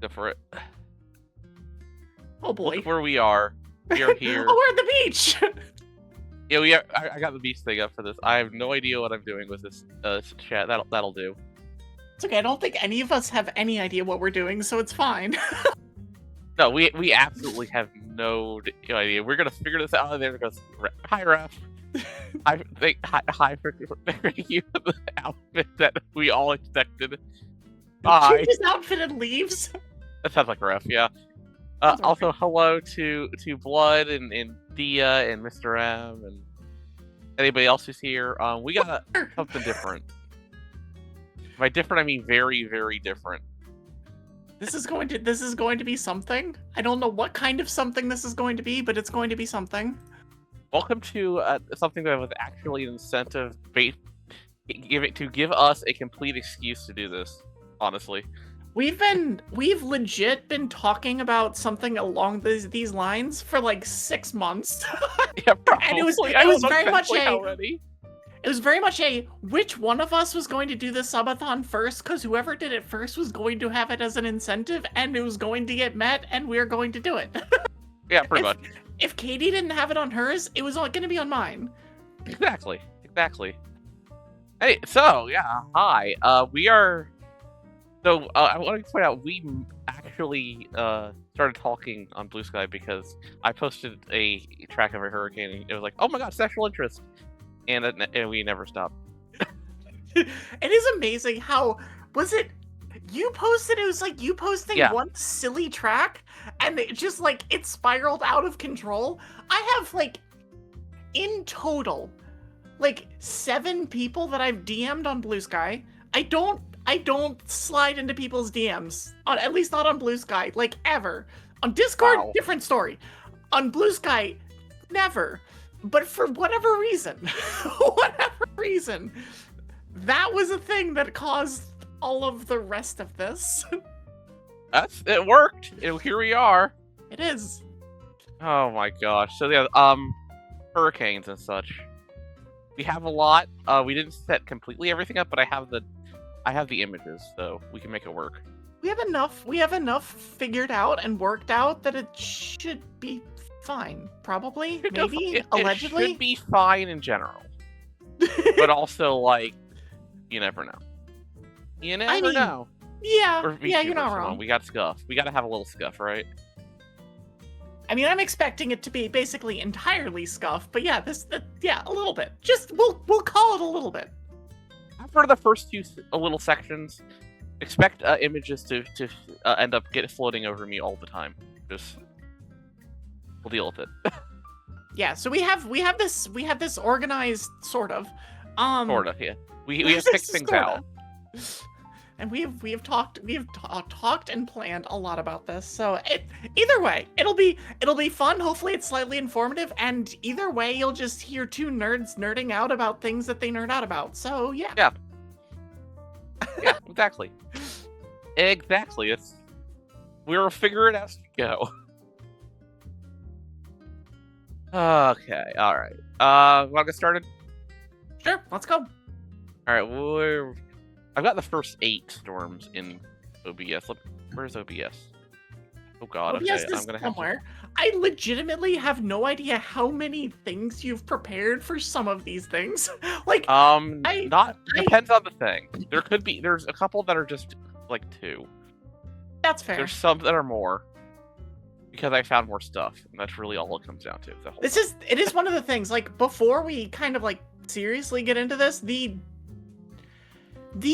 Go for it. Oh boy. Look where we are. We are here. Oh, we're at the beach! Yeah, we are. I got the beach thing up for this. I have no idea what I'm doing with this chat. That'll do. It's okay, I don't think any of us have any idea what we're doing, so it's fine. No, we absolutely have no idea. We're gonna figure this out. And then goes, hi, ref. Hi for you the outfit that we all expected. Bye. Change his outfit and leaves. That sounds like ref, yeah. Also, hello to Blood and Dia and Mr. M and anybody else who's here. We got something different. By different, I mean very, very different. This is going to be something. I don't know what kind of something this is going to be, but it's going to be something. Welcome to something that was actually an incentive to give us a complete excuse to do this. Honestly, we've legit been talking about something along these lines for like 6 months. Yeah, probably. And it was very much It was very much a which one of us was going to do the subathon first, because whoever did it first was going to have it as an incentive, and it was going to get met, and we're going to do it. Yeah, pretty much. If Katie didn't have it on hers, it was going to be on mine. Exactly. Hey, so yeah, hi. We are. So I want to point out we actually started talking on Blue Sky because I posted a track of a hurricane, and it was like, oh my god, sexual interest. And we never stopped. It is amazing how you posted it was like you posting one silly track and it just like it spiraled out of control. I have like in total like 7 people that I've DM'd on Blue Sky. I don't slide into people's DMs at least not on Blue Sky like ever. On Discord, different story. On Blue Sky, never. But for whatever reason, that was a thing that caused all of the rest of this. It worked. Here we are. It is. Oh my gosh. So yeah, hurricanes and such. We have a lot. We didn't set completely everything up, but I have the images, so we can make it work. We have enough figured out and worked out that it should be fine, probably, maybe, allegedly. It should be fine in general. But also, like, you never know. You never know. Yeah, you're not wrong. We got scuff. We gotta have a little scuff, right? I mean, I'm expecting it to be basically entirely scuff, but yeah, a little bit. Just, we'll call it a little bit. After the first 2 little sections, expect images to end up floating over me all the time. Just... we'll deal with it. Yeah, so we have this organized sort of. Sort of, yeah. We have picked things out. And we have talked and planned a lot about this. So either way, it'll be fun. Hopefully it's slightly informative, and either way you'll just hear 2 nerds nerding out about things that they nerd out about. So yeah. Yeah. Yeah, exactly. Exactly. We'll figure it as we go. Okay, alright. Want to get started? Sure, let's go. Alright, I've got the first 8 storms in OBS. Where's OBS? Oh god, OBS okay, is I'm gonna somewhere. I legitimately have no idea how many things you've prepared for some of these things. Like, depends on the thing. There's a couple that are just, like, 2. That's fair. There's some that are more. Because I found more stuff, and that's really all it comes down to. It is one of the things, like, before we kind of, like, seriously get into this, the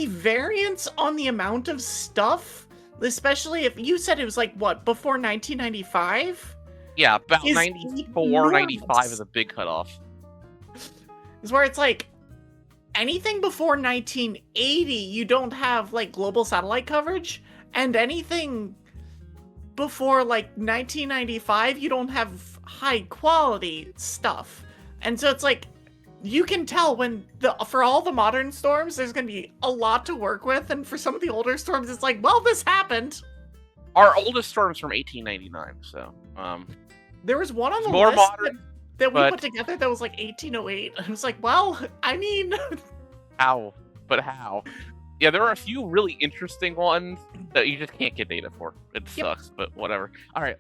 variance on the amount of stuff, especially if you said it was, like, what, before 1995? Yeah, about 94, 95 is a big cutoff. Is where it's, like, anything before 1980, you don't have, like, global satellite coverage, and anything... before like 1995, you don't have high quality stuff, and so it's like you can tell when for all the modern storms, there's gonna be a lot to work with, and for some of the older storms, it's like, well, this happened. Our oldest storm's from 1899, so there was one on the more list modern that we put together that was like 1808. I was like, well, I mean, how? But how? Yeah, there are a few really interesting ones that you just can't get data for. It Yep. sucks, but whatever. All right,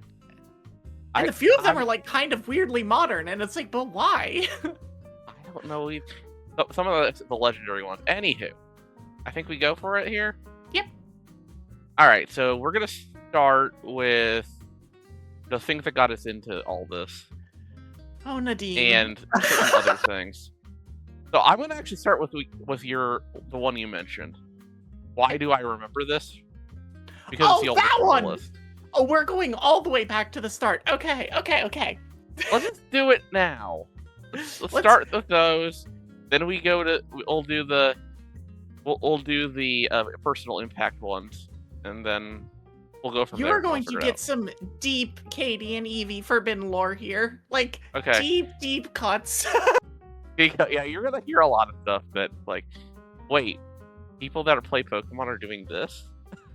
And I a few of them I'm are like kind of weirdly modern, and it's like, but why? I don't know. Some of the legendary ones. Anywho, I think we go for it here. Yep. All right, so we're gonna start with the things that got us into all this, Oh, Nadine. and certain other things. So I'm gonna actually start with the one you mentioned. Why do I remember this? Because it's Oh, the oldest that one on the one! list. Oh, we're going all the way back to the start. Okay, okay, okay. Let's just do it now. Let's Let's. start with those. Then we'll do the personal impact ones, and then we'll go from You there. are And I'll going to figure it get out. some deep Katie and Evie forbidden lore here. Like, Okay. deep, deep cuts. Yeah, you're gonna hear a lot of stuff that like, wait, people that play Pokemon are doing this.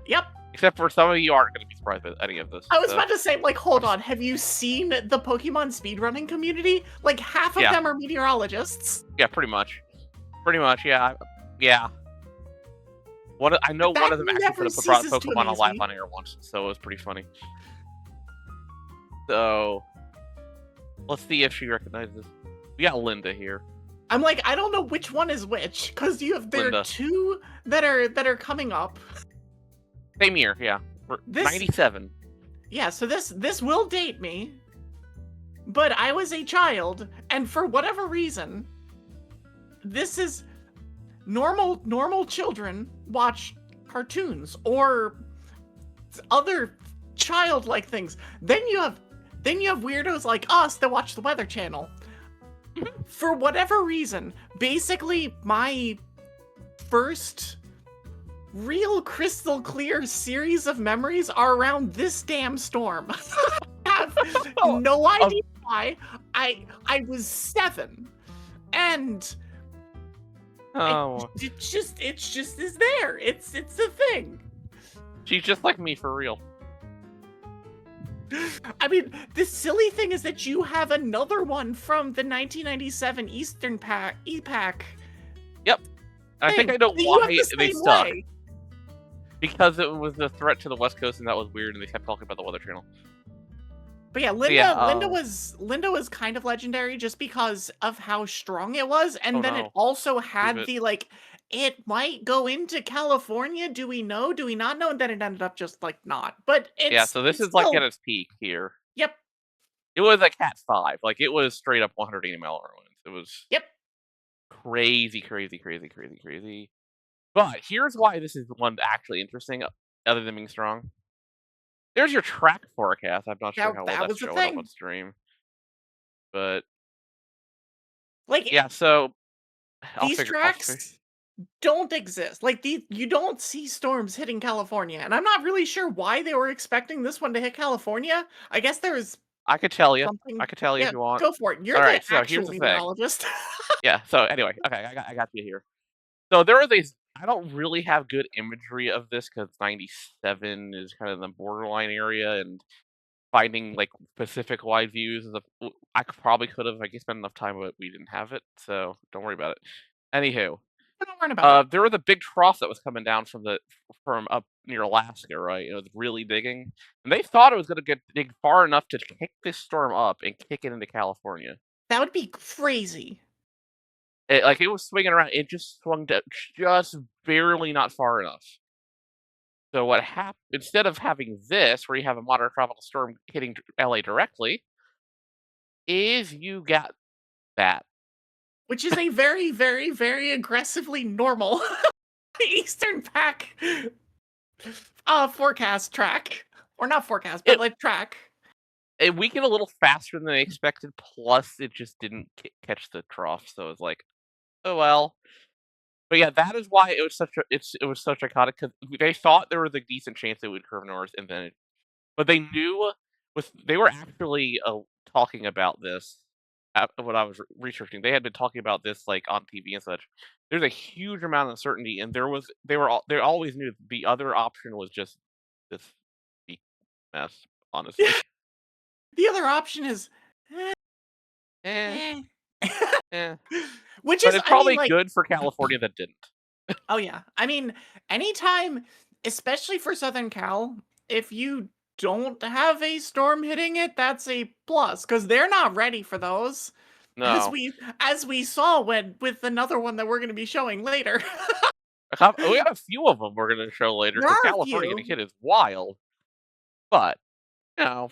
Yep. Except for some of you aren't gonna be surprised with any of this. I was So, about to say, like, hold on. Have you seen the Pokemon speedrunning community? Like, half of yeah, them are meteorologists. yeah, pretty much. Pretty much, yeah. Yeah. I know one That of them actually never brought ceases to Pokemon amaze alive me. on air once, so it was pretty funny. So let's see if she recognizes. We got Linda here. I'm like, I don't know which one is which, because there are Linda. two that are coming up. Same year, yeah. This 97. Yeah, so this will date me. But I was a child, and for whatever reason, this is normal children watch cartoons or other childlike things. Then you have weirdos like us that watch the Weather Channel. For whatever reason, basically my first real crystal clear series of memories are around this damn storm. I have no idea why. I was 7, and Oh, it just is there. It's a thing. she's just like me for real. I mean, the silly thing is that you have another one from the 1997 Eastern Pack EPAC. Yep. I think I know that you have why the they same stuck. way. Because it was a threat to the West Coast, and that was weird, and they kept talking about the Weather Channel. But yeah, Linda yeah, Linda was kind of legendary just because of how strong it was, and Oh, then it no. also Leave had it. the like, it might go into California. Do we know? Do we not know? And then it ended up just like not. But Yeah, it's so this it's is like still at its peak here. yep, It was a Cat 5. Like, it was straight up 180-mile-an-hour winds. It was yep. crazy, crazy, crazy, crazy, crazy. But here's why this is the one actually interesting, other than being strong. There's your track forecast. I'm not sure how well That that's was the showing up on thing. stream. But, Like yeah, so these I'll figure tracks don't exist. Like you don't see storms hitting California, and I'm not really sure why they were expecting this one to hit California. I guess there was I could tell you. I something. could tell you if Yeah, you want. go for it. You're the Alright, so here's actual the thing. meteorologist. Yeah, so anyway, okay, I got you here. So there are these. I don't really have good imagery of this because 97 is kind of the borderline area, and finding like Pacific wide views is probably could have. I guess spent enough time, but we didn't have it, so don't worry about it. Anywho, Don't worry about it. there was a big trough that was coming down from up near Alaska, right? It was really digging, and they thought it was going to get dig far enough to kick this storm up and kick it into California. That would be crazy. It was swinging around. It just swung just barely not far enough. So what happened instead of having this, where you have a moderate tropical storm hitting LA directly, is you got that. Which is a very, very, very aggressively normal Eastern Pack forecast track. Or not forecast, but It like track. it weakened a little faster than they expected. Plus, it just didn't catch the trough, so it's like, oh well. But yeah, that is why it was such iconic because they thought there was a decent chance it would curve north, and then but they knew they were actually talking about this when I was researching. They had been talking about this like on TV and such. There's a huge amount of uncertainty, and they always knew the other option was just this big mess. Honestly, The other option is eh, eh. eh. Which But is, it's I mean, probably like, good for California that didn't. Oh yeah. I mean, anytime, especially for Southern Cal, if you don't have a storm hitting it, that's a plus because they're not ready for those. As No. we saw when with another one that we're going to be showing later. We got a few of them we're gonna show later There because are a California getting few. hit is wild. But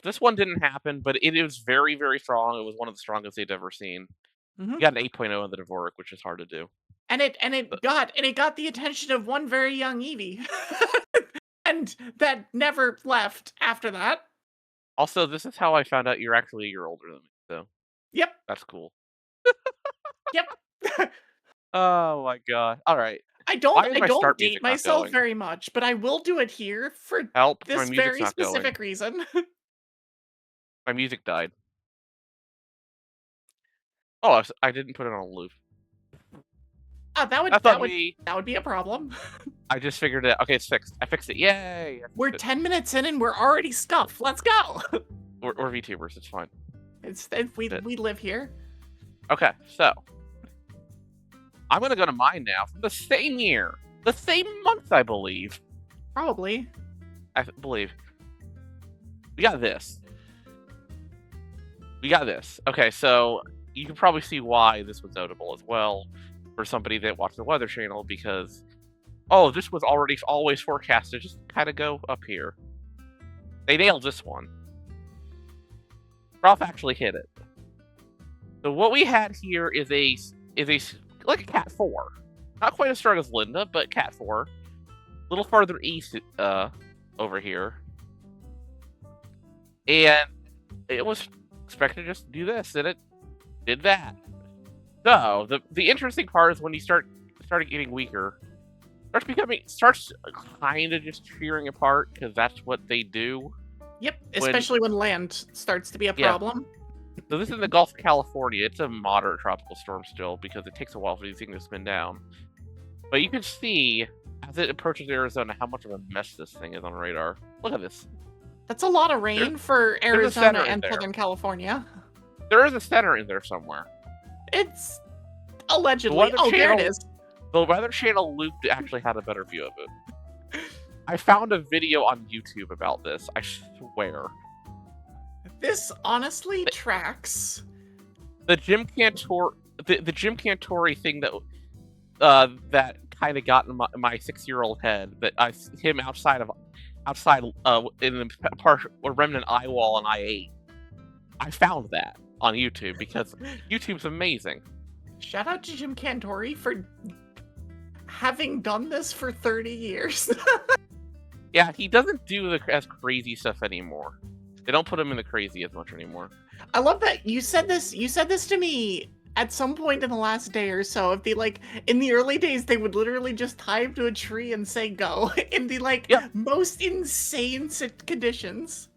this one didn't happen. But it is very, very strong. It was one of the strongest they'd ever seen. Mhm. You got an 8.0 in the Dvorak, which is hard to do. And it got the attention of one very young Eevee. And that never left after that. Also, this is how I found out you're actually a year older than me. So Yep. that's cool. Yep. Oh my god. All right. I Why don't is I my don't start date music not myself going? very much, but I will do it here for Help! My this music's very not going. specific reason. My music died. Oh, I didn't put it on loop. That would That's on me. that would be a problem. I just figured it out. Okay, it's fixed. I fixed it. Yay! I We're fixed it. 10 minutes in and we're already scuffed. Let's go. We're VTubers. It's fine. We live here. Okay, so I'm gonna go to mine now from the same year, the same month, I believe. Probably. I believe. We got this. We got this. Okay, so you can probably see why this was notable as well for somebody that watched the Weather Channel because, this was already always forecasted. Just kind of go up here. They nailed this one. Ralph actually hit it. So what we had here is a like a Cat 4. Not quite as strong as Linda, but Cat 4. A little farther east over here. And it was expected to just do this, and it did that. So the interesting part is when you started getting weaker, starts kind of just shearing apart because that's what they do. Yep, especially when land starts to be a problem. So this is the Gulf of California. It's a moderate tropical storm still because it takes a while for these things to spin down. But you can see as it approaches Arizona how much of a mess this thing is on radar. Look at this. That's a lot of rain for Arizona and Southern California. There is a center in there somewhere. It's allegedly. There it is. The Weather Channel loop actually had a better view of it. I found a video on YouTube about this. I swear. This honestly tracks. The Jim Cantor, the Jim Cantori thing that that kind of got in my 6-year-old head. That him outside in the remnant eye wall on I-8. I found that on YouTube because YouTube's amazing. Shout out to Jim Cantori for having done this for 30 years. Yeah, he doesn't do as crazy stuff anymore. They don't put him in the crazy as much anymore. I love that you said this. You said this to me at some point in the last day or so. If they in the early days, they would literally just tie him to a tree and say go in the most insane conditions.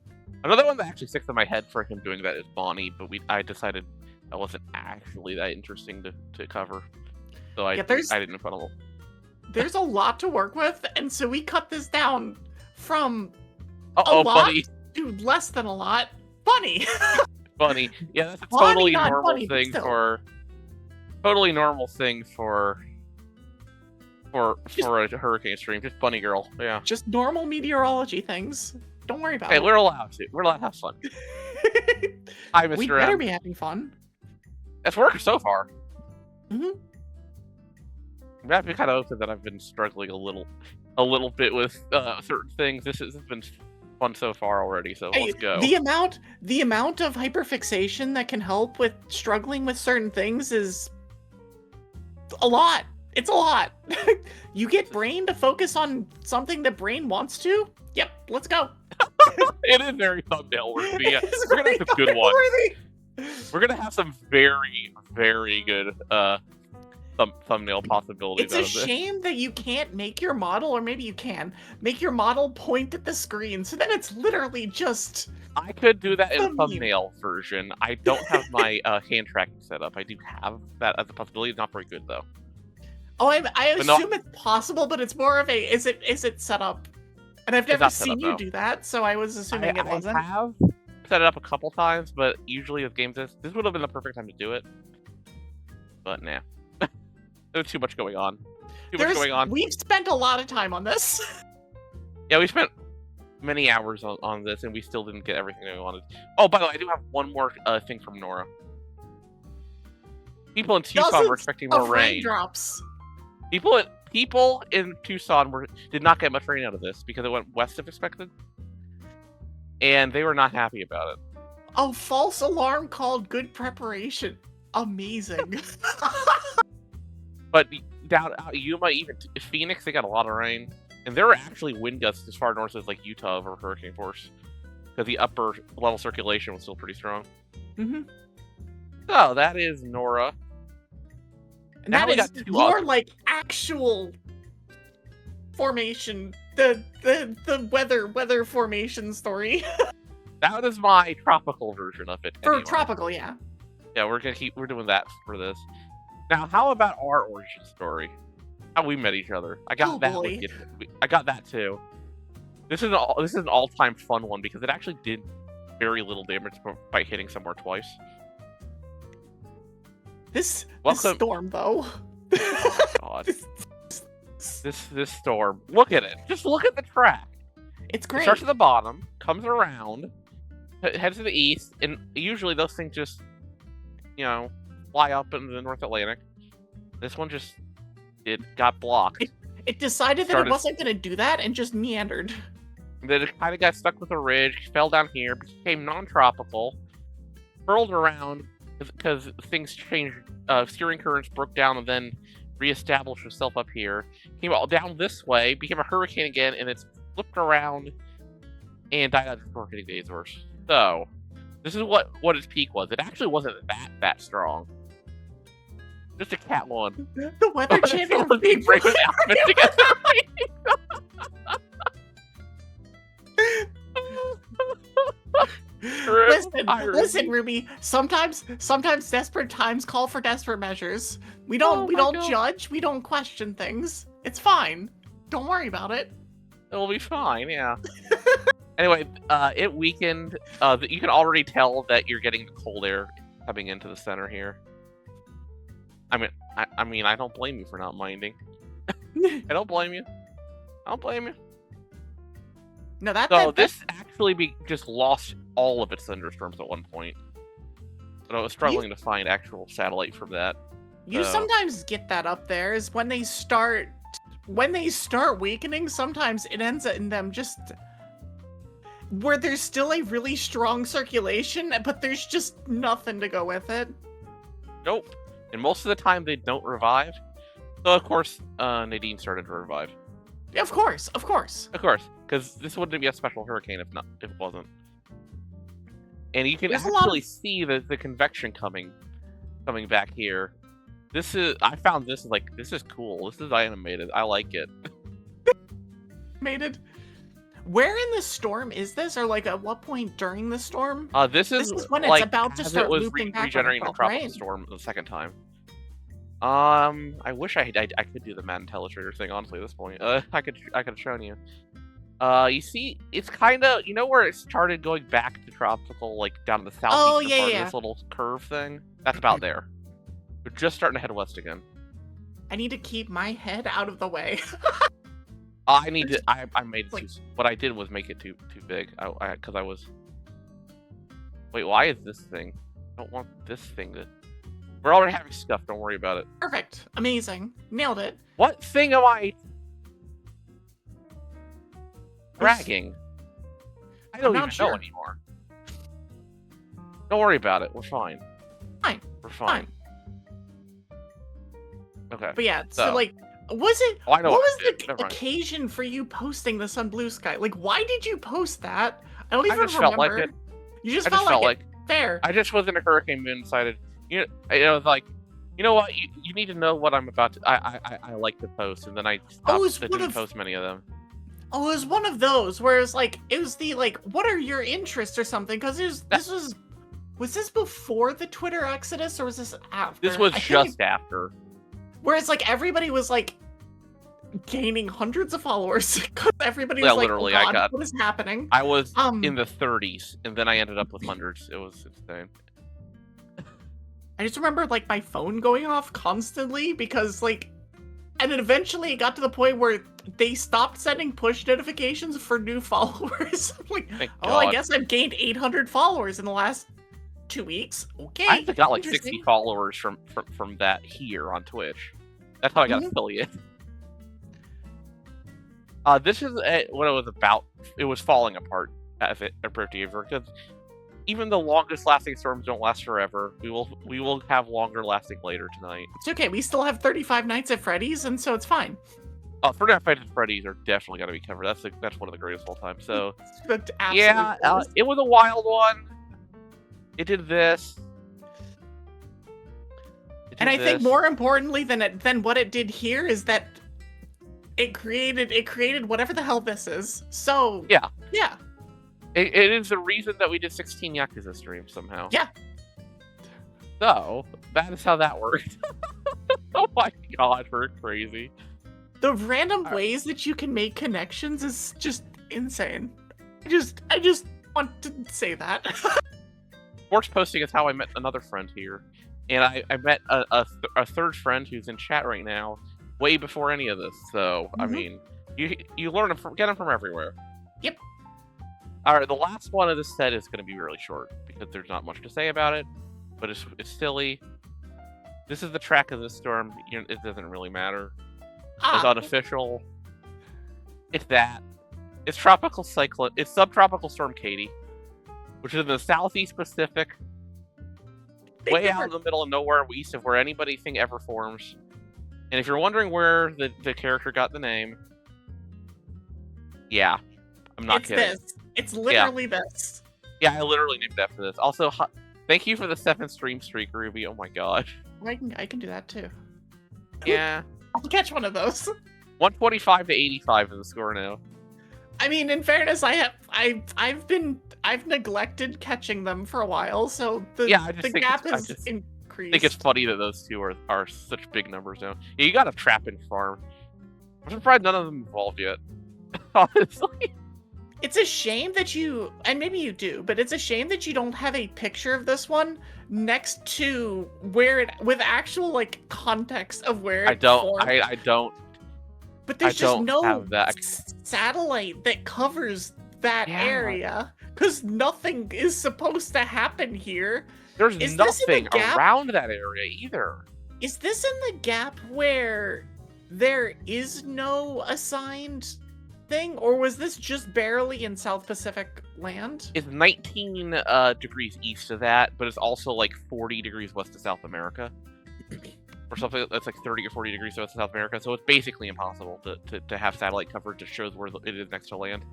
Another one that actually sticks in my head for him doing that is Bonnie, but I decided that wasn't actually that interesting to cover, so I didn't put a little. There's a lot to work with, and so we cut this down from a lot buddy. To less than a lot. Funny. Funny. Yeah, that's a totally normal thing for. Totally normal thing for a hurricane stream. Just bunny girl. Yeah. Just normal meteorology things. Don't worry about it. Hey, we're allowed to. We're allowed to have fun. Hi, Mr. We better be having fun. It's working so far. Mm-hmm. I'm happy kind of open that I've been struggling a little bit with certain things. This has been fun so far already, so let's go. The amount of hyperfixation that can help with struggling with certain things is a lot. It's a lot. You get brain to focus on something that brain wants to. Yep, let's go. It is very thumbnail worthy. Yeah. We're gonna have some good ones. We're gonna have some very, very good thumbnail possibilities. It's a shame that you can't make your model, or maybe you can make your model point at the screen, so then it's literally just. I could do that in a thumbnail version. I don't have my hand tracking set up. I do have that as a possibility. It's not very good though. Oh, I assume it's possible, but it's more of a is it set up? And I've never seen you do that, so I was assuming it wasn't. I have set it up a couple times, but usually with games this would have been the perfect time to do it. But nah. There's too much going on. Too much going on. We've spent a lot of time on this. Yeah, we spent many hours on this, and we still didn't get everything we wanted. Oh, by the way, I do have one more thing from Nora. People in Tucson were expecting more rain. Raindrops. People in Tucson did not get much rain out of this because it went west of expected, and they were not happy about it. Oh, false alarm called good preparation. Amazing. But down Yuma, even Phoenix, they got a lot of rain, and there were actually wind gusts as far north as like Utah over hurricane force because the upper level circulation was still pretty strong. Mm-hmm. So that is Nora. And that is more like actual formation, the weather formation story. That is my tropical version of it. For tropical, yeah. Yeah, we're doing that for this. Now, how about our origin story? How we met each other. I got that. I got that too. This is an all-time fun one because it actually did very little damage by hitting somewhere twice. This storm, though. Oh, God. This storm. Look at it. Just look at the track. It's great. It starts at the bottom, comes around, heads to the east, and usually those things just, fly up into the North Atlantic. This one just got blocked. It decided that it wasn't going to do that and just meandered. Then it kind of got stuck with a ridge, fell down here, became non-tropical, curled around because things changed. Steering currents broke down and then reestablished itself up here. Came all down this way, became a hurricane again, and it's flipped around and died out before hitting the Azores. So, this is what its peak was. It actually wasn't that strong. Just a cat one. The Weather Channel was being breaking outfits together. Listen, Ruby. Sometimes desperate times call for desperate measures. We don't judge. We don't question things. It's fine. Don't worry about it. It'll be fine. Yeah. Anyway, it weakened. You can already tell that you're getting the cold air coming into the center here. I mean, I don't blame you for not minding. I don't blame you. No, this actually just lost all of its thunderstorms at one point. But I was struggling to find actual satellite from that. You sometimes get that up there is when they start weakening. Sometimes it ends in them just where there's still a really strong circulation, but there's just nothing to go with it. Nope. And most of the time they don't revive. So of course, Nadine started to revive. Yeah, of course. Because this wouldn't be a special hurricane if it wasn't. And you can actually see the convection coming back here. I found this is cool. This is animated. I like it. Animated. Where in the storm is this, or like at what point during the storm? This is when it's about to start looping back. Regenerating the tropical storm the second time. I wish I could do the Madden Telestrator thing. Honestly, at this point, I could have shown you. You see, it's kind of where it started going back to tropical, like down to the southeast part of this little curve thing. That's about there. We're just starting to head west again. I need to keep my head out of the way. I made it too. What I did was make it too big. Because I was. Wait, why is this thing? I don't want this thing to. We're already having stuff. Don't worry about it. Perfect. Amazing. Nailed it. What thing am I dragging? I don't even know anymore. Don't worry about it. We're fine. We're fine. Okay. But yeah, so like, was it? Oh, I know what was the occasion for you posting this on Blue Sky? Like, why did you post that? I don't even remember. Felt like it. You just felt like it. Fair. I just was in a hurricane mood and decided, I was like, you know what? You need to know what I'm about to. I like to post, and then I stopped. I didn't post many of them. Oh, it was one of those where it was the what are your interests or something? Because was this before the Twitter exodus or was this after? This was just after. Whereas everybody was gaining hundreds of followers because everybody was literally, oh God, what is happening? I was in the 30s, and then I ended up with hundreds. It was insane. I just remember my phone going off constantly because And then eventually it got to the point where they stopped sending push notifications for new followers. I'm like, Thank oh, I God. guess I've gained 800 followers in the last 2 weeks. Okay. I got like 60 interesting. followers from that here on Twitch. That's how I got affiliate. This is what it was about. It was falling apart as it approached because even the longest lasting storms don't last forever. We will have longer lasting later tonight. It's okay. We still have 35 Nights at Freddy's, and so it's fine. Friday Night at Freddy's are definitely got to be covered. That's one of the greatest of all time. So That's yeah, it was a wild one. It did this. And I think more importantly than what it did here is that it created whatever the hell this is. So yeah. It is the reason that we did 16 Yakuza streams somehow. Yeah. So that is how that worked. Oh my god, we're crazy. The random ways that you can make connections is just insane. I just want to say that. Sports posting is how I met another friend here. And I met a third friend who's in chat right now, way before any of this. So, I mean, you learn them get them from everywhere. Yep. All right, the last one of this set is going to be really short because there's not much to say about it, but it's silly. This is the track of this storm. It doesn't really matter. It's unofficial. It's that. It's tropical cyclone. It's subtropical storm Katie, which is in the southeast Pacific, way out in the middle of nowhere, east of where anything ever forms. And if you're wondering where the character got the name, yeah, I'm not kidding. This. It's literally this. Yeah, I literally named it after this. Also, thank you for the 7th stream streak, Ruby. Oh my god. I can do that too. Yeah. I'll catch one of those. 125 to 85 is the score now. I mean, in fairness, I've neglected catching them for a while, so the gap is increased. I think it's funny that those two are such big numbers now. Yeah, you got a trap and farm. I'm surprised none of them evolved yet. Honestly. It's a shame that and maybe you do, but it's a shame that you don't have a picture of this one next to with actual like context of where it formed. I don't. But there's just no satellite that covers that area because nothing is supposed to happen here. There's nothing around that area either. Is this in the gap where there is no assigned thing, or was this just barely in South Pacific land? It's 19 degrees east of that, but it's also like 40 degrees west of South America. Or something that's like 30 or 40 degrees west of South America, so it's basically impossible to have satellite coverage that shows where it is next to land.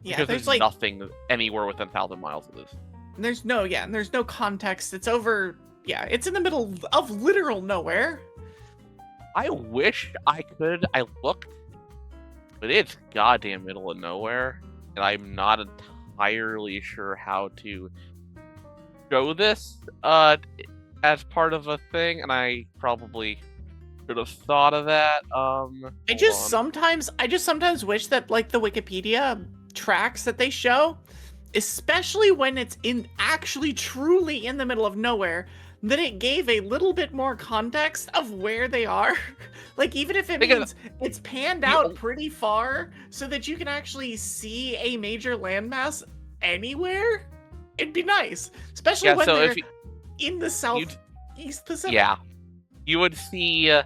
Yeah, because there's like nothing anywhere within 1,000 miles of this. And there's no context. It's over. Yeah, it's in the middle of literal nowhere. I wish I could. I looked, but it's goddamn middle of nowhere, and I'm not entirely sure how to show this as part of a thing, and I probably should have thought of that. I just sometimes wish that like the Wikipedia tracks that they show, especially when it's actually truly in the middle of nowhere, that it gave a little bit more context of where they are. Like, even if it means it's panned out pretty far so that you can actually see a major landmass anywhere, it'd be nice. Especially when they're in the southeast Pacific. Yeah. You would see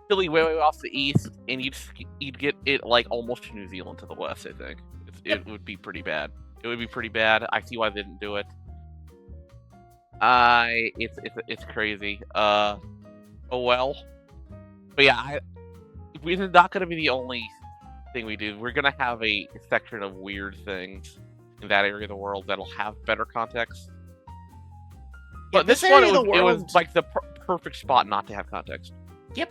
Philly way off the east, and you'd get it like almost to New Zealand to the west, I think. It would be pretty bad. It would be pretty bad. I see why they didn't do it. It's crazy. Oh well. But yeah, this is not going to be the only thing we do. We're going to have a section of weird things in that area of the world that'll have better context. But this one, it was like the perfect spot not to have context. Yep.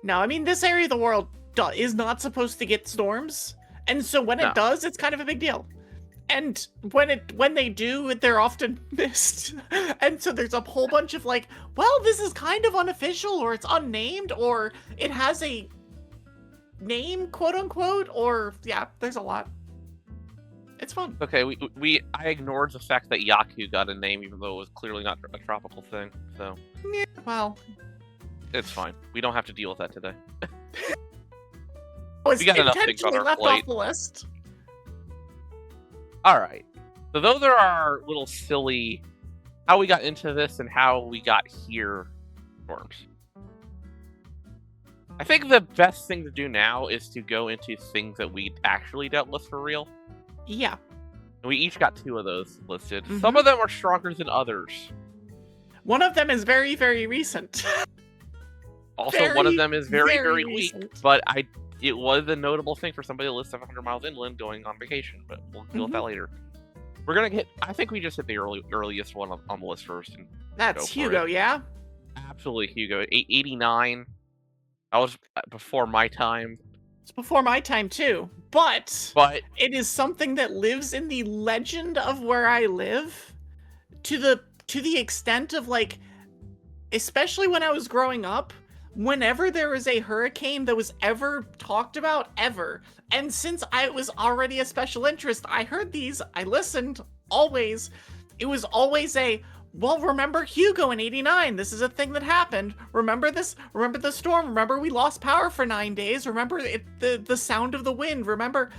No, I mean, this area of the world is not supposed to get storms, and so when it does, it's kind of a big deal. And when they do, they're often missed. And so there's a whole bunch of like, well, this is kind of unofficial, or it's unnamed, or it has a name, quote unquote, or yeah, there's a lot. It's fun. Okay, I ignored the fact that Yaku got a name, even though it was clearly not a tropical thing. So yeah, well, it's fine. We don't have to deal with that today. was We got enough things on intentionally our left plate. off the list. All right. So those are our little silly how we got into this and how we got here storms. I think the best thing to do now is to go into things that we actually dealt with for real. Yeah. We each got 2 of those listed. Mhm. Some of them are stronger than others. One of them is very, very recent. Also, one of them is very, very weak. recent. But it was a notable thing for somebody to live 700 miles inland going on vacation. But we'll deal with that later. We're gonna hit. I think we just hit the earliest one on the list first. And That's go for Hugo, it. yeah? Absolutely, Hugo. 89. That was before my time. It's before my time, too. But it is something that lives in the legend of where I live to the extent of, like, especially when I was growing up, whenever there was a hurricane that was ever talked about, ever, and since I was already a special interest, I heard these, I listened, always. It was always well, remember Hugo in 89? This is a thing that happened. Remember this? Remember the storm? Remember we lost power for 9 days? Remember the sound of the wind? Remember?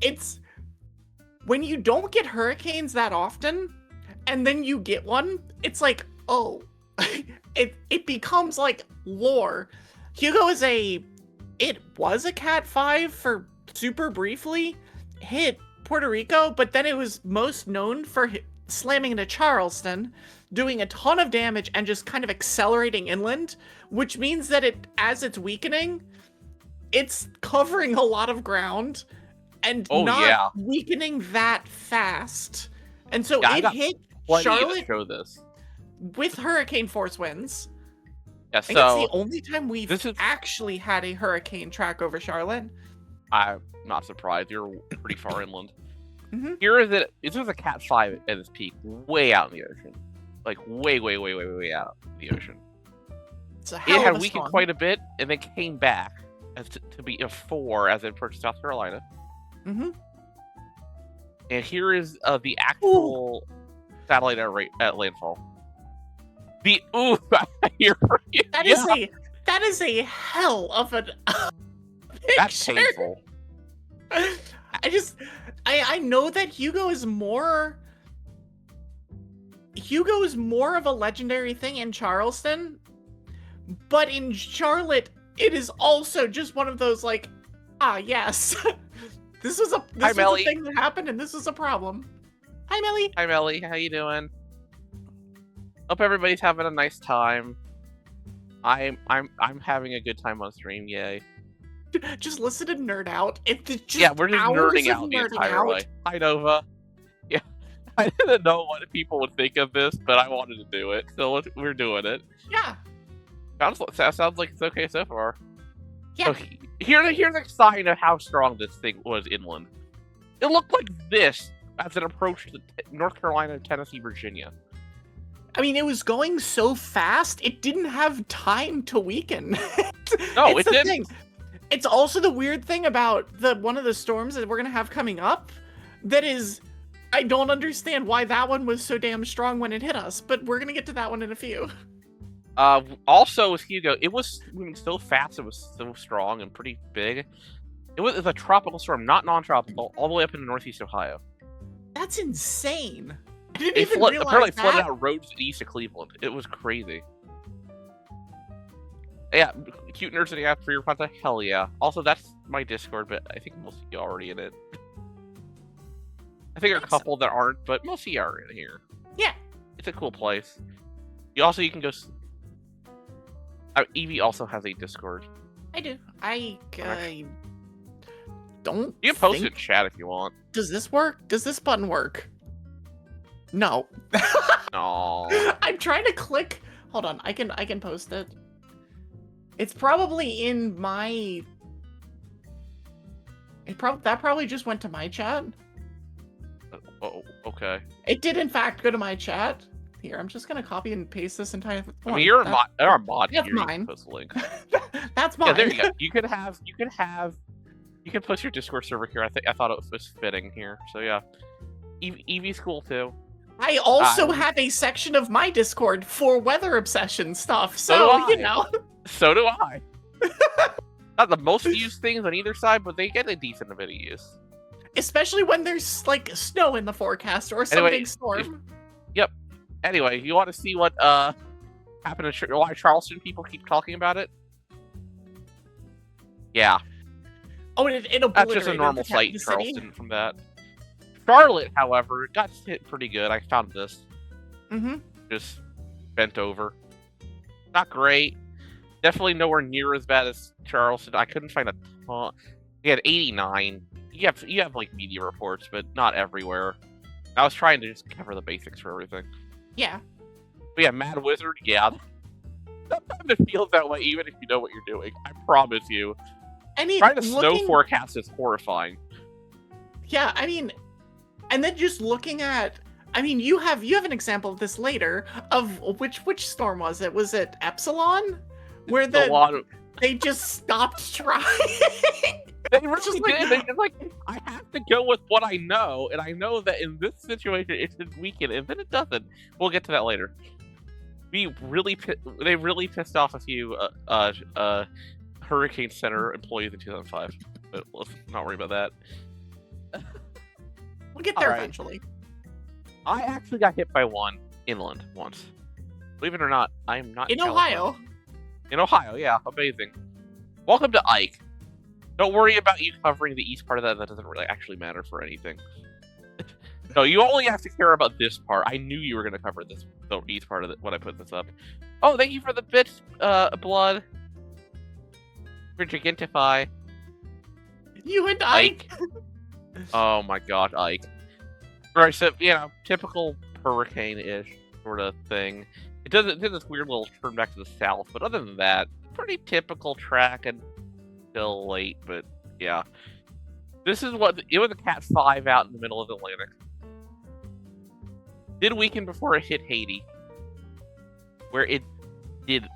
It's... When you don't get hurricanes that often, and then you get one, it's like, oh... it becomes like lore. Hugo is it was a Cat 5 for super briefly, hit Puerto Rico, but then it was most known for slamming into Charleston, doing a ton of damage and just kind of accelerating inland, which means that as it's weakening, it's covering a lot of ground and not weakening that fast. And so it hit Charlotte to show this. With hurricane force winds. Yeah, I think it's the only time we've actually had a hurricane track over Charlotte. I'm not surprised. You're pretty far inland. Mm-hmm. This was a Cat 5 at its peak, way out in the ocean. Like, way out in the ocean. It had weakened quite a bit, and then came back to be a 4 as it approached South Carolina. Mm-hmm. And here is the actual satellite at landfall. That is a hell of a That's painful. I know that Hugo is more of a legendary thing in Charleston, but in Charlotte it is also just one of those like, yes. this was a thing that happened and this was a problem. Hi Melly. Hi Melly, how you doing? Hope everybody's having a nice time. I'm having a good time on stream, yay. Just listen to nerd out. We're just nerding out the entire way. Hi Nova. Yeah, I didn't know what people would think of this, but I wanted to do it, so we're doing it. Yeah. Sounds like it's okay so far. Yeah. So here's a sign of how strong this thing was inland. It looked like this as it approached North Carolina, Tennessee, Virginia. I mean, it was going so fast, it didn't have time to weaken. No, it didn't. It's also the weird thing about one of the storms that we're going to have coming up that is, I don't understand why that one was so damn strong when it hit us, but we're going to get to that one in a few. Also with Hugo, it was moving so fast, it was so strong and pretty big. It was a tropical storm, not non-tropical, all the way up into northeast Ohio. That's insane. I didn't even realize apparently flooded out roads east of Cleveland. It was crazy. Yeah, cute nerds in the app for your content. Hell yeah. Also, that's my Discord, but I think most of you are already in it. I think there are a couple that aren't, but most of you are in here. Yeah. It's a cool place. You can go... Evie also has a Discord. I do. I don't You can post it in chat if you want. Does this work? Does this button work? No. No. I'm trying to click. Hold on. I can post it. It's probably in my... That probably just went to my chat. Oh, okay. It did, in fact, go to my chat. Here, I'm just gonna copy and paste this entire thing. I mean, you're a mod here. That's mine. You can post the link. That's mine. Yeah, there you go. You can post your Discord server here. I thought it was fitting here. So yeah, Evie's cool too. I also have a section of my Discord for weather obsession stuff. So you know. So do I. Not the most used things on either side, but they get a decent bit of use. Especially when there's like snow in the forecast or some big storm. Yep. Anyway, you want to see what happened to why Charleston people keep talking about it? Yeah. Oh, it obliterated That's just a normal the sight in city. Charleston from that. Charlotte, however, got hit pretty good. I found this. Mm-hmm. Just bent over. Not great. Definitely nowhere near as bad as Charleston. I couldn't find a ton. He had 89. You have like media reports, but not everywhere. I was trying to just cover the basics for everything. Yeah. But yeah, Mad Wizard, yeah. Sometimes it feels that way even if you know what you're doing. I promise you. Trying to snow forecast is horrifying. Yeah, I mean, and then just looking at, I mean, you have an example of this later of which storm was it? Was it Epsilon? Where they just stopped trying. They really did. They just like, I have to go with what I know, and I know that in this situation it should weaken, and then it doesn't. We'll get to that later. They really pissed off a few Hurricane Center employees in 2005, but let's not worry about that. We'll get there eventually. I actually got hit by one inland once. Believe it or not, I am not in Ohio. In Ohio, yeah, amazing. Welcome to Ike. Don't worry about you covering the east part of that. That doesn't really actually matter for anything. No, you only have to care about this part. I knew you were going to cover the east part of it when I put this up. Oh, thank you for the bit, Blood. For Gigantify. You and Ike. Oh my god, Ike. Right, so, typical hurricane-ish sort of thing. It did this weird little turn back to the south, but other than that, pretty typical track and still late, but yeah. This is it was a Cat 5 out in the middle of the Atlantic. Did weaken before it hit Haiti, where it did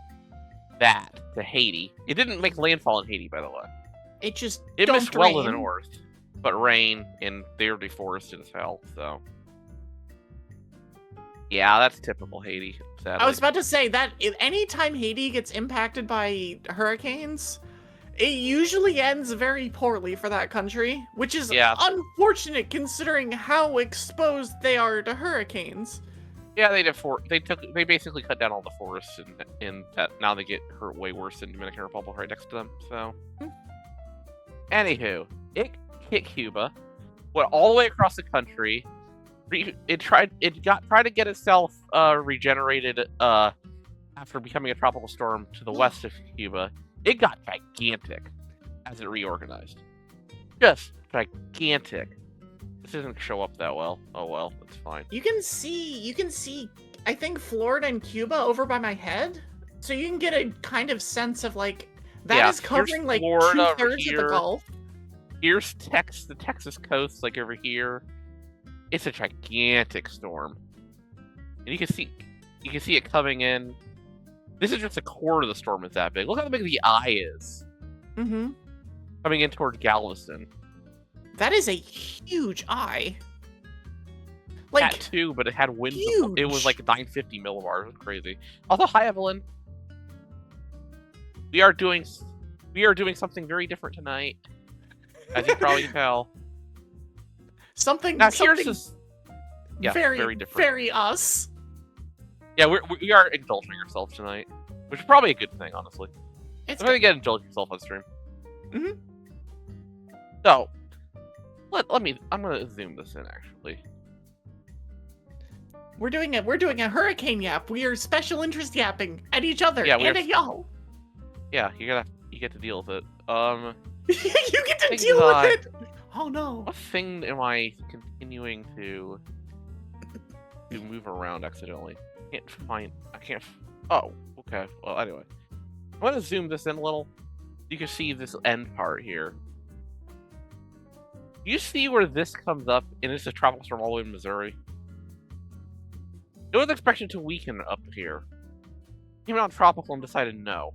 that to Haiti. It didn't make landfall in Haiti, by the way. It missed well to the north, but rain, and they were deforested as hell, so. Yeah, that's typical Haiti, sadly. I was about to say that anytime Haiti gets impacted by hurricanes, it usually ends very poorly for that country, which is unfortunate considering how exposed they are to hurricanes. Yeah, they basically cut down all the forests, and that now they get hurt way worse in Dominican Republic right next to them. So, anywho, it hit Cuba, went all the way across the country. It tried to get itself regenerated after becoming a tropical storm to the west of Cuba. It got gigantic as it reorganized. Just gigantic. This doesn't show up that well. Oh well, that's fine. You can see, I think Florida and Cuba over by my head. So you can get a kind of sense of like, that is covering like 2/3 of the Gulf. Here's the Texas coast, like over here. It's a gigantic storm. And you can see it coming in. This is just a quarter of the storm is that big. Look how big the eye is. Mm-hmm. Coming in towards Galveston. That is a huge eye. Like, Cat 2, but it had winds. It was like 950 millibars. It was crazy. Also, hi Evelyn. We are doing something very different tonight, as you probably can tell. Something very different. Very us. Yeah, we are indulging ourselves tonight, which is probably a good thing, honestly. It's going to indulge yourself on stream. Mm-hmm. So, I'm going to zoom this in, actually. We're doing a hurricane yap. We are special interest yapping at each other and at y'all. Yeah, you get to deal with it. You get to deal with it. Oh no! What thing am I continuing to move around accidentally? I can't. Oh, okay. Well, anyway, I'm gonna zoom this in a little. You can see this end part here. You see where this comes up, and it's a tropical storm all the way in Missouri. It was expected to weaken up here. Came out tropical and decided no.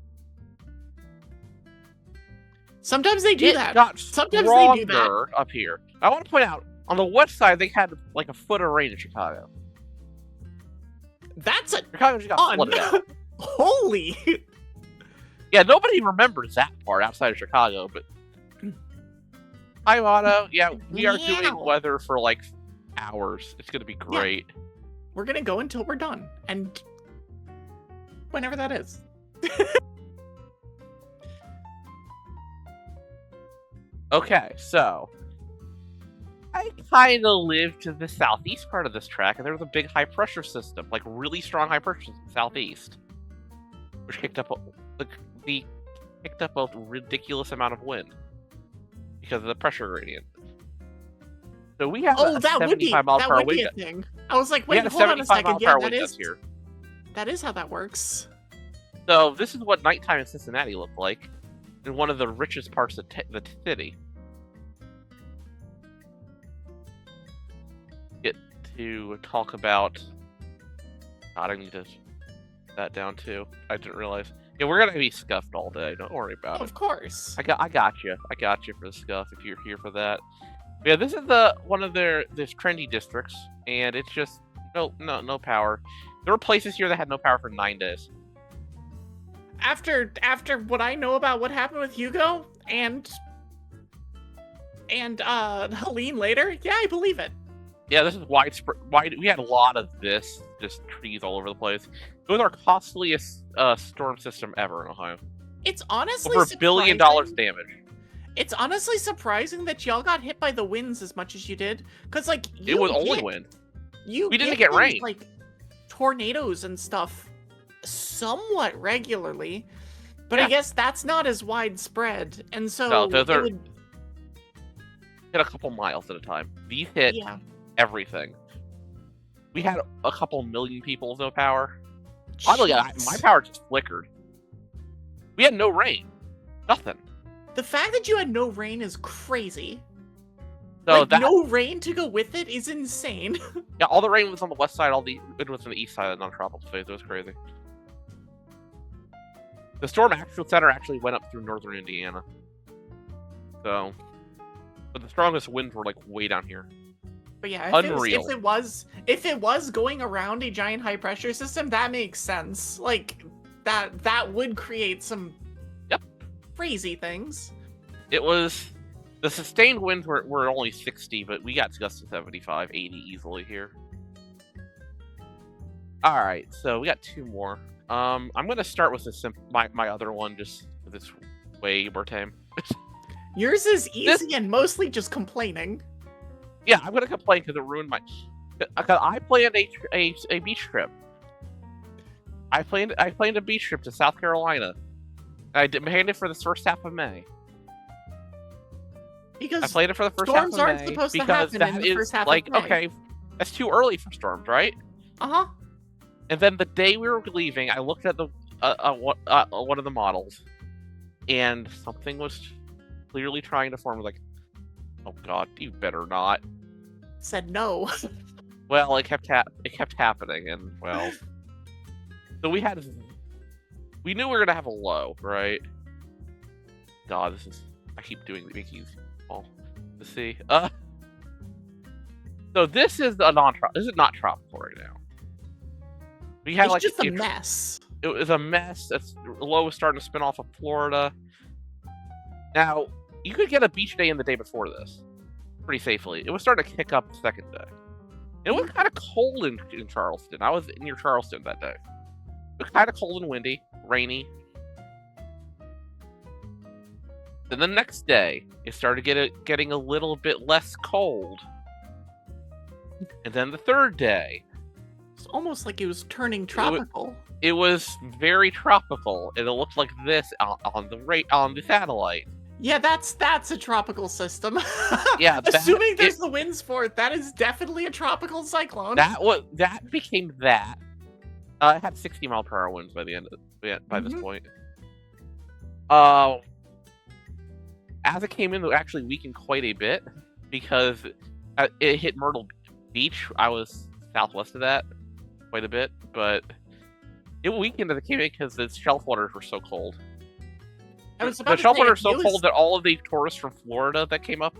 Sometimes they do that. Sometimes they do that up here. I want to point out on the west side they had like a foot of rain in Chicago. That's a Chicago just got flooded out. Holy! Yeah, nobody remembers that part outside of Chicago, but hi, Otto. Yeah, we are doing Meow. weather for like hours. It's gonna be Yeah. great. We're gonna go until we're done, and whenever that is. Okay, so I kind of live to the southeast part of this track, and there was a big high pressure system, like really strong high pressure system southeast, which kicked up a ridiculous amount of wind because of the pressure gradient. So we have a that would be 75 mile per hour a wind. thing. I was like, We wait, had a hold on a 75 second. mile per Yeah, hour that wind is gust here. that is how that works. So this is what nighttime in Cincinnati looked like in one of the richest parts of the city. Get to talk about. God, I need to that down too. I didn't realize. Yeah, we're gonna be scuffed all day. Don't worry about it. Of course. I got you. I got you for the scuff if you're here for that. But yeah, this is one of this trendy districts, and it's just no power. There were places here that had no power for 9 days. After what I know about what happened with Hugo and Helene later, yeah, I believe it. Yeah, this is widespread. We had a lot of this, just trees all over the place. It was our costliest storm system ever in Ohio. It's honestly over $1 billion damage. It's honestly surprising that y'all got hit by the winds as much as you did, because like it was only wind. We didn't get rain, like tornadoes and stuff, somewhat regularly, but yeah. I guess that's not as widespread, and so no, those are hit a couple miles at a time. These hit everything. We had a couple million people with no power. Oddly, my power just flickered. We had no rain, nothing. The fact that you had no rain is crazy. So like, no rain to go with it is insane. Yeah, all the rain was on the west side, all the wind was on the east side of the non-tropical phase. It was crazy. The storm center actually went up through northern Indiana. So, but the strongest winds were like way down here. But yeah, unreal. If it was going around a giant high pressure system, that makes sense. Like that would create some crazy things. It was the sustained winds were only 60, but we got gusts to 75, 80 easily here. All right, so we got 2 more. I'm gonna start with my other one, just because it's way more tame. Yours is easy and mostly just complaining. Yeah, I'm gonna complain because it ruined my. Because I planned a beach trip. I planned a beach trip to South Carolina. I planned it for the first half of May. Because I played it for the first half of May. Storms aren't supposed to happen in the first half of May. Okay, that's too early for storms, right? Uh-huh. And then the day we were leaving, I looked at the one of the models, and something was clearly trying to form. Like, oh God, you better not. Said no. Well, it kept happening, and well, so we knew we were gonna have a low, right? God, I keep making these all to see. So this is this is not tropical right now. We had it's just a mess. It was a mess. The low was starting to spin off of Florida. Now, you could get a beach day in the day before this, pretty safely. It was starting to kick up the second day. It was kind of cold in Charleston. I was near Charleston that day. It was kind of cold and windy, rainy. Then the next day, it started getting a little bit less cold. And then the third day, it's almost like it was turning tropical. It was very tropical, and it looked like this on the satellite. Yeah, that's a tropical system. Yeah, assuming there's the winds for it, that is definitely a tropical cyclone. That became that. It had 60 mile per hour winds by the end by this point. As it came in, it actually weakened quite a bit because it hit Myrtle Beach. I was southwest of that quite a bit, but it weakened as it came in because the shelf waters were so cold. The shelf waters were so cold that all of the tourists from Florida that came up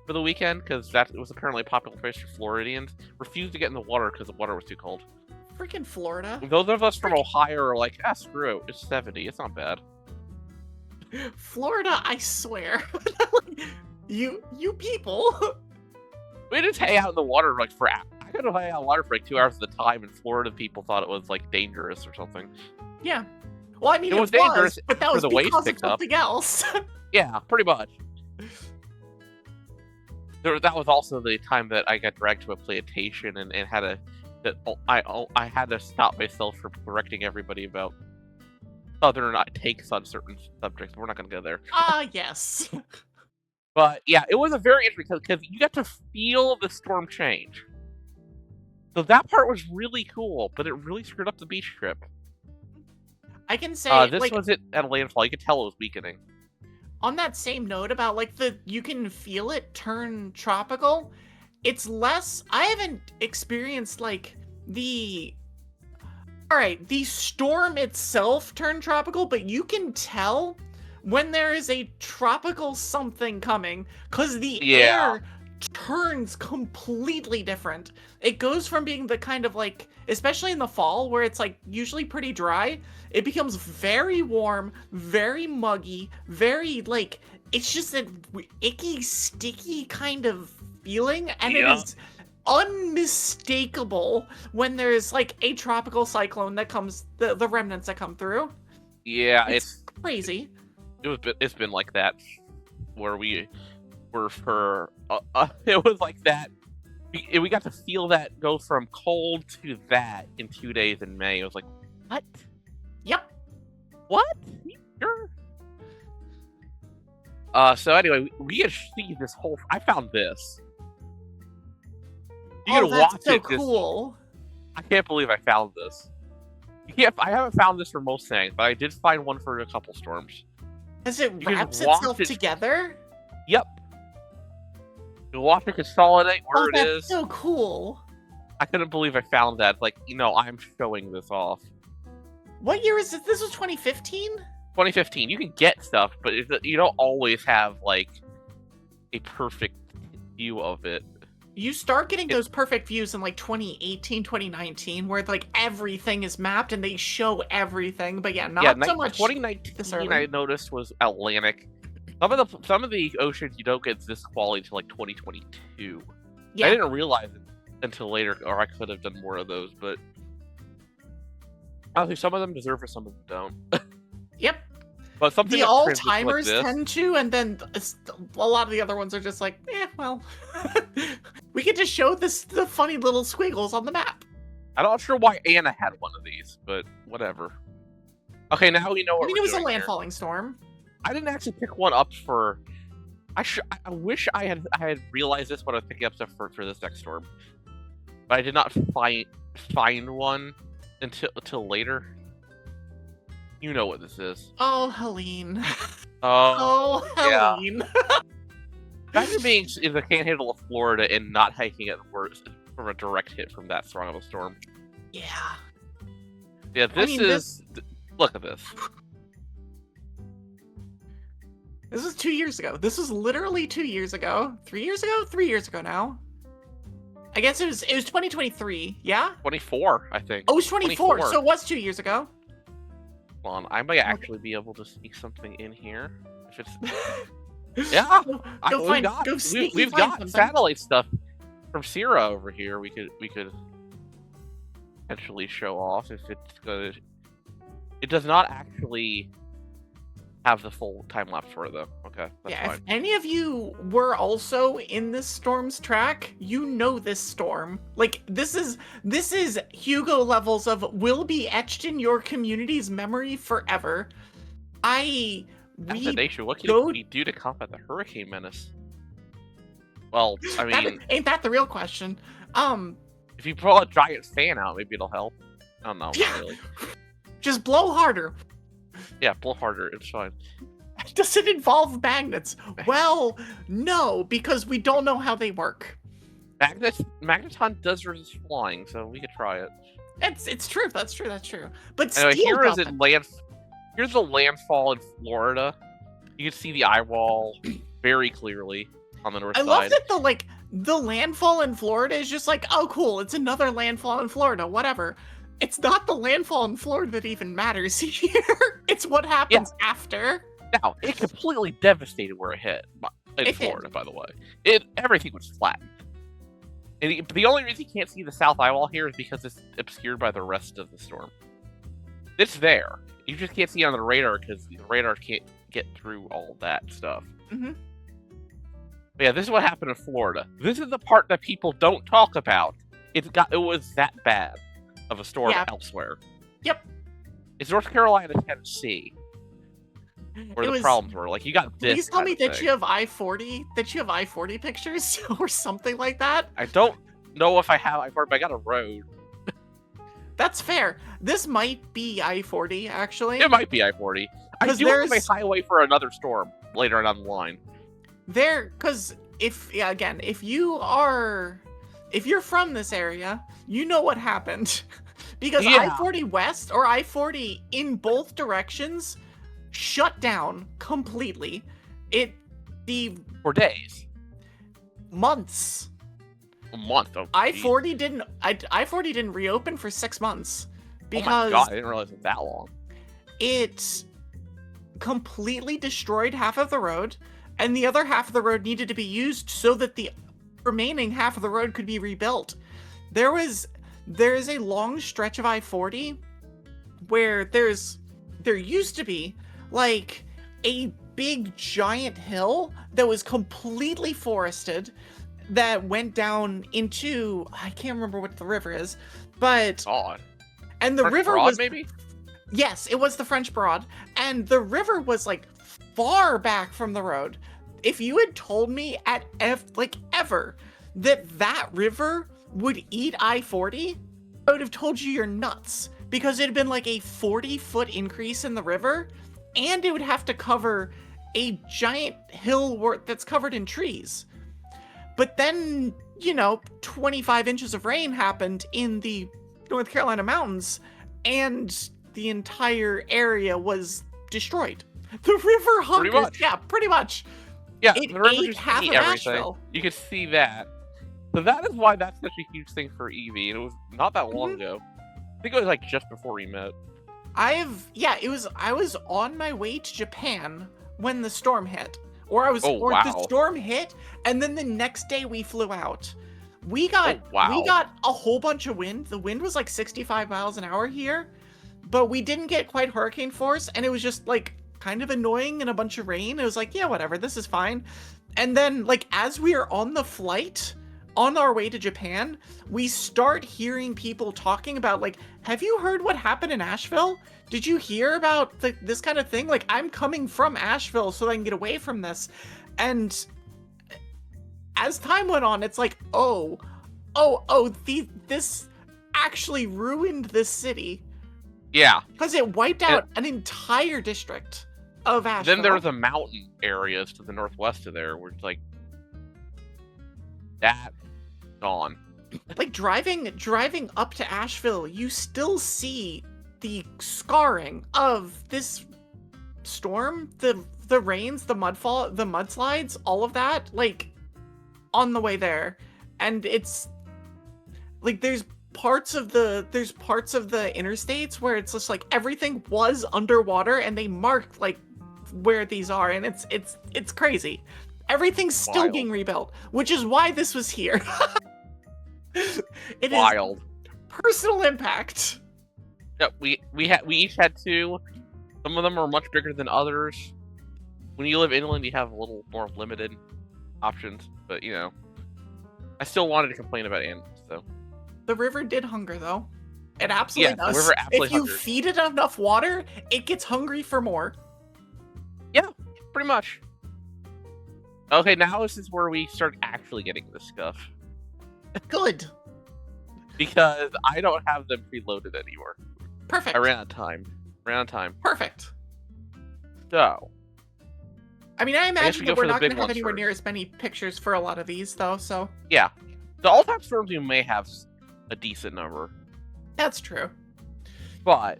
for the weekend, because that was apparently a popular place for Floridians, refused to get in the water because the water was too cold. Freaking Florida. Those of us from Ohio are like, screw it. It's 70. It's not bad. Florida, I swear. Like, you people. We just hang out in the water like for. I could hang out in the water for like 2 hours at a time, and Florida people thought it was like dangerous or something. Yeah. Well, I mean, It was dangerous but that after was the waves because of picked up. something else. Yeah, pretty much. That was also the time that I got dragged to a plantation and had I had to stop myself from correcting everybody about Southern takes on certain subjects. We're not going to go there. Ah, yes. But yeah, it was a very interesting because you got to feel the storm change. So that part was really cool, but it really screwed up the beach trip. I can say, This like, was it at a landfall. You could tell it was weakening. on that same note about like you can feel it turn tropical. It's less. I haven't experienced like the. All right, the storm itself turned tropical, but you can tell when there is a tropical something coming because the air turns completely different. It goes from being the kind of like, especially in the fall where it's like usually pretty dry, it becomes very warm, very muggy, very like, it's just an icky, sticky kind of feeling, and it is unmistakable when there's like a tropical cyclone that comes, the remnants that come through. Yeah, it's crazy. It's been like that where we were for it was like that. We got to feel that go from cold to that in 2 days in May. It was like, what? Yep. What? Sure. So anyway, we get to see this whole. I found this. You can that's watch so it. Cool. I can't believe I found this. I haven't found this for most things, but I did find one for a couple storms. As it wraps itself together? Yep. You watch it consolidate where it is. That's so cool. I couldn't believe I found that. Like, I'm showing this off. What year is this? This was 2015? 2015. You can get stuff, but you don't always have, like, a perfect view of it. You start getting those perfect views in, like, 2018, 2019, where, like, everything is mapped and they show everything. But yeah, not so much 2019, I noticed, was Atlantic. Some of the oceans you don't get this quality until, like, 2022. Yeah. I didn't realize it until later, or I could have done more of those, but I think some of them deserve it, some of them don't. Yep. But something the all-timers tend to, and then a lot of the other ones are just like, well, we get to show the funny little squiggles on the map. I'm not sure why Anna had one of these, but whatever. Okay, now we know what it was a landfalling storm. I didn't actually pick one up for. I wish I had realized this when I was picking up stuff for this next storm, but I did not find one until later. You know what this is. Oh, Helene. Oh, Helene. Yeah. Imagine being in the panhandle of Florida and not hiking it from a direct hit from that strong of a storm. Yeah. Yeah, look at this. This was 2 years ago. This was literally 2 years ago. 3 years ago? 3 years ago now. I guess it was 2023, yeah? 24, I think. Oh, it was 24, so it was 2 years ago. Hold on, I might actually be able to sneak something in here. If it's yeah, we've got satellite stuff from Sierra over here. We could potentially show off if it's good. It does not actually have the full time lapse for it though. Okay, that's fine. If any of you were also in this storm's track, you know this storm. Like this is Hugo levels of will be etched in your community's memory forever. What can we do to combat the hurricane menace? Well, I mean, ain't that the real question? If you pull a giant fan out, maybe it'll help. I don't know. Not really. Just blow harder. Yeah, blow harder. It's fine. Does it involve magnets? Well, no, because we don't know how they work. Magneton does resist flying, so we could try it. It's true. That's true. But anyway, steel here's the landfall in Florida. You can see the eye wall very clearly on the north side. I love that the landfall in Florida is just like, oh cool, it's another landfall in Florida, whatever. It's not the landfall in Florida that even matters here. It's what happens after. Now, it completely devastated where it hit in It Florida, did. by the way. Everything was flattened. And the only reason you can't see the south eyewall here is because it's obscured by the rest of the storm. It's there. You just can't see it on the radar because the radar can't get through all that stuff. Mm-hmm. But yeah, this is what happened in Florida. This is the part that people don't talk about. It was that bad of a storm elsewhere. Yep. It's North Carolina, Tennessee, where the problems were. Like, you got this. Please tell me that you have I-40. That you have I-40 pictures or something like that. I don't know if I have I-40, but I got a road. That's fair. This might be I-40, actually. It might be I-40. I do have a highway for another storm later on the line. Because if you're from this area, you know what happened. Because I-40 West or I-40 in both directions shut down completely. For days. Months. A month. Oh, I-40 didn't reopen for 6 months because oh my god, I didn't realize it was that long. It completely destroyed half of the road, and the other half of the road needed to be used so that the remaining half of the road could be rebuilt. There is a long stretch of I-40 where there used to be like a big giant hill that was completely forested that went down into, I can't remember what the river is, but God. And the French river Broad, was maybe? Yes, it was the French Broad, and the river was like far back from the road. If you had told me ever that river would eat I-40, I would have told you you're nuts, because it had been like a 40-foot increase in the river, and it would have to cover a giant hill that's covered in trees. But then, 25 inches of rain happened in the North Carolina mountains, and the entire area was destroyed. The river hunkers, pretty much. Yeah, it the river ate just half ate of everything. Asheville. You could see that. So that is why that's such a huge thing for Evie, and it was not that long ago. I think it was like just before we met. I was on my way to Japan when the storm hit. The storm hit, and then the next day we flew out. We got a whole bunch of wind. The wind was like 65 miles an hour here, but we didn't get quite hurricane force, and it was just like kind of annoying and a bunch of rain. It was like, yeah, whatever, this is fine. And then like as we are on the flight on our way to Japan, we start hearing people talking about like, have you heard what happened in Asheville? Did you hear about this kind of thing? Like, I'm coming from Asheville so I can get away from this. And as time went on, it's like, this actually ruined this city. Yeah. Because it wiped out an entire district of Asheville. Then there were the mountain areas to the northwest of there where it's like, that gone. Like driving up to Asheville, you still see the scarring of this storm, the rains, the mudslides, all of that, like on the way there. And it's like there's parts of the interstates where it's just like everything was underwater, and they marked like where these are, and it's crazy. Everything's still being rebuilt, which is why this was here. It wild. Is personal impact. Yeah, we each had two. Some of them are much bigger than others. When you live inland, you have a little more limited options, but I still wanted to complain about animals, though. The river did hunger, though. It absolutely does. The river absolutely if you feed it enough water, it gets hungry for more. Yeah, pretty much. Okay, now this is where we start actually getting this stuff. Good. Because I don't have them preloaded anymore. Perfect. I ran out of time. Perfect. So. I mean, I imagine that we're not going to have anywhere near as many pictures for a lot of these, though, so. Yeah. The all-time storms, you may have a decent number. That's true. But,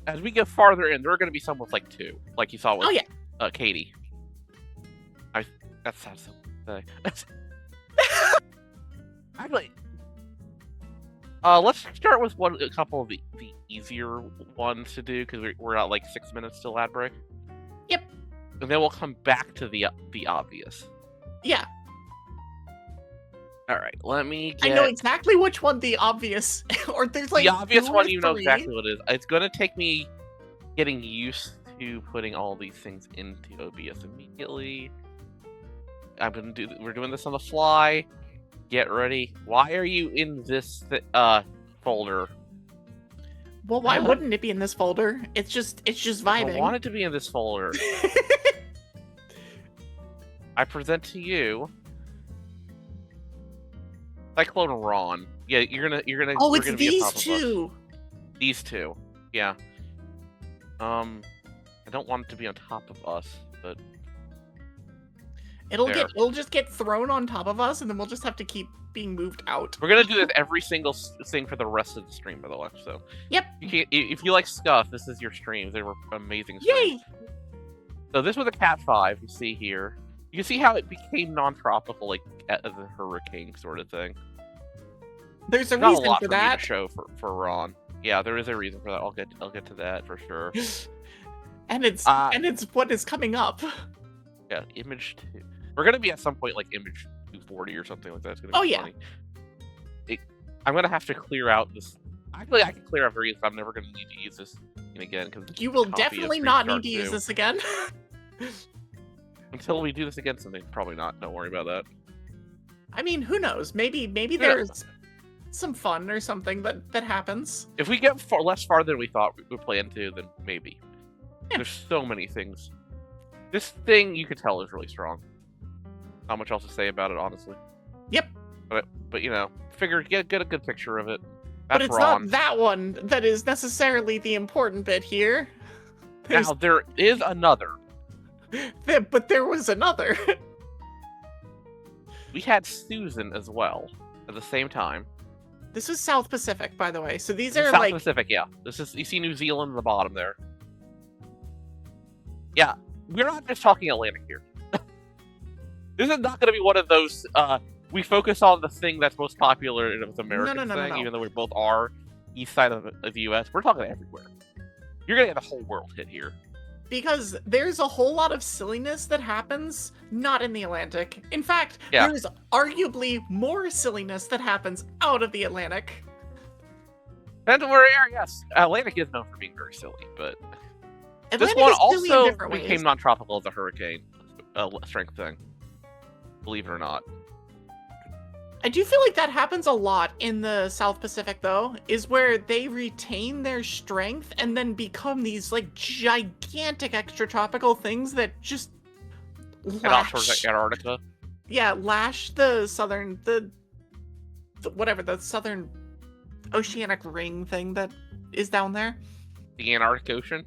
as we get farther in, there are going to be some with, like, 2. Like you saw with Katie. That sounds so Actually, let's start with a couple of the easier ones to do, because we're at like 6 minutes till ad break. Yep. and then we'll come back to the obvious. Yeah. All right, let me get... I know exactly which one the obvious, or there's like the obvious 2 or one, you know 3. exactly what it is. It's gonna take me getting used to putting all these things into OBS immediately. We're doing this on the fly. Get ready. Why are you in this folder? Well, why wouldn't it be in this folder? It's just vibing. I want it to be in this folder. I present to you Cyclone Ron. Yeah, you're gonna. Oh, we're it's gonna be on top these of us. two. These two. Yeah. I don't want it to be on top of us, but It'll just get thrown on top of us, and then we'll just have to keep being moved out. we're gonna do this every single thing for the rest of the stream, by the way. So Yep. if you like Scuff, this is your streams. They were amazing streams. Yay! So this was a Cat 5. You see here. You can see how it became non-tropical, like as a hurricane sort of thing. There's a Not reason a lot for for me that. to show for Ron. Yeah, there is a reason for that. I'll get to that for sure. And it's what is coming up. Yeah, image 2. We're gonna be at some point like image 240 or something like that. It's gonna be funny. I'm gonna have to clear out this. Actually, I can clear out very easily. I'm never gonna need to use this again because You will definitely not need to use this again. Until we do this again someday. Probably not. Don't worry about that. I mean, who knows? Maybe there's some fun or something that happens. If we get less far than we thought we planned to, then maybe. Yeah. There's so many things. This thing you could tell is really strong. Not much else to say about it, honestly. Yep. But you know, get a good picture of it. But it's not that one that is necessarily the important bit here. Now there is another. But there was another. We had Susan as well at the same time. This was South Pacific, by the way. So these are South Pacific, yeah. This is, you see New Zealand at the bottom there. Yeah, we're not just talking Atlantic here. This is not going to be one of those. We focus on the thing that's most popular in the American thing, even though we both are east side of the U.S. We're talking everywhere. You're going to get the whole world hit here. Because there's a whole lot of silliness that happens not in the Atlantic. In fact, there's arguably more silliness that happens out of the Atlantic. Depends on where you are, yes. Atlantic is known for being very silly, but Atlantic this one is silly also in different became ways. non-tropical as a hurricane strength thing. Believe it or not. I do feel like that happens a lot in the South Pacific, though, is where they retain their strength and then become these, like, gigantic extratropical things that just lash... And off towards Antarctica. Yeah, lash the southern... the southern oceanic ring thing that is down there. The Antarctic Ocean?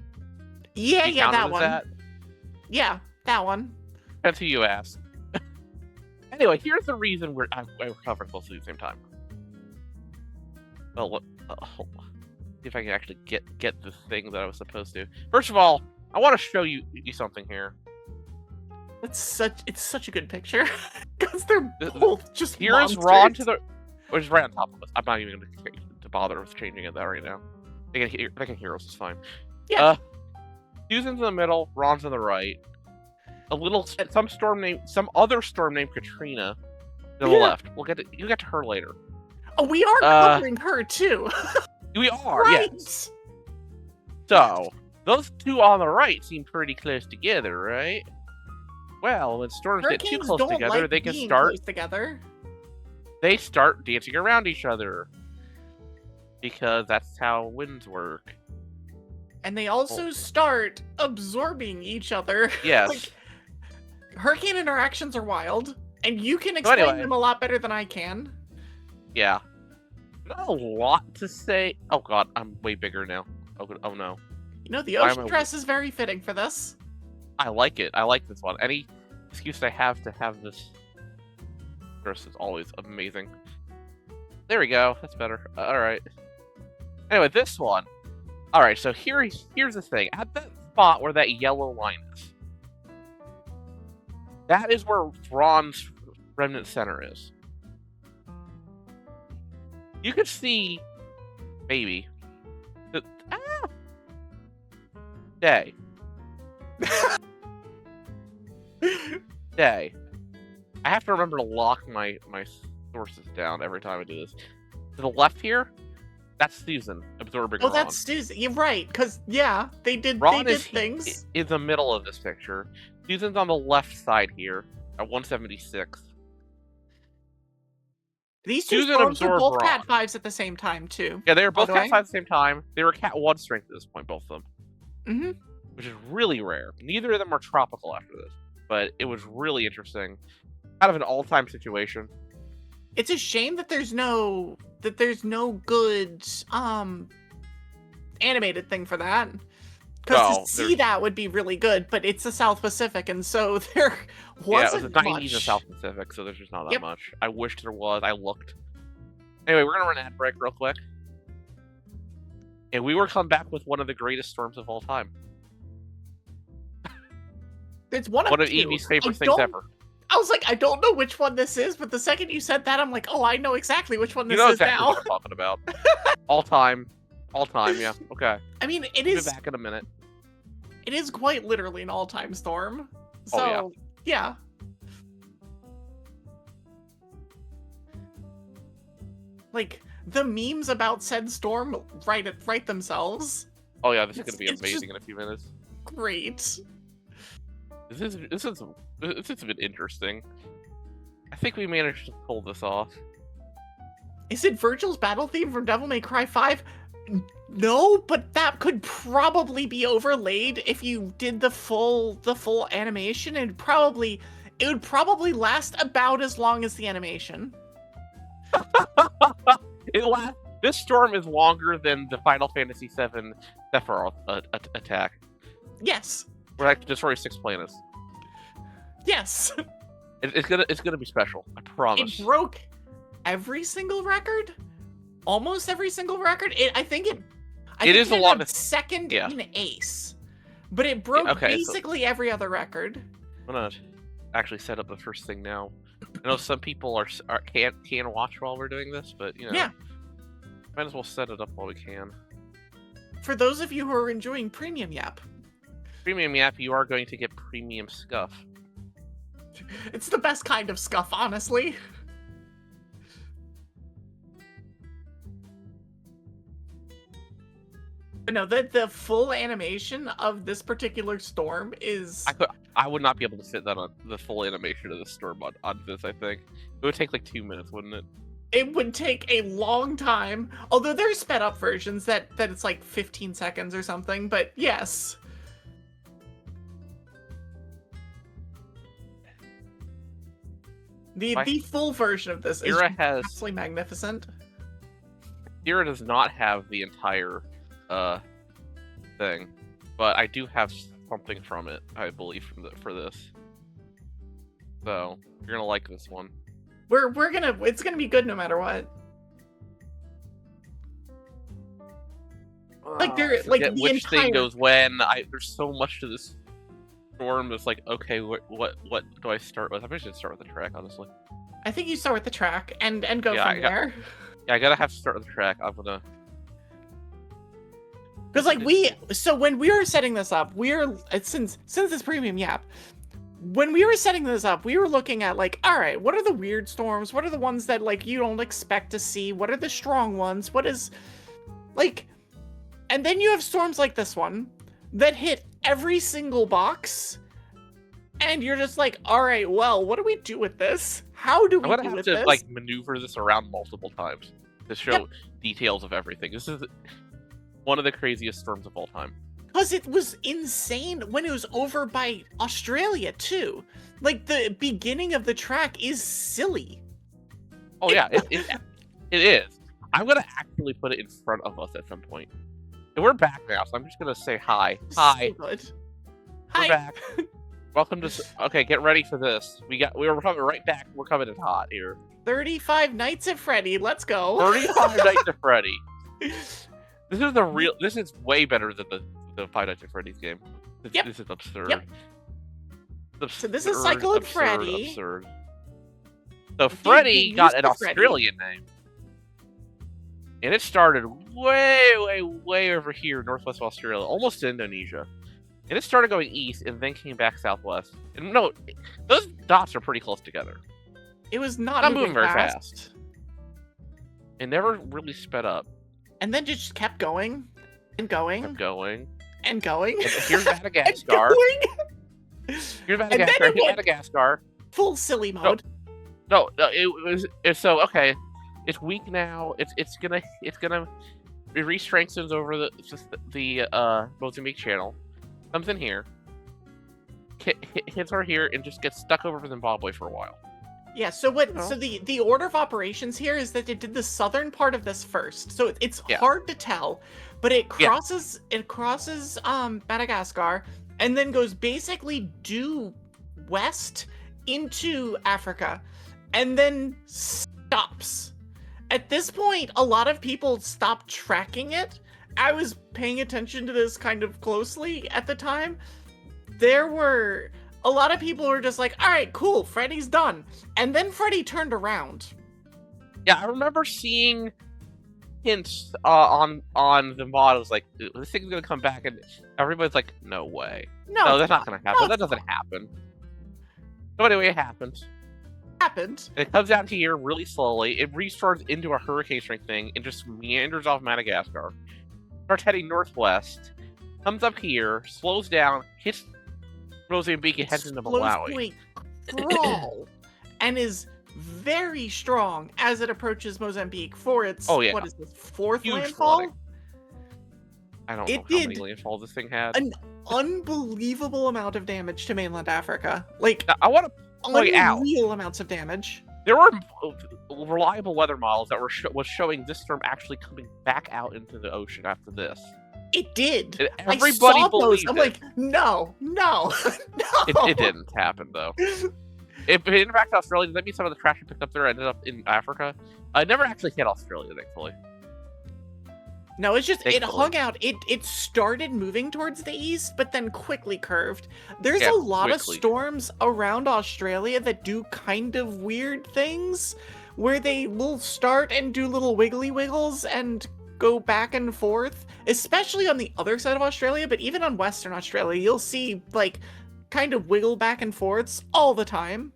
Yeah, that one. Yeah, that one. Depends who you ask. Anyway, here's the reason we're covering both at the same time. Well, hold on. See if I can actually get the thing that I was supposed to. First of all, I want to show you something here. It's such a good picture because they're both just here's monsters. Ron to the, which is right on top of us. I'm not even going to bother with changing it right now. They can hear us. It's fine. Yeah. Susan's in the middle. Ron's on the right. Some other storm named Katrina to the left. You'll get to her later. Oh, we are covering her too. We are, right. Yes. So those two on the right seem pretty close together, right? Well, when storms get too close together, they can start close together. They start dancing around each other because that's how winds work. And they also start absorbing each other. Yes. Like, hurricane interactions are wild, and you can explain them a lot better than I can. Yeah. Not a lot to say. Oh god, I'm way bigger now. Oh no. You know, the ocean dress is very fitting for this. I like it. I like this one. Any excuse I have to have this dress is always amazing. There we go. That's better. Alright. Anyway, this one. Alright, so here's the thing. At that spot where that yellow line is, that is where Ron's remnant center is. You could see, maybe, day. day. I have to remember to lock my sources down every time I do this. To the left here, that's Susan absorbing Oh, Ron. that's Susan. You're right, because yeah, they did things. In the middle of this picture. Susan's on the left side here at 176. These two storms were both Cat 5s at the same time, too. Yeah, they were both Cat 5 at the same time. They were Cat 1 strength at this point, both of them. Mm-hmm. Which is really rare. Neither of them are tropical after this. But it was really interesting. Kind of an all-time situation. It's a shame that there's no good animated thing for that. Because to see that would be really good, but it's the South Pacific, and so there wasn't it was the 90s much. in the South Pacific, so there's just not that much. I wish there was. I looked. Anyway, we're gonna run an ad break real quick, and we will come back with one of the greatest storms of all time. It's one of Evie's favorite things ever. I was like, I don't know which one this is, but the second you said that, I'm like, oh, I know exactly which one this is exactly now. What I'm talking about. All time, yeah. Okay. I mean, We'll be back in a minute. It is quite literally an all-time storm. So, yeah. Like, the memes about said storm write themselves. Oh yeah, this is gonna be amazing in a few minutes. Great. This has been interesting. I think we managed to pull this off. Is it Virgil's battle theme from Devil May Cry 5? No, but that could probably be overlaid if you did the full animation, and it would probably last about as long as the animation. This storm is longer than the Final Fantasy VII Sephiroth attack. Yes. We're like to destroy 6 planets. Yes. It's gonna be special. I promise. It broke every single record. Almost every single record. I think it is the longest. Second in Ace, but it broke basically every other record. I'm gonna actually set up the first thing now. I know some people can't watch while we're doing this, but might as well set it up while we can. For those of you who are enjoying Premium Yap, you are going to get premium scuff. It's the best kind of scuff, honestly. But no, the full animation of this particular storm is... I would not be able to fit that on the full animation of the storm on this, I think. It would take like 2 minutes, wouldn't it? It would take a long time. Although there's sped up versions that it's like 15 seconds or something, but yes. The full version of this is absolutely magnificent. Kira does not have the entire thing, but I do have something from it, I believe, for this. So you're gonna like this one. It's gonna be good no matter what. Like which thing goes when. There's so much to this storm. It's like, okay, what do I start with? I'm just gonna start with the track, honestly. I think you start with the track and go from there. Yeah, I gotta have to start with the track. I'm gonna. Because when we were setting this up, since it's Premium Yap, when we were setting this up, we were looking at like, all right, what are the weird storms? What are the ones that like you don't expect to see? What are the strong ones? What is like, and then you have storms like this one that hit every single box, and you're just like, all right, well, what do we do with this? How do we do with this? I'm gonna have to like maneuver this around multiple times to show details of everything. This is one of the craziest storms of all time. Because it was insane when it was over by Australia, too. Like, the beginning of the track is silly. Oh, yeah, it is. I'm going to actually put it in front of us at some point. And we're back now, so I'm just going to say hi. Hi. So good. We're back. Welcome to... Okay, get ready for this. We're coming right back. We're coming in hot here. 35 Nights at Freddy. Let's go. 35 Nights at Freddy. This is way better than the Five Nights at Freddy's game. This is absurd. Yep. So this is Cyclone Freddy. Absurd. So Freddy got an Australian name. And it started way, way, way over here, northwest of Australia, almost to Indonesia. And it started going east and then came back southwest. And no, those dots are pretty close together. It was not moving very fast. It never really sped up. And then just kept going and going. Kept going. And going. And here's Madagascar. Here's Madagascar. Here's Madagascar. Full silly mode. No, it's so okay. It's weak now. It's gonna it re-strengthens over the Mozambique channel. Comes in here. Hits her here and just gets stuck over Zimbabwe for a while. Yeah, so the order of operations here is that it did the southern part of this first. So it's hard to tell, but it crosses Madagascar and then goes basically due west into Africa and then stops. At this point, a lot of people stopped tracking it. I was paying attention to this kind of closely at the time. There were a lot of people who were just like, all right, cool, Freddy's done. And then Freddy turned around. Yeah, I remember seeing hints on the models like, this thing's going to come back, and everybody's like, no way. No, that's not going to happen. That doesn't happen. So anyway, it happens. It comes out here really slowly. It restarts into a hurricane strength thing and just meanders off Madagascar. Starts heading northwest. Comes up here, slows down, hits Mozambique, and heads into Malawi. Crawl, and is very strong as it approaches Mozambique for its what is this, fourth huge landfall? Flooding. I don't know how many landfalls this thing had. An unbelievable amount of damage to mainland Africa. Like, now, I want to point out unreal amounts of damage. There were reliable weather models that was showing this storm actually coming back out into the ocean after this. It did. And everybody believed I'm it. like, no. It didn't happen though. If it impacted Australia, does that mean some of the trash it picked up there ended up in Africa? I never actually hit Australia, thankfully. No, it's just, it hung out. It started moving towards the east, but then quickly curved. There's a lot of storms around Australia that do kind of weird things, where they will start and do little wiggly wiggles and go back and forth, especially on the other side of Australia, but even on Western Australia, you'll see, like, kind of wiggle back and forths all the time.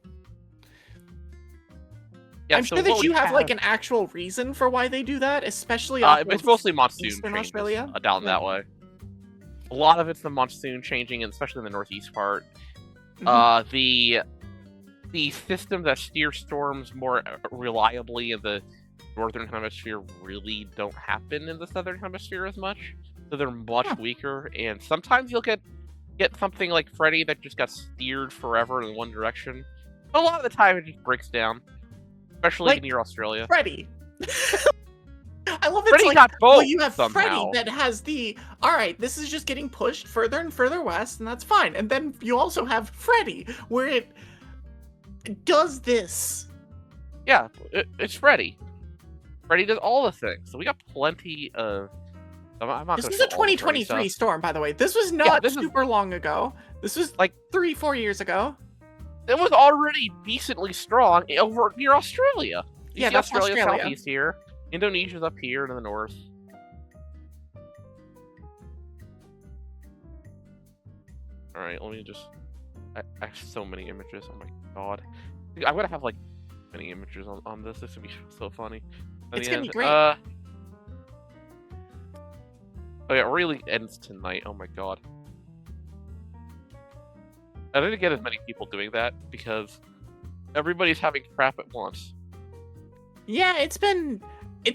Yeah, I'm sure that you have like an actual reason for why they do that, especially it's mostly monsoon Eastern Australia down that way. A lot of it's the monsoon changing, and especially in the northeast part. The system that steers storms more reliably in the northern hemisphere really don't happen in the southern hemisphere as much, so they're much weaker. And sometimes you'll get something like Freddy that just got steered forever in one direction. But a lot of the time, it just breaks down. Especially like near Australia. Freddy. I love it. Freddy got both. Well, you have somehow. Freddy that has alright, this is just getting pushed further and further west, and that's fine. And then you also have Freddy, where it does this. Yeah, it's Freddy. Freddy does all the things. So we got plenty of... This is a 2023 storm, by the way. This was not super long ago. This was like 3-4 years ago. It was already decently strong over near Australia. You see that's Australia. Southeast here. Indonesia's up here in the north. Alright, let me just... I have so many images. Oh my god. I'm gonna have like many images on this. This would be so funny. It's gonna be great. Oh yeah, it really ends tonight. Oh my god. I didn't get as many people doing that because everybody's having crap at once. Yeah, it's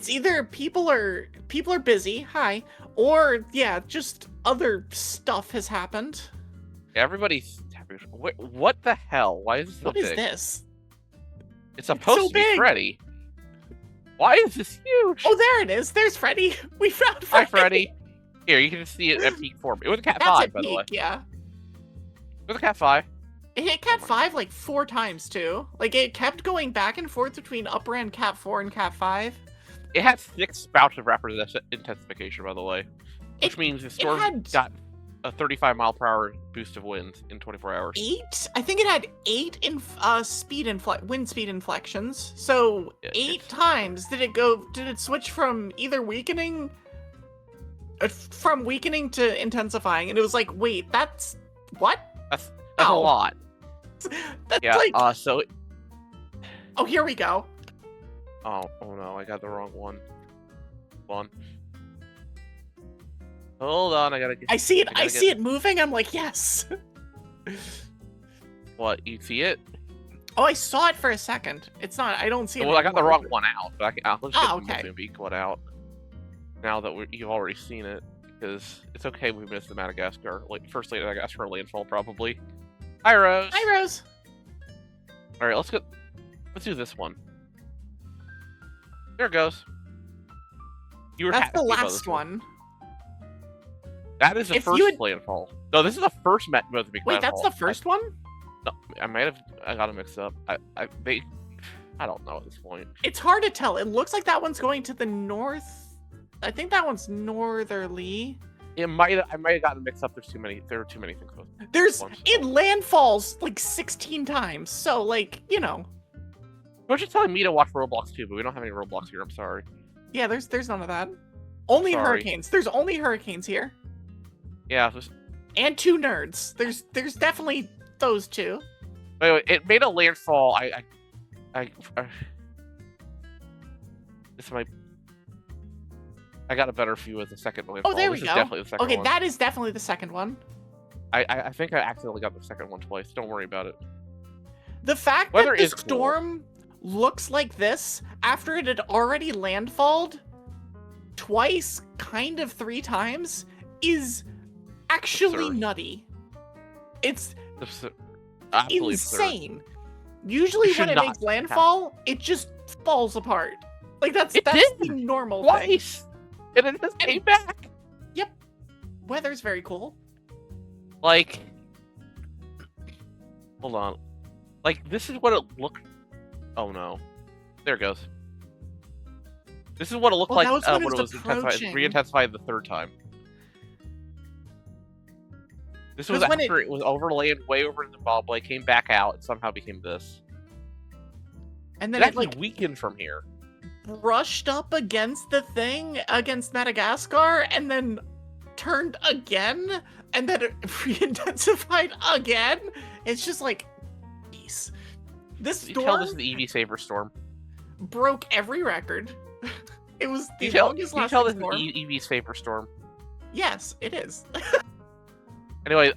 either people are busy, or just other stuff has happened. Yeah, everybody's having... What the hell? Why is this so big? What is this? It's supposed to be Freddy. Why is this huge? Oh, there it is. There's Freddy. We found Freddy. Hi, Freddy. Here, you can see it at peak form. It was a Cat 5, by the way. Yeah. It was a Cat 5. It hit Cat 5 like 4 times too. Like it kept going back and forth between upper end Cat 4 and Cat 5. It had 6 spouts of rapid intensification, by the way, which means the storm got a 35-mile-per-hour boost of winds in 24 hours. 8? I think it had 8 in wind speed inflections. So 8 times did it switch from either weakening from weakening to intensifying, and it was like, wait, that's what? That's a lot. That's Yeah. like. So. Oh, here we go. Oh no, I got the wrong one. Hold on, I gotta get. I see it. I see it moving. I'm like, yes. What? You see it? Oh, I saw it for a second. It's not. I don't see it. Well, I got the wrong one out, but let's get the moving beacon out. Now that you've already seen it, because it's okay we missed the Madagascar, first Madagascar landfall probably. Hi, Rose. Hi, Rose. All right, let's do this one. There it goes. That's the last one. That is the first landfall. No, this is the first Mozambique landfall. Wait, that's the first one? No, I got them mixed up. I don't know at this point. It's hard to tell. It looks like that one's going to the north. I think that one's northerly. I might have gotten mixed up. There are too many things. It landfalls like 16 times. So like, you know. You're just telling me to watch Roblox too, but we don't have any Roblox here. I'm sorry. Yeah, there's none of that. Only hurricanes. There's only hurricanes here. Yeah. And 2 nerds. There's definitely those 2. Anyway, it made a landfall. I got a better view of the second landfall. Oh, there we go. Definitely the second one. Okay, that is definitely the second one. I think I accidentally got the second one twice. Don't worry about it. The fact that the storm looks like this after it had already landfalled twice, kind of 3 times, is actually nutty. It's insane. Usually when it makes landfall, it just falls apart. Like that's the normal thing. And it just came back. Yep. Weather's very cool. Like, hold on. Like, this is what it looked. Oh no, there it goes. This is what it looked like when it was re-intensified the 3rd time. This was after it was overlaid way over in Zimbabwe, came back out, and somehow became this. And then it like weakened from here. Brushed up against the thing, against Madagascar, and then turned again, and then it re-intensified again. It's just like, peace. This storm. You tell this is the EV Saver storm. Broke every record. It was the lasting longest storm. You tell this is the EV Saver storm. Yes, it is. Anyway,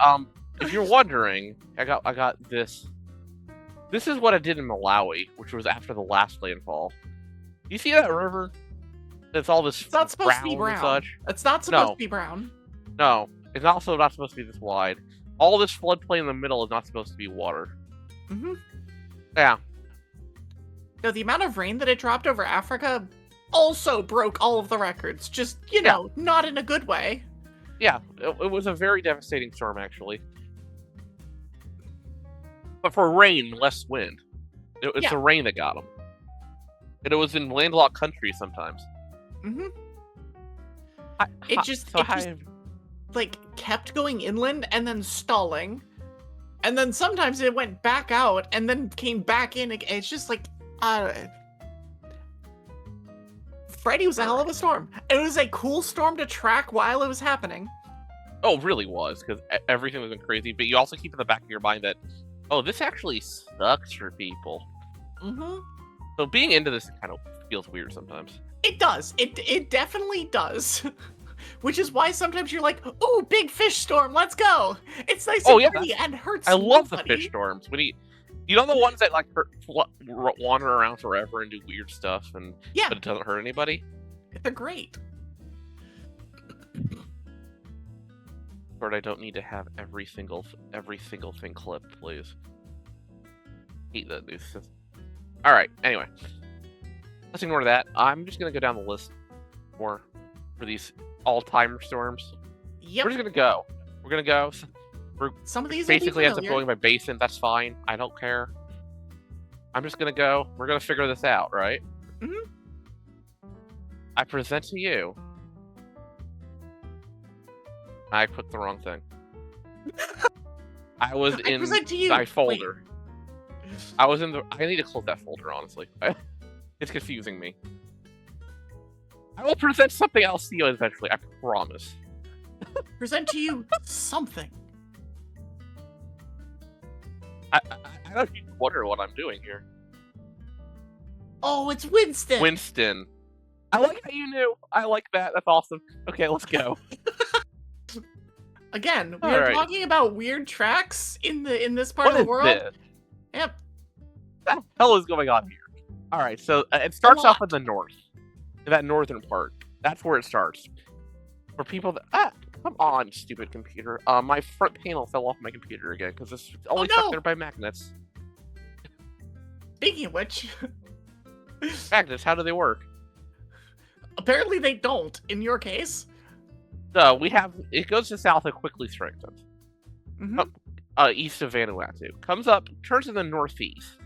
if you're wondering, I got this. This is what I did in Malawi, which was after the last landfall. You see that river? It's all this. It's not supposed to be brown. And such. It's not supposed to be brown. No, it's also not supposed to be this wide. All this floodplain in the middle is not supposed to be water. Mm-hmm. Yeah. No, the amount of rain that it dropped over Africa also broke all of the records. Just, you know, not in a good way. Yeah, it was a very devastating storm, actually. But for rain, less wind. It's the rain that got them. And it was in landlocked countries sometimes. Mm-hmm. It just like kept going inland and then stalling, and then sometimes it went back out and then came back in again. It's just like, Freddy was a hell of a storm. It was a cool storm to track while it was happening. Oh, it really was, because everything was crazy. But you also keep in the back of your mind that, oh, this actually sucks for people. Mm-hmm. So being into this kind of feels weird sometimes. It does. It definitely does. Which is why sometimes you're like, "Ooh, big fish storm, let's go!" It's nice and pretty and hurts. I love the fish storms. When you know the ones that like wander around forever and do weird stuff, but it doesn't hurt anybody. They're great. But I don't need to have every single thing clipped, please. Hate that new system. All right. Anyway, let's ignore that. I'm just gonna go down the list more for these all-time storms. Yep. We're just gonna go. We're gonna go. Some of these basically ends up going by basin. That's fine. I don't care. I'm just gonna go. We're gonna figure this out, right? Mm-hmm. I present to you. I put the wrong thing. I was in my folder. Wait. I was in the. I need to close that folder, honestly. It's confusing me. I will present something else to you eventually. I promise. Present to you something. I don't even wonder what I'm doing here. Oh, it's Winston. Winston. I like how you knew. I like that. That's awesome. Okay, let's go. Again, we are talking about weird tracks in this part of the world. What is this? Yep. What the hell is going on here? All right, so it starts off in the north, in that northern part. That's where it starts. For people that come on, stupid computer. My front panel fell off my computer again because it's only stuck there by magnets. Speaking of which, magnets, how do they work? Apparently they don't. In your case. So we have it goes to south and quickly strengthens. Mm-hmm. East of Vanuatu. Comes up, turns in the northeast.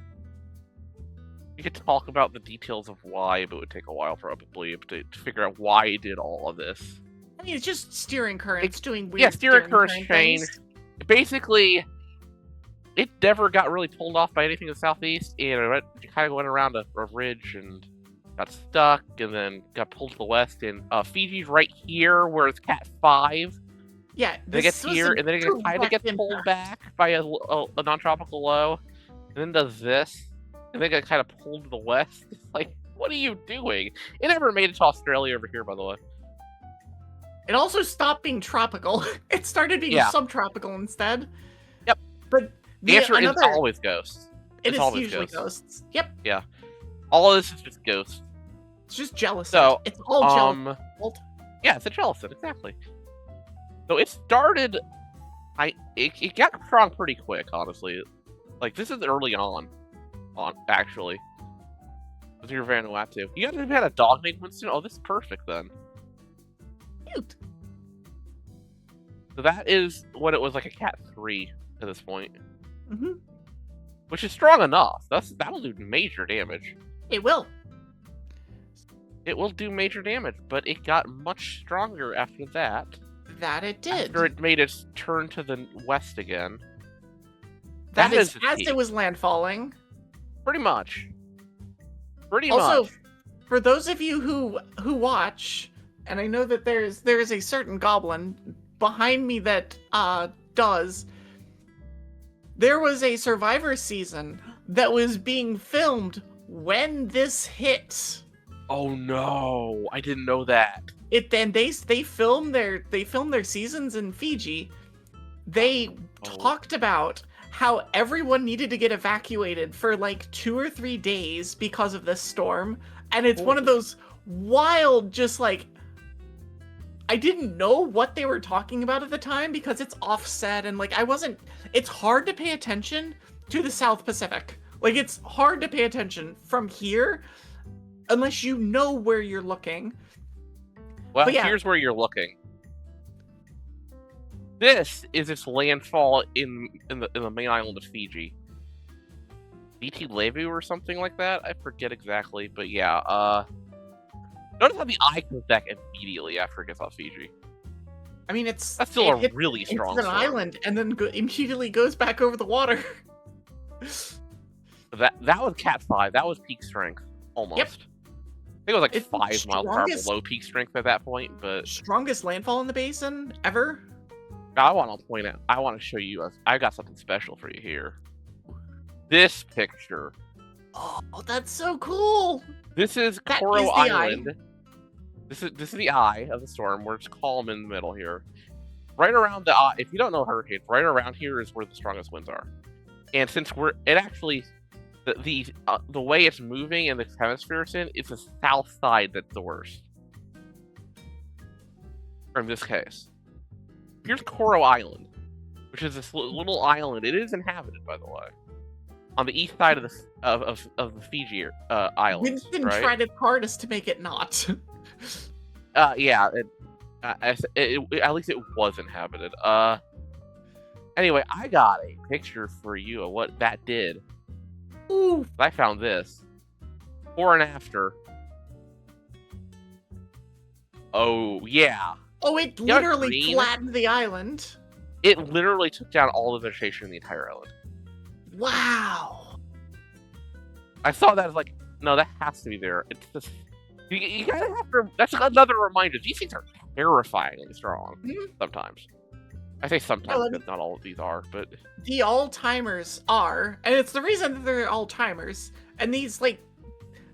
You could talk about the details of why, but it would take a while probably to figure out why it did all of this. I mean, it's just steering currents doing weird. Yeah, steering currents changed. Basically, it never got really pulled off by anything in the southeast, and it kind of went around a ridge and got stuck, and then got pulled to the west. And Fiji's right here, where it's Cat 5. Yeah, it gets here, and then it kind of gets pulled back by a non-tropical low, and then does this, and then it got kind of pulled to the west. It's like, what are you doing? It never made it to Australia over here, by the way. It also stopped being tropical. It started being subtropical instead. Yep. But the answer is always ghosts. It is usually ghosts. Yep. Yeah. All of this is just ghosts. It's just jealousy. So, it's all jealousy. Yeah, it's a jealousy, exactly. So it started. It got strong pretty quick, honestly. Like, this is early on actually. With your Vanuatu. You guys had a dog named Winston? Oh, this is perfect then. Cute. So that is when it was like a Cat 3 at this point. Mm-hmm. Which is strong enough. That'll do major damage. It will. It will do major damage, but it got much stronger after that. That it did. After it made its turn to the west again. That is as it was landfalling. Pretty much. Pretty also, much. For those of you who watch, and I know that there is a certain goblin behind me that does. There was a Survivor season that was being filmed when this hit. Oh no! I didn't know that. They filmed their seasons in Fiji. They talked about how everyone needed to get evacuated for like 2 or 3 days because of this storm, and it's one of those wild, just like, I didn't know what they were talking about at the time because it's offset and like it's hard to pay attention to the South Pacific. Like, it's hard to pay attention from here unless you know where you're looking. Well, here's where you're looking. This is its landfall in the main island of Fiji. VT Levu or something like that? I forget exactly, but yeah, notice how the eye comes back immediately after it gets off Fiji. I mean, that's still a really strong It's an island, and then immediately goes back over the water. That was Cat 5. That was peak strength, almost. Yep. I think it was like 5 miles per hour below peak strength at that point, but... Strongest landfall in the basin ever? I want to point out, I want to show you, I got something special for you here. This picture. Oh, that's so cool! This is Coral Island. This is the eye of the storm, where it's calm in the middle here. Right around the eye, if you don't know hurricanes, right around here is where the strongest winds are. And since the way it's moving and the hemisphere it's in, it's the south side that's the worst. Or in this case. Here's Coral Island, which is this little island. It is inhabited, by the way, on the east side of the Fiji island. Winston tried its hardest to make it not. Yeah, at least it was inhabited. Anyway, I got a picture for you of what that did. Ooh. I found this. Before and after. Oh, yeah. Oh, it literally flattened the island. It literally took down all the vegetation in the entire island. Wow. I saw that as like, no, that has to be there. It's just You gotta have to. That's another reminder. These things are terrifyingly strong. Sometimes. I say sometimes because not all of these are, but the all-timers are, and it's the reason that they're all-timers. And these, like,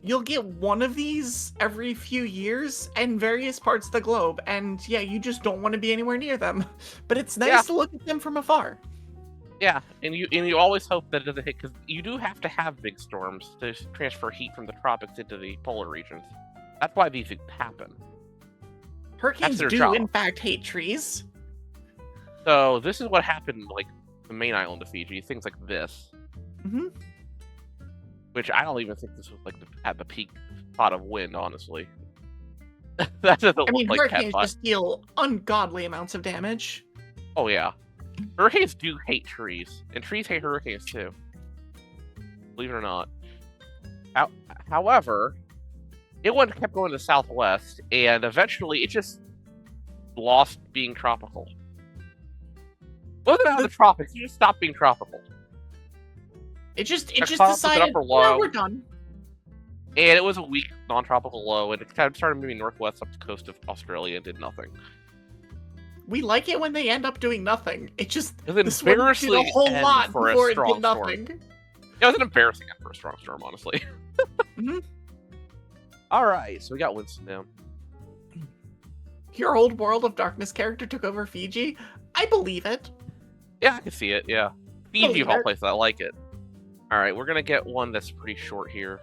you'll get one of these every few years in various parts of the globe, and yeah, you just don't want to be anywhere near them. But it's nice to look at them from afar. Yeah, and you always hope that it doesn't hit, because you do have to have big storms to transfer heat from the tropics into the polar regions. That's why these happen. Hurricanes do, in fact, hate trees. So this is what happened, like, the main island of Fiji, things like this. Which I don't even think this was, like, at the peak spot of wind, honestly. That doesn't look like hurricanes just deal ungodly amounts of damage. Oh, yeah. Hurricanes do hate trees, and trees hate hurricanes, too. Believe it or not. However, it kept going to the southwest, and eventually it just lost being tropical. Wasn't out of the tropics, it just stopped being tropical. It just decided, no, we're done. And it was a weak non-tropical low, and it kind of started moving northwest up the coast of Australia and did nothing. We like it when they end up doing nothing. It just this embarrassing did a whole lot for before it did nothing. Storm. It was an embarrassing end for a strong storm, honestly. All right, so we got Winston down. Your old World of Darkness character took over Fiji? I believe it. Yeah, I can see it, yeah. Fiji of all places, I like it. Alright, we're gonna get one that's pretty short here.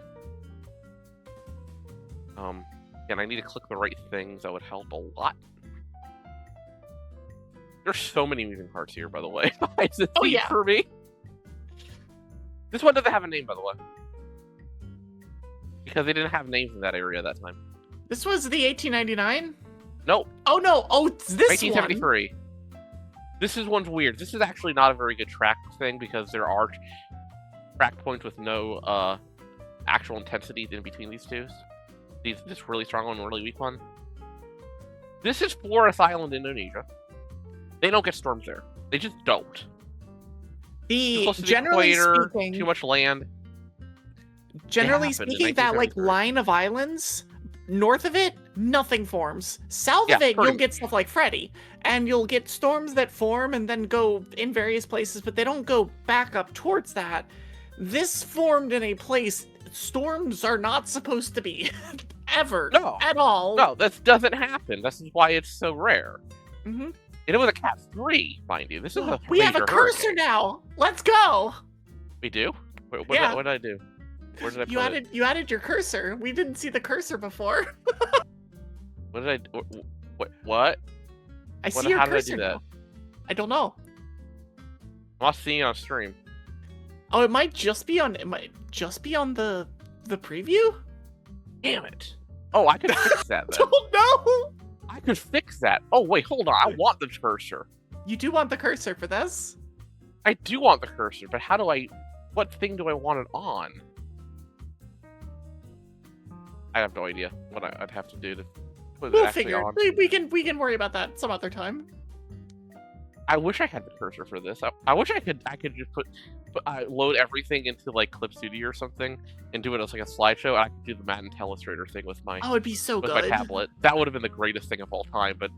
Again, I need to click the right things, that would help a lot. There's so many moving parts here, by the way. It's a theme for me. This one doesn't have a name, by the way. Because they didn't have names in that area at that time. This was the 1899? Nope. Oh no, it's this 1973. One. This one's weird. This is actually not a very good track thing because there are track points with no actual intensity in between these two. This really strong one and really weak one. This is Flores Island, Indonesia. They don't get storms there. They just don't. Generally speaking, too much land. Generally speaking, that like line of islands, north of it, nothing forms. South of it, you'll get stuff like Freddy, and you'll get storms that form and then go in various places, but they don't go back up towards that. This formed in a place storms are not supposed to be ever, at all. No, that doesn't happen. This is why it's so rare. And it was a Cat 3, mind you. This is a we have a cursor now. Let's go. We do? What did I do? Where did I put it? You added your cursor. We didn't see the cursor before. What did I? What? I see your cursor. How did I do that? Now. I don't know. I'm not seeing it on stream. Oh, it might just be on. It might just be on the preview. Damn it! Oh, I could fix that. Then. Don't know. I could fix that. Oh wait, hold on. I want the cursor. You do want the cursor for this? I do want the cursor, but how do I? What thing do I want it on? I have no idea what I'd have to do to put it actually on. We can worry about that some other time. I wish I had the cursor for this. I wish I could just load everything into like Clip Studio or something and do it as like a slideshow. And I could do the Matte Illustrator thing with my it'd be so good. My tablet. That would have been the greatest thing of all time, but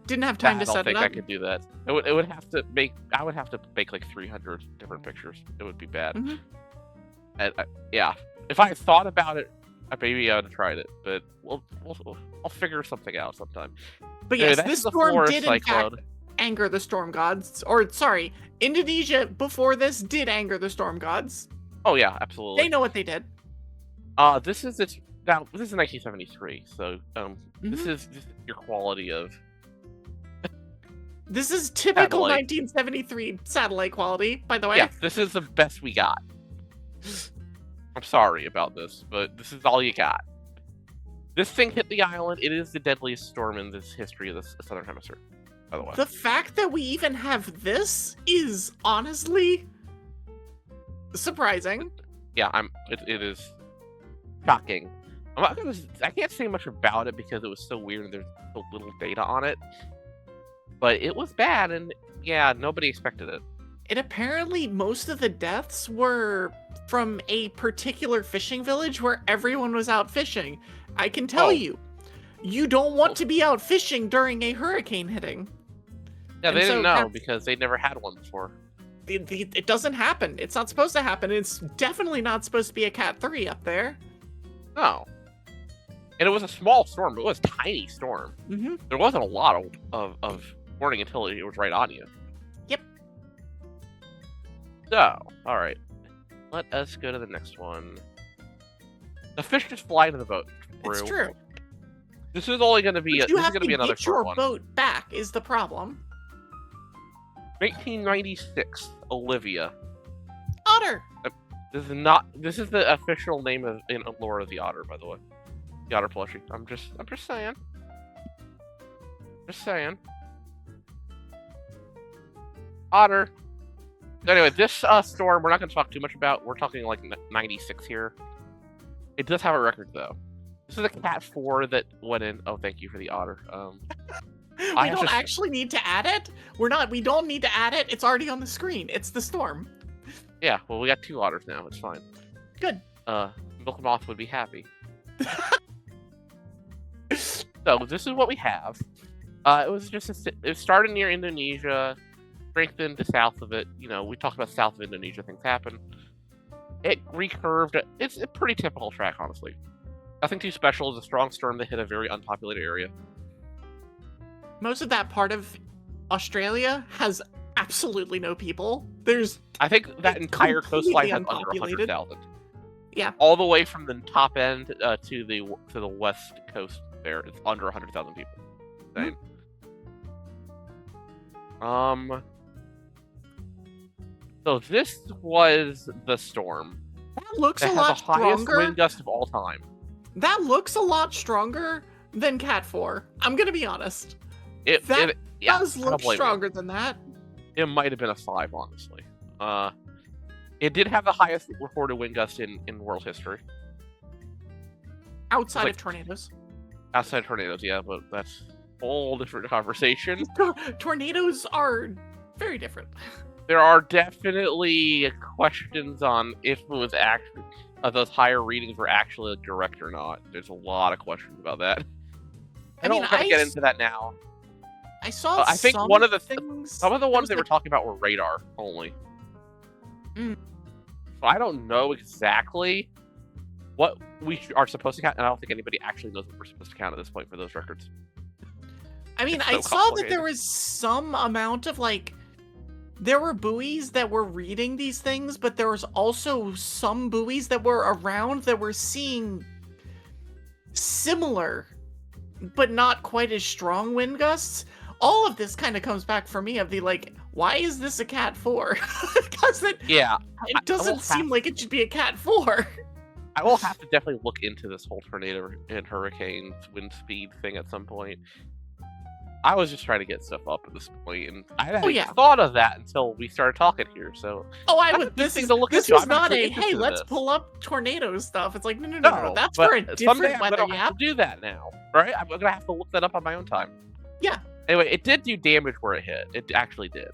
didn't have time to set it up. I don't think I could do that. I would have to make like 300 different pictures. It would be bad. And yeah, if I had thought about it, maybe I would have tried it, but I'll figure something out sometime. But yes, this storm did in fact anger the storm gods. Or sorry, Indonesia before this did anger the storm gods. Oh yeah, absolutely. They know what they did. This is 1973, so this is your quality of. This is typical satellite. 1973 satellite quality, by the way. Yeah, this is the best we got. I'm sorry about this, but this is all you got. This thing hit the island. It is the deadliest storm in this history of the Southern Hemisphere, by the way. The fact that we even have this is honestly surprising. Yeah, it is shocking. I can't say much about it because it was so weird and there's so little data on it. But it was bad, and yeah, nobody expected it. And apparently most of the deaths were from a particular fishing village where everyone was out fishing. I can tell Oh. you don't want to be out fishing during a hurricane hitting. Yeah, And they so didn't know that's- because they never had one before. It doesn't happen. It's not supposed to happen. It's definitely not supposed to be a Cat 3 up there. No. And it was a small storm, but it was a tiny storm. Mm-hmm. There wasn't a lot of warning until it was right on you. Yep. So, alright. Let us go to the next one. The fish just fly into the boat. It's true. This is only going to be But you have to another get your short one. boat back is the problem. 1996, Olivia. Otter. This is the official name in lore of the otter, by the way. The otter plushie. I'm just saying. Just saying. Otter. Anyway, this storm we're not going to talk too much about. We're talking like 96 here. It does have a record though. This is a Cat 4 that went in. Oh, thank you for the otter. We don't actually need to add it. We don't need to add it. It's already on the screen. It's the storm. Yeah, well, we got 2 otters now. It's fine. Good. Milk Moth would be happy. So this is what we have. It was just it started near Indonesia, strengthened to south of it. You know, we talked about south of Indonesia, things happen. It recurved. It's a pretty typical track, honestly. Nothing too special. It's a strong storm that hit a very unpopulated area. Most of that part of Australia has absolutely no people. I think that entire coastline has under 100,000. Yeah. All the way from the top end to the west coast there, it's under 100,000 people. Insane. So this was the storm. That looks That a has lot the highest stronger. wind gust of all time. That looks a lot stronger than Cat 4. I'm gonna be honest. It does I don't look blame you. stronger than that. It might have been a 5, honestly. It did have the highest recorded wind gust in world history. Outside like- of tornadoes. Outside tornadoes, yeah, but that's a whole different conversation. Tornadoes are very different. There are definitely questions on if it was actually those higher readings were actually direct or not. There's a lot of questions about that. I don't want to get into that now. I saw. I think some one of the things. some of the ones they were like- talking about were radar only. Mm. So I don't know exactly what we are supposed to count, and I don't think anybody actually knows what we're supposed to count at this point for those records. I mean, It's I so saw that complicated. there was some amount of like. There were buoys that were reading these things, but there was also some buoys that were around that were seeing similar, but not quite as strong wind gusts. All of this kind of comes back for me of the like, why is this a Cat 4? Because it doesn't seem like it should be a Cat 4. I will have to definitely look into this whole tornado and hurricane wind speed thing at some point. I was just trying to get stuff up at this point, and I hadn't thought of that until we started talking here. So, I that's would. a good This thing is to look this into. was I'm not actually a interested hey, in let's this. pull up tornado stuff. It's like no. That's but for a someday different I'm weather gonna have app. to do that now, right? I'm gonna have to look that up on my own time. Yeah. Anyway, it did do damage where it hit. It actually did.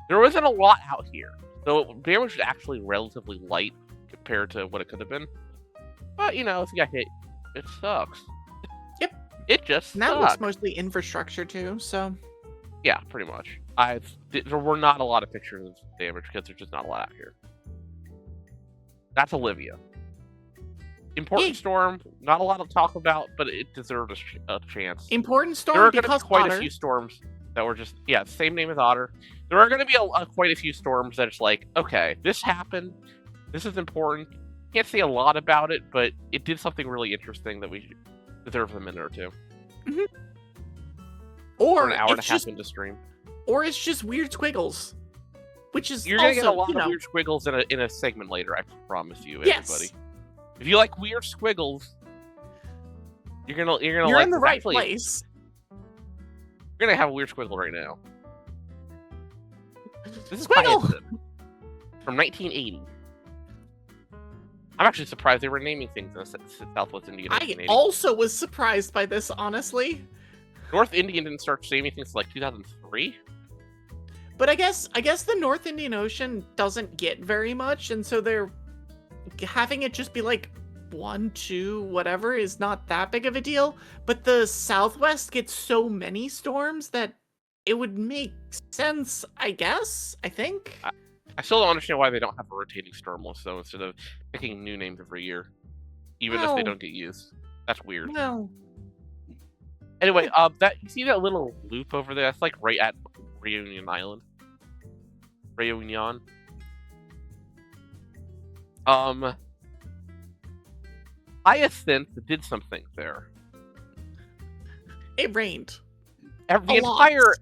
There wasn't a lot out here, so damage was actually relatively light compared to what it could have been. But you know, if you got hit, it sucks. Yep. It just And that sucks. looks mostly infrastructure too. So Yeah, pretty much. There were not a lot of pictures of damage because there's just not a lot out here. That's Olivia. Important storm, not a lot to talk about, but it deserved a chance. important There storm are going to be because quite Otter. a few storms that were just, same name as Otter. There are going to be quite a few storms that it's like, okay, this happened, this is important. Can't say a lot about it, but it did something really interesting that we deserve a minute or two. Or an hour and a it's half just, into stream. or it's just weird squiggles, which is You're gonna also, get a lot you of know, weird squiggles in a segment later. I promise you, Yes. everybody. If you like weird squiggles, you're gonna You're like in the this. right Actually, place. You're gonna have a weird squiggle right now. This is Squiggle! Hyacinth from 1980. I'm actually surprised they were naming things in Southwest India in I 1980. also was surprised by this, honestly. North Indian didn't start naming things until like 2003. But I guess the North Indian Ocean doesn't get very much, and so they're having it just be like 1, 2, whatever is not that big of a deal, but the Southwest gets so many storms that it would make sense, I guess, I think. I still don't understand why they don't have a rotating storm list, though, instead of picking new names every year, even if they don't get used. That's weird. Well, Anyway, that you see that little loop over there? That's like right at Reunion Island. Reunion. Hyacinth did some things there. it rained. The entire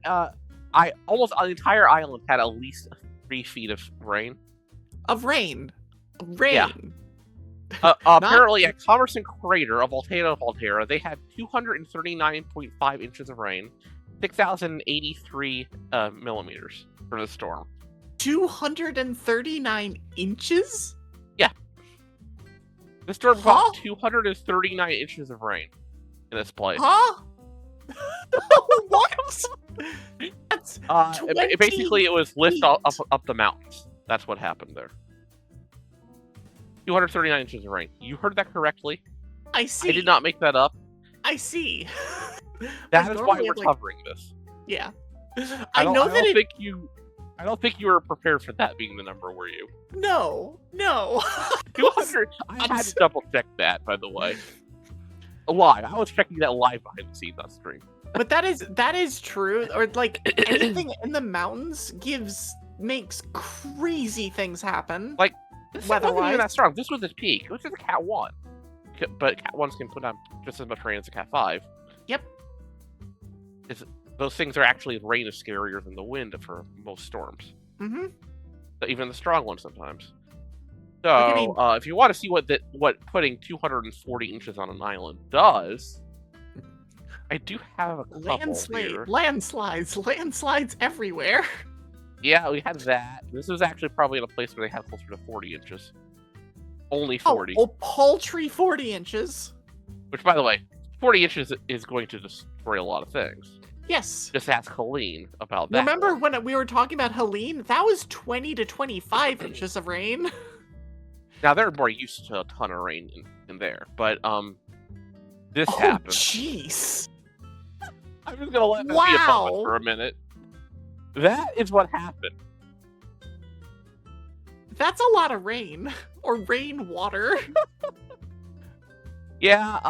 almost the entire island had at least 3 feet of rain. Of rain. Rain. Apparently, at Commerce and Crater of Volterra, they had 239.5 inches of rain, 6,083 millimeters for the storm. 239 inches? Yeah. The storm got 239 inches of rain in this place. Huh? What? That's basically, it was lift up the mountains. That's what happened there. 239 inches of rain. You heard that correctly. I see. I did not make that up. I see. That is why we're covering this. Yeah. I don't think you were prepared for that being the number, were you? No. 200. I had to double check that, by the way. Live. I was checking that live behind the scenes on stream. But that is true. Or like anything in the mountains makes crazy things happen. Like this wasn't even that strong. This was its peak. It was just a Cat 1. But Cat 1s can put on just as much rain as a Cat 5. Yep. Those things are actually, rain is scarier than the wind for most storms. Mm-hmm. Even the strong ones sometimes. So, if you want to see what putting 240 inches on an island does, I do have a couple here. Landslides everywhere. Yeah, we had that. This was actually probably in a place where they had closer to 40 inches. Only 40. Oh, paltry 40 inches. Which, by the way, 40 inches is going to destroy a lot of things. Yes. Just ask Helene about that. Remember when we were talking about Helene? That was 20 to 25 inches of rain. Now, they're more used to a ton of rain in there, but this happened. Jeez. I'm just gonna let that be a moment for a minute. That is what happened. That's a lot of rain. Or rainwater. Yeah,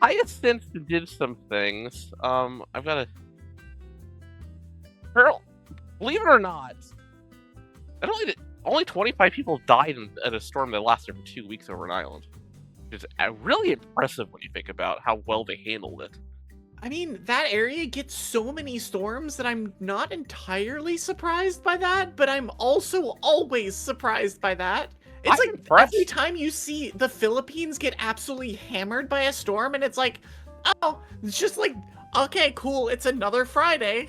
Hyacinth did some things. I've got to... Believe it or not, only 25 people died in a storm that lasted for 2 weeks over an island. Which is really impressive when you think about how well they handled it. I mean, that area gets so many storms that I'm not entirely surprised by that, but I'm also always surprised by that. It's like every time you see the Philippines get absolutely hammered by a storm, and it's like, oh, it's just like, okay, cool, it's another Friday.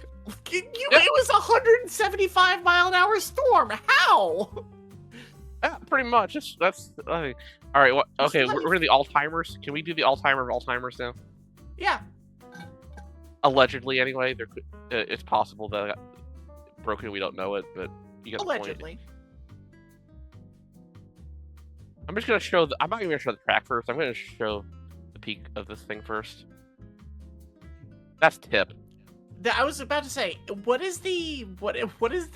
It was a 175-mile-an-hour storm. How? Yeah, pretty much. That's all right. Okay, we're in the all-timers. Can we do the all-timers now? Yeah. Allegedly, anyway. It's possible that it got broken. We don't know it, but you got the point. Allegedly. I'm just gonna show. I'm not even gonna show the track first. I'm gonna show the peak of this thing first. That's tip. I was about to say, what is the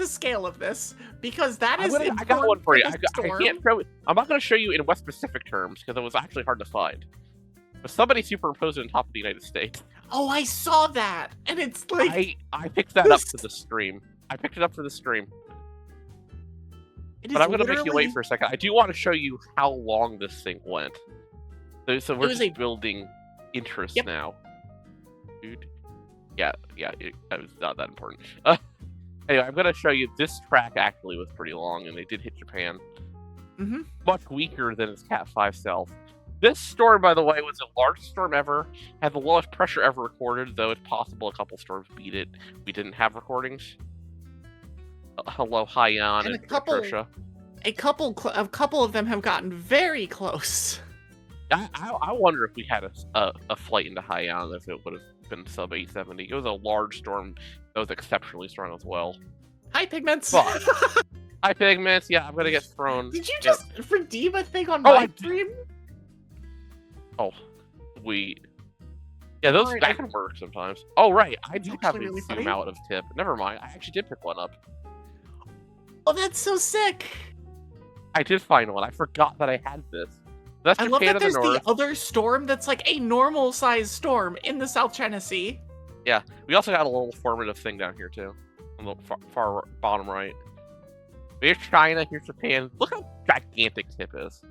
scale of this? Because that is. I got one for you. I can't show. I'm not gonna show you in West Pacific terms because it was actually hard to find. But somebody superimposed it on top of the United States. Oh, I saw that, and it's like I picked that up for the stream. I picked it up for the stream. But I'm going to make you wait for a second. I do want to show you how long this thing went. So we're just building interest now. Dude. Yeah, it was not that important. Anyway, I'm going to show you this track actually was pretty long, and they did hit Japan. Mm-hmm. Much weaker than its Cat 5 self. This storm, by the way, was the largest storm ever, had the lowest pressure ever recorded, though it's possible a couple storms beat it. We didn't have recordings. Hello, Haiyan and Patricia. A couple of them have gotten very close. I wonder if we had a flight into Haiyan if it would have been sub 870. It was a large storm that was exceptionally strong as well. Hi, Pigments. But Hi, Pigments. Yeah, I'm gonna get thrown. Did you just redeem a thing on Oh, my stream? Oh, sweet. Yeah, those Alright, that can work sometimes. Oh, right. I do have a really zoom funny. out of tip. Never mind. I actually did pick one up. Oh, that's so sick. I did find one. I forgot that I had this. That's I Japan love that in the there's north. the other storm that's like a normal sized storm in the South China Sea. Yeah, we also got a little formative thing down here too, on the far bottom right. Here's China. Here's Japan. Look how gigantic Tip is.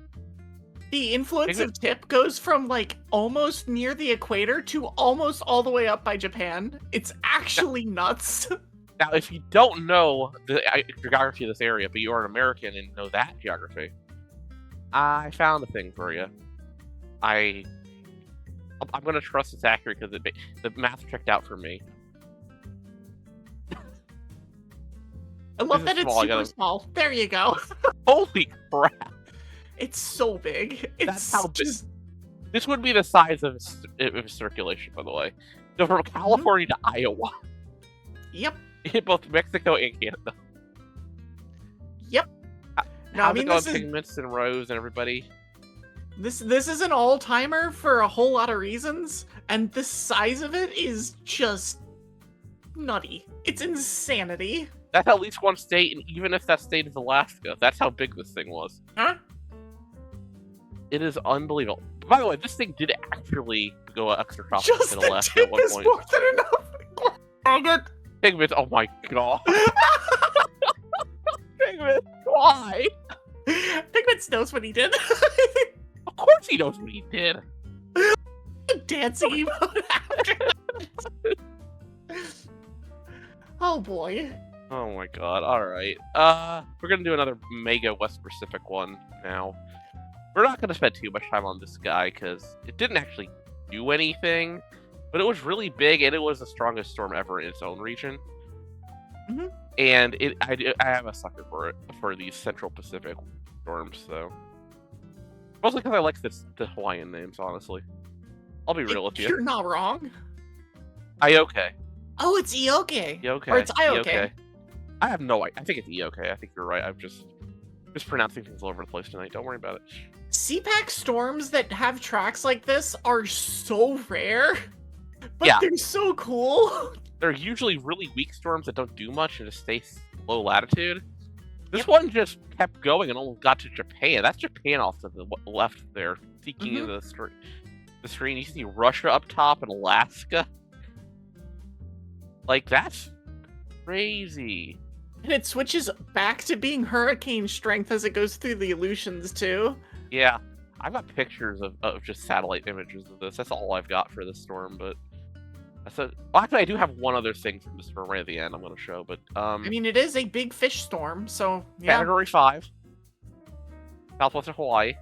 The influence of Tip goes from like almost near the equator to almost all the way up by Japan. It's actually nuts. Now, if you don't know the geography of this area, but you are an American and know that geography, I found a thing for you. I'm gonna trust it's accurate because the math checked out for me. I love that it's super small. There you go. Holy crap! It's so big. That's how big. This would be the size of circulation, by the way. So from California to Iowa. Yep. In both Mexico and Canada. Yep. How's it going, Pigments and Rose and everybody? This is an all-timer for a whole lot of reasons, and the size of it is just nutty. It's insanity. That's at least one state, and even if that state is Alaska, that's how big this thing was. Huh? It is unbelievable. By the way, this thing did actually go extra tropical in Alaska at one point. More than enough. Dang it. Pigments, oh my god. Pigments, why? Pigments knows what he did. Of course he knows what he did. Dancing emote after. Oh boy. Oh my god, alright. We're gonna do another Mega West Pacific one now. We're not gonna spend too much time on this guy, because it didn't actually do anything, but it was really big, and it was the strongest storm ever in its own region. Mm-hmm. And I have a sucker for it, for these Central Pacific storms, so. Mostly because I like the Hawaiian names, honestly. I'll be real with you. You're not wrong. Ioke. Oh, it's Ioke. Ioke. Or it's Ioke. I have no idea. I think it's Ioke. I think you're right. I'm just pronouncing things all over the place tonight. Don't worry about it. CPAC storms that have tracks like this are so rare, but yeah. they're so cool. They're usually really weak storms that don't do much and just stay low latitude. This one just kept going and almost got to Japan. That's Japan off to the left there, peeking into the screen. You see Russia up top and Alaska. Like, that's crazy. And it switches back to being hurricane strength as it goes through the Aleutians, too. Yeah, I've got pictures of just satellite images of this. That's all I've got for this storm, but... well, actually, I do have one other thing from this storm right at the end I'm going to show, but... I mean, it is a big fish storm, so, yeah. Category 5. Southwestern Hawaii.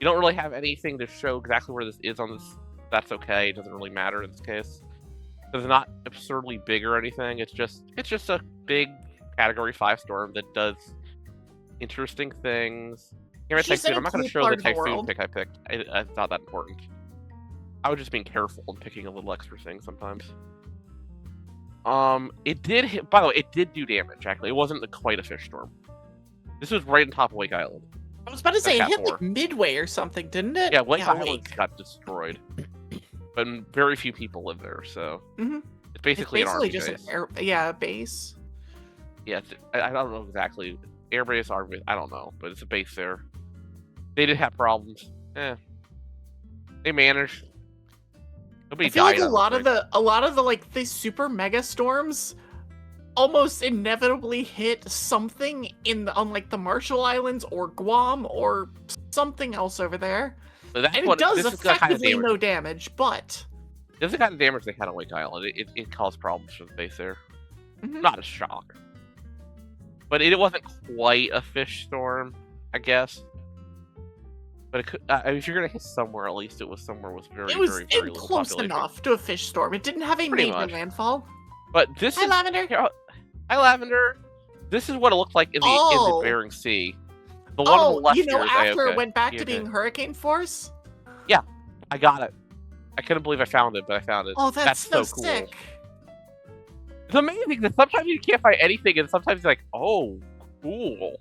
You don't really have anything to show exactly where this is on this. That's okay. It doesn't really matter in this case. It's not absurdly big or anything. It's just a big Category 5 storm that does interesting things. Here, I'm not going to show the typhoon pick I picked. It's not that important. I was just being careful and picking a little extra thing sometimes. It did hit. By the way, it did do damage. Actually, it wasn't quite a fish storm. This was right on top of Wake Island. I was about to say it hit like midway or something, didn't it? Yeah, Wake Island got destroyed, but very few people live there, so it's basically an army just base. A base. Yeah, I don't know exactly. Air base, army base, I don't know, but it's a base there. They did have problems. They managed. Nobody I feel died. Like a lot of the like the super mega storms almost inevitably hit something on like the Marshall Islands or Guam or something else over there. But that's and it does effectively no damage, but this is the kind of damage they had on Wake Island. It caused problems for the base there. Not a shock. But it wasn't quite a fish storm, I guess. But it could, if you're gonna hit somewhere, at least it was somewhere with very little close population. enough to a fish storm. It didn't have a major landfall. But this Hi, Lavender. Hi, Lavender. This is what it looked like in the Bering Sea. The one on the left here is after it went back to being hurricane force. Yeah, I got it. I couldn't believe I found it, but I found it. Oh, that's so cool. sick. It's amazing that sometimes you can't find anything, and sometimes you're like, oh, cool.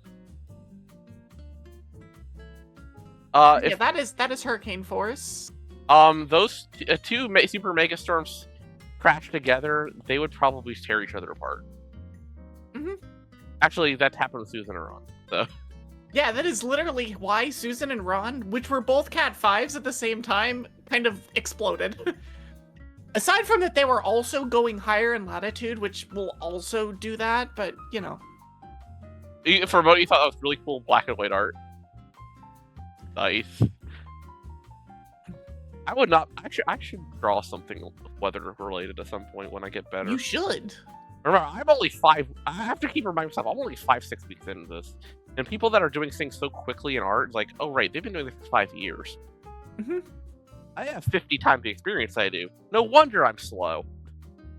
Yeah, that is Hurricane Force. Those two super mega storms crash together, they would probably tear each other apart. Actually, that's happened with Susan and Ron. So. Yeah, that is literally why Susan and Ron, which were both Cat 5s at the same time, kind of exploded. Aside from that, they were also going higher in latitude, which will also do that, but, you know. For a moment, you thought that was really cool black and white art. Nice. I would not. I should draw something weather related at some point when I get better. You should. Remember, I'm only 5. I have to keep reminding myself I'm only 5-6 weeks into this, and people that are doing things so quickly in art, like, oh right, they've been doing this for 5 years. I have 50 times the experience I do. No wonder I'm slow.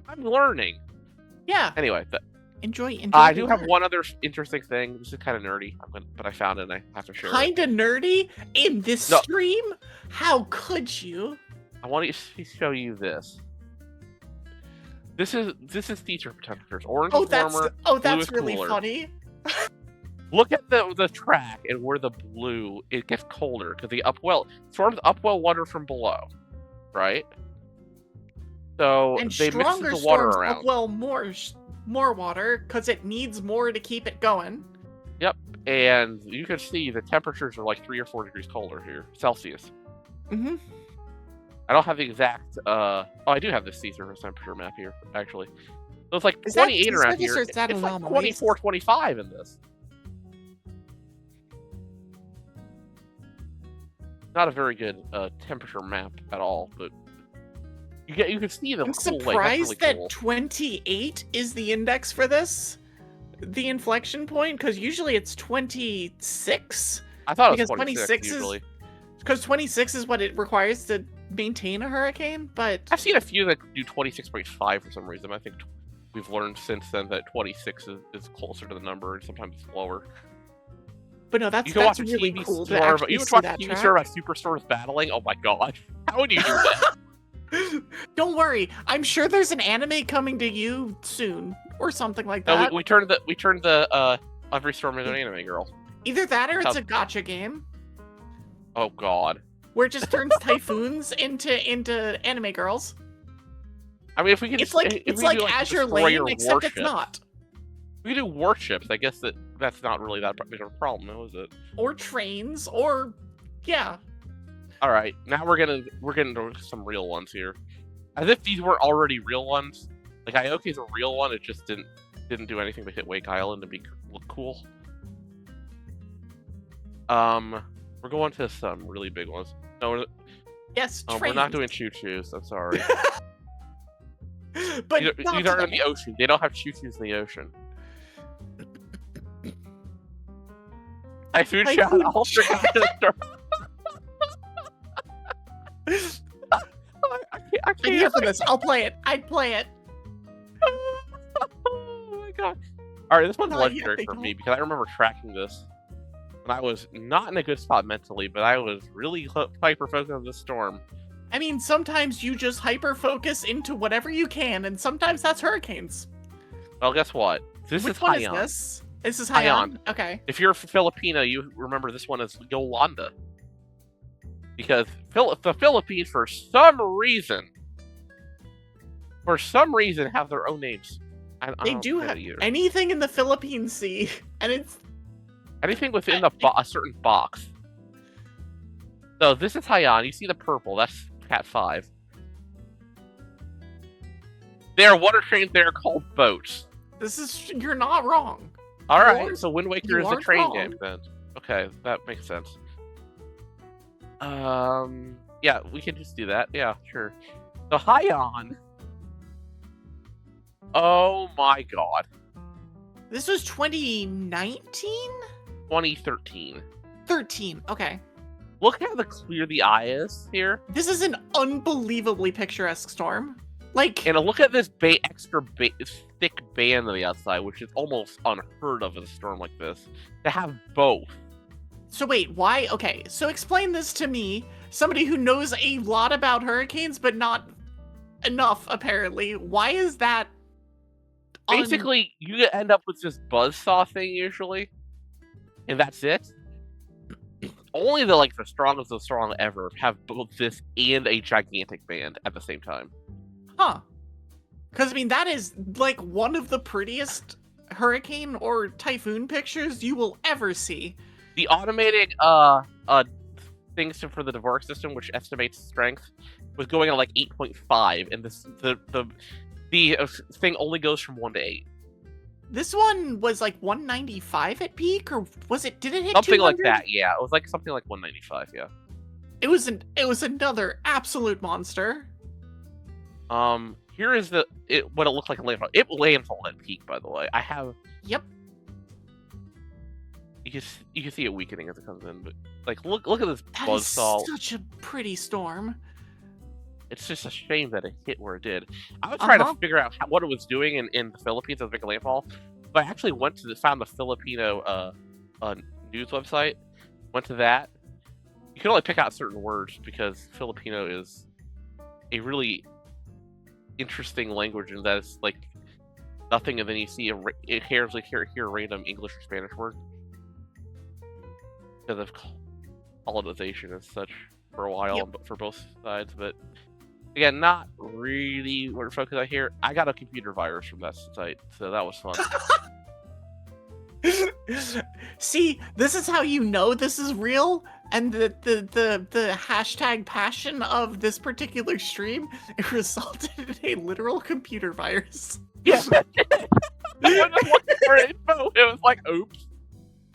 I'm learning. Yeah. Anyway, enjoy. I do have one other interesting thing. This is kind of nerdy, but I found it and I have to share it. Kinda nerdy in this stream? How could you? I want to show you this. This is teacher temperatures. Orange is warmer. That's really funny. Look at the track and where the blue it gets colder because the storms upwell water from below, right? So and they mix the water around. Upwell more water because it needs more to keep it going. Yep, and you can see the temperatures are like 3 or 4 degrees colder here, Celsius. I don't have the exact. Oh, I do have the sea surface temperature map here, actually. So it's like 28 around here. It's like 24, 25 in this. Not a very good temperature map at all, but you can see the I'm cool surprised really cool. that 28 is the index for this, the inflection point, because usually it's 26. I thought it was 26 usually. Because 26 is what it requires to maintain a hurricane, but I've seen a few that do 26.5 for some reason. I think we've learned since then that 26 is closer to the number, and sometimes it's lower. But no, that's really cool to actually see that track. You watch a TV story about superstores battling? Oh my god. How would you do that? Don't worry. I'm sure there's an anime coming to you soon, or something like that. No, we turned the every storm into an anime girl. Either that or it's a gacha game. Oh god. Where it just turns typhoons into anime girls. I mean, if we can, it's like Azure Lane, except it's not. We can do warships. I guess that's not really that big of a problem, is it? Or trains, or yeah. All right, now we're getting to some real ones here, as if these weren't already real ones. Like Ioki's a real one. It just didn't do anything but hit Wake Island to look cool. We're going to some really big ones. No, yes, we're not doing choo-choos. I'm sorry. But these aren't in the ocean. They don't have choo-choos in the ocean. Typhoon shot ultra. I can't. I'm here for this. I'll play it. I'd play it. Oh my god! All right, this one's legendary for me because I remember tracking this. I was not in a good spot mentally, but I was really hyper-focused on the storm. I mean, sometimes you just hyper-focus into whatever you can, and sometimes that's hurricanes. Well, guess what? Which one is this? This is Haiyan. Okay. If you're Filipino, you remember this one as Yolanda. Because the Philippines, for some reason, have their own names. They do have anything in the Philippine Sea, and it's anything within a certain box. So this is Haiyan. You see the purple. That's Cat 5. There are water trains there called boats. You're not wrong. All right, so Wind Waker is a train game then. Okay, that makes sense. Yeah, we can just do that. Yeah, sure. So Haiyan. Oh my god. This was 2019? 2013. 13, okay. Look how clear the eye is here. This is an unbelievably picturesque storm. And look at this extra thick band on the outside, which is almost unheard of in a storm like this. To have both. So wait, why? Okay, so explain this to me, somebody who knows a lot about hurricanes, but not enough, apparently. Why is that Basically, you end up with this buzzsaw thing usually, and that's it. Only the strongest of the strong ever have both this and a gigantic band at the same time. Huh. Because, I mean, that is, like, one of the prettiest hurricane or typhoon pictures you will ever see. The automated, things for the Dvorak system, which estimates strength, was going at, like, 8.5, and the thing only goes from 1 to 8. This one was, like, 195 at peak, or did it hit something 200? like that? Yeah, it was like something like 195. Yeah. It was another absolute monster. Here is what it looked like a landfall. It landfall at peak, by the way. I have. Yep. You can see it weakening as it comes in, but like look at this That buzzsaw. is such a pretty storm. It's just a shame that it hit where it did. I was trying to Uh-huh. figure out what it was doing in the Philippines as a big landfall, but I actually found the Filipino news website. Went to that. You can only pick out certain words because Filipino is a really interesting language, and that is like nothing, and then you see it hears like hear a random English or Spanish word because of colonization and such for a while. Yep. For both sides, but again, not really what we're focused on here. I got a computer virus from that site, so that was fun. See, this is how you know this is real, and the hashtag passion of this particular stream, it resulted in a literal computer virus. Yeah. I was just looking for info. It was like, oops.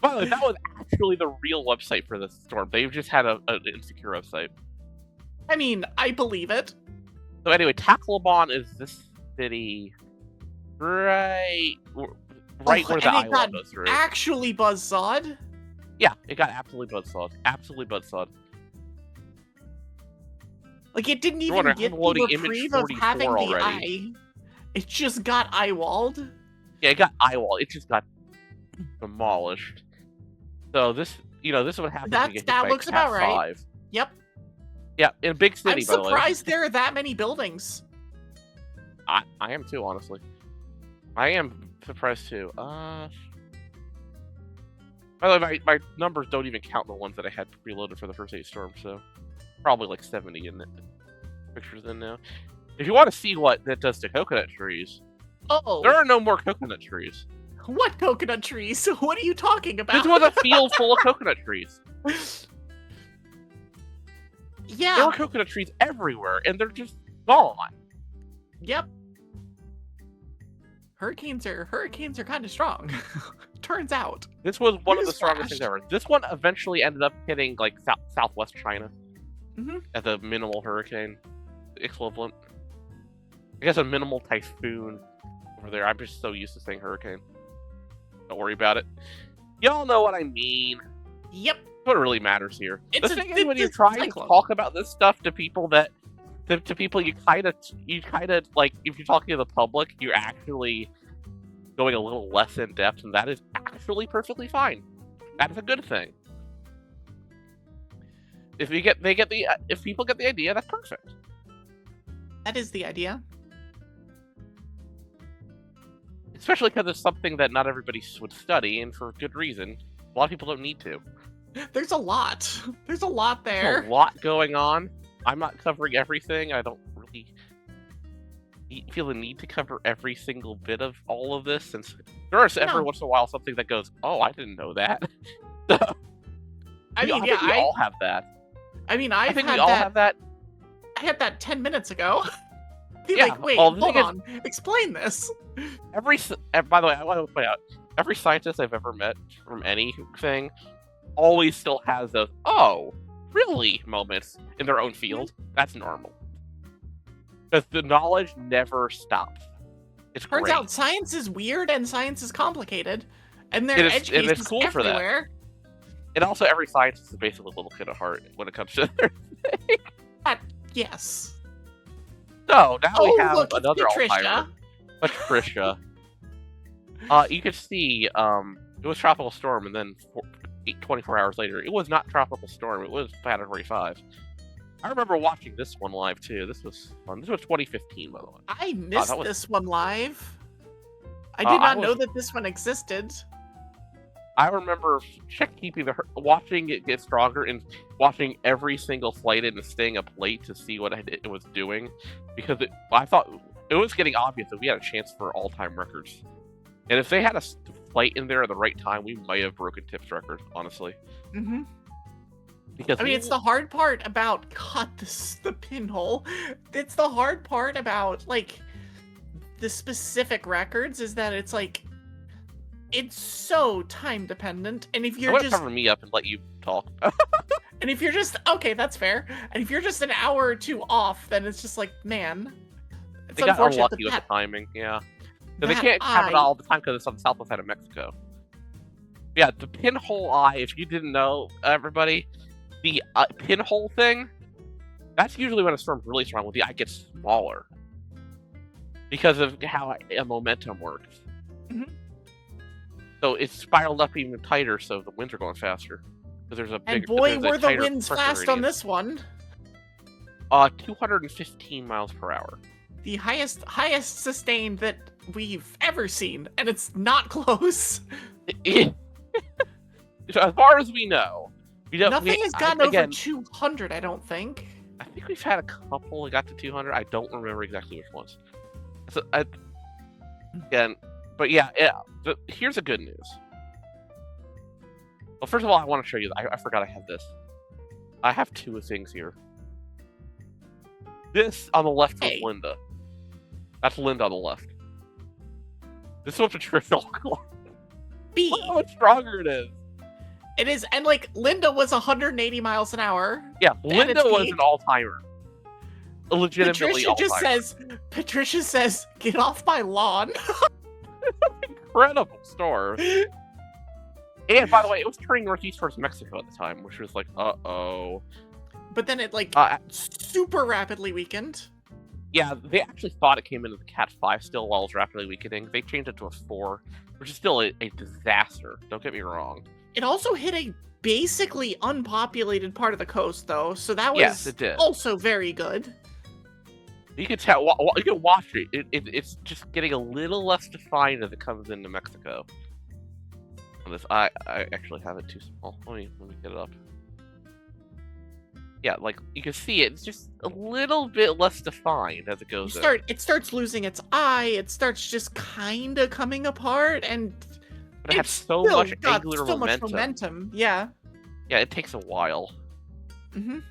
By the way, that was actually the real website for this storm. They've just had an insecure website. I mean, I believe it. So anyway, Tacloban is this city right where the and it Iowa got goes through. actually buzzsawed. Yeah, it got absolutely buzzsawed. Absolutely buzzsawed. Like, it didn't even wondering, get I'm the loading image reprieve of 44 having the already. eye. It just got eye-walled. Yeah, it got eyewall. It just got demolished. So this is what happens when you get hit That by looks a Cat about right. 5. Yep. Yeah, in a big city, I'm by the way. surprised there are that many buildings. I am too, honestly. I am surprised too. By the way, my numbers don't even count the ones that I had preloaded for the first 8 storms, so probably like 70 in pictures in now. If you want to see what that does to coconut trees, Oh, there are no more coconut trees. what coconut trees? What are you talking about? This was a field full of coconut trees. There Yeah. are coconut trees everywhere, and they're just gone. Yep. Hurricanes are kind of strong. Turns out. This was one of the Newsflash. strongest things ever. This one eventually ended up hitting like southwest China Mhm. as a minimal hurricane equivalent. I guess a minimal typhoon over there. I'm just so used to saying hurricane. Don't worry about it. Y'all know what I mean. Yep. What really matters here. It's The a- thing is, when you're it's a trying to cyclone. talk about this stuff to people to people you kind of like, if you're talking to the public, you're actually going a little less in depth, and that is actually perfectly fine. That is a good thing. If people get the idea, that's perfect. That is the idea. Especially because it's something that not everybody would study, and for good reason. A lot of people don't need to. There's a lot. There's a lot There's there. a lot going on. I'm not covering everything. I don't really feel the need to cover every single bit of all of this, since there is every No. once in a while something that goes, "Oh, I didn't know that." So, I mean, think yeah, we all have that. I mean, I I've think had we all that. have that. I had that 10 minutes ago. Be Yeah, like, wait, well, the hold thing is- on. Explain this. By the way, I want to point out, every scientist I've ever met from anything always still has those "oh, really" moments in their own field. That's normal. Because the knowledge never stops. It's Turns great. out science is weird and science is complicated. And there It are is- edge and it's cases cool for that. everywhere. And also, every scientist is basically a little kid at heart when it comes to their thing. Yes. So, now we have look, it's another Patricia. Patricia. You could see, it was Tropical Storm, and then 24 hours later, it was not Tropical Storm, it was Category 5. I remember watching this one live, too. This was fun. This was 2015, by the way. I missed that was- this one live. I did not know that this one existed. I remember watching it get stronger and watching every single flight and staying up late to see what it was doing, because I thought it was getting obvious that we had a chance for all-time records. And if they had a flight in there at the right time, we might have broken Tip's record, honestly. Mm-hmm. Because I mean, it's the hard part about the pinhole. It's the hard part about like the specific records is that it's like it's so time dependent, and if you're just cover me up and let you talk. And if you're just okay, that's fair. And if you're just an hour or two off, then it's just like, man, it's they got unlucky with the timing, yeah. So they can't have it all the time because it's on the southwest side of Mexico. Yeah, the pinhole eye. If you didn't know, everybody, the pinhole thing. That's usually when a storm's really strong. When the eye gets smaller because of how momentum works. Mm-hmm. So it's spiraled up even tighter, so the winds are going faster. Because there's a big. And boy, were the winds fast on this one. 215 miles per hour. The highest sustained that we've ever seen, and it's not close. So as far as we know, nothing has gotten over 200. I don't think. I think we've had a couple that got to 200. I don't remember exactly which ones. So again. But yeah, here's the good news. Well, first of all, I want to show you. I forgot I have this. I have two things here. This on the left is Linda. That's Linda on the left. This one's Patricia. B. Look how much stronger it is. It is, and like Linda was 180 miles an hour. Yeah, Linda was an all-timer. Legitimately all-timer. Patricia says, "Get off my lawn." Incredible storm. And by the way, it was turning northeast towards Mexico at the time, which was like, uh-oh. But then it like super rapidly weakened. Yeah, they actually thought it came into the Cat 5 still while it was rapidly weakening. They changed it to a 4, which is still a disaster. Don't get me wrong. It also hit a basically unpopulated part of the coast, though, so that was it did. Also very good. You can tell. You can watch it. It's just getting a little less defined as it comes into Mexico. On this, I actually have it too small. Let me get it up. Yeah, like you can see it. It's just a little bit less defined as it goes. It starts losing its eye. It starts just kind of coming apart, and but it has so much angular momentum. Yeah. Yeah, it takes a while. Mm-hmm. Can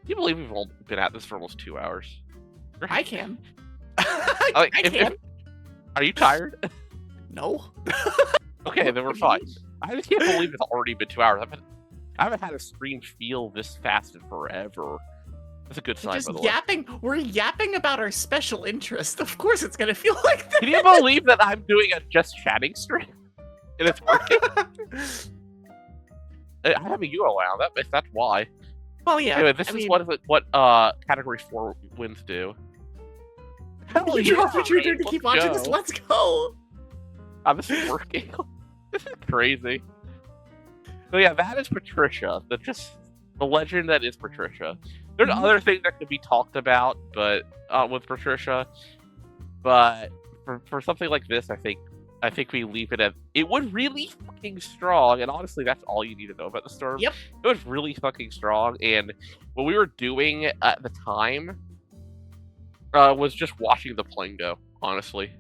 you believe we've all been at this for almost 2 hours? I can. I can. Are you tired? No. Okay, then we're fine. I just can't believe it's already been 2 hours. I haven't had a stream feel this fast in forever. That's a good sign, by the way. We're yapping about our special interest. Of course it's gonna feel like this. Can you believe that I'm doing a just chatting stream? And it's working? I'm having you around. That's why. Well, yeah. Anyway, this is what Category 4 wins do. Hell yeah, what you're doing to keep watching this. Let's go. This is working. This is crazy. So yeah, that is Patricia. The legend that is Patricia. There's other things that could be talked about, but with Patricia. But for something like this, I think we leave it at it was really fucking strong, and honestly, that's all you need to know about the storm. Yep. It was really fucking strong, and what we were doing at the time was just watching the plane go, honestly.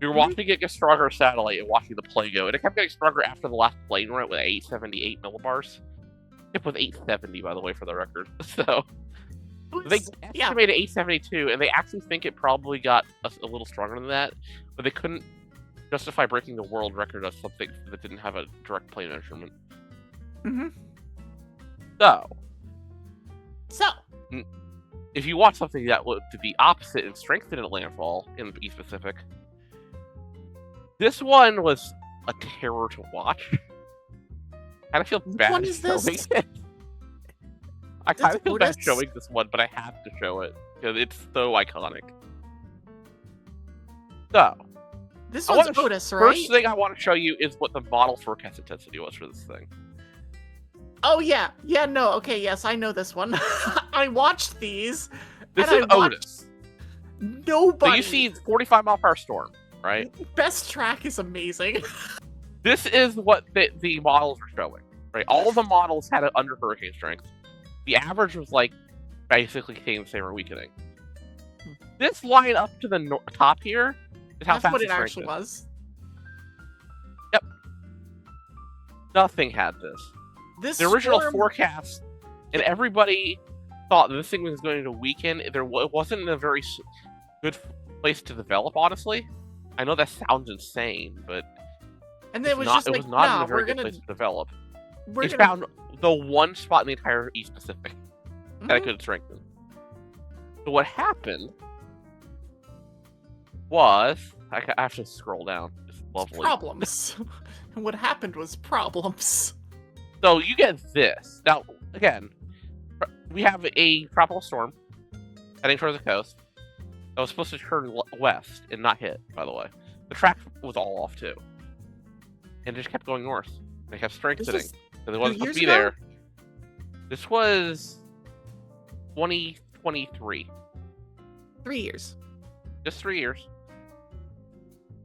We were watching it get stronger satellite and watching the plane go, and it kept getting stronger after the last plane went with 878 millibars. It was 870, by the way, for the record. So they estimated 872, and they actually think it probably got a little stronger than that, but they couldn't justify breaking the world record of something that didn't have a direct plane measurement. Mm-hmm. So, if you watch something that would to the opposite and strengthen at landfall in the East Pacific, this one was a terror to watch. I kind of feel bad showing it. I kind of feel bad showing this one, but I have to show it because it's so iconic. So, this one's Otis, right? First thing I want to show you is what the model forecast intensity was for this thing. Oh yeah, no, okay, yes, I know this one. I watched these. This is Otis. Nobody. So you see 45 mile per hour storm, right? Best track is amazing. This is what the models are showing, right? All of the models had it under hurricane strength. The average was like basically saying the same or weakening. This line up to the top here is how That's fast what the it strength actually is. was. Yep. Nothing had this. The original forecast, and everybody thought this thing was going to weaken. It wasn't in a very good place to develop, honestly. I know that sounds insane, but and then it was just like, not in a very good place to develop. It found the one spot in the entire East Pacific that it could strengthen. So what happened was, I have to scroll down. It's lovely. Problems. And what happened was problems. So you get this. Now, again, we have a tropical storm heading towards the coast that was supposed to turn west and not hit, by the way. The track was all off, too. And it just kept going north. They kept strengthening. Because it wasn't supposed to be there. This was 2023. 3 years. Just 3 years.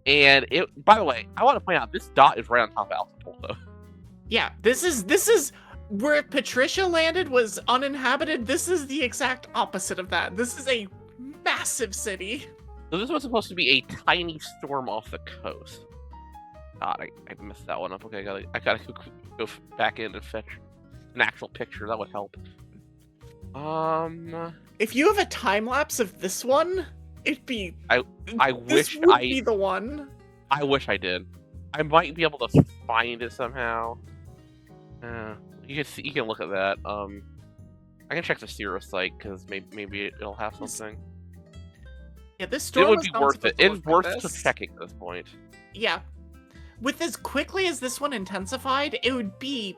And it, by the way, I want to point out, this dot is right on top of Acapulco. Yeah, this is where Patricia landed was uninhabited. This is the exact opposite of that. This is a massive city. So this was supposed to be a tiny storm off the coast. God, I messed that one up. Okay, I gotta go back in and fetch an actual picture. That would help. If you have a time lapse of this one, it'd be. I wish would be the one. I wish I did. I might be able to find it somehow. You can look at that. I can check the Zero site because maybe it'll have something. Yeah, this storm it would be worth it. It's worth to checking at this point. Yeah, with as quickly as this one intensified, it would be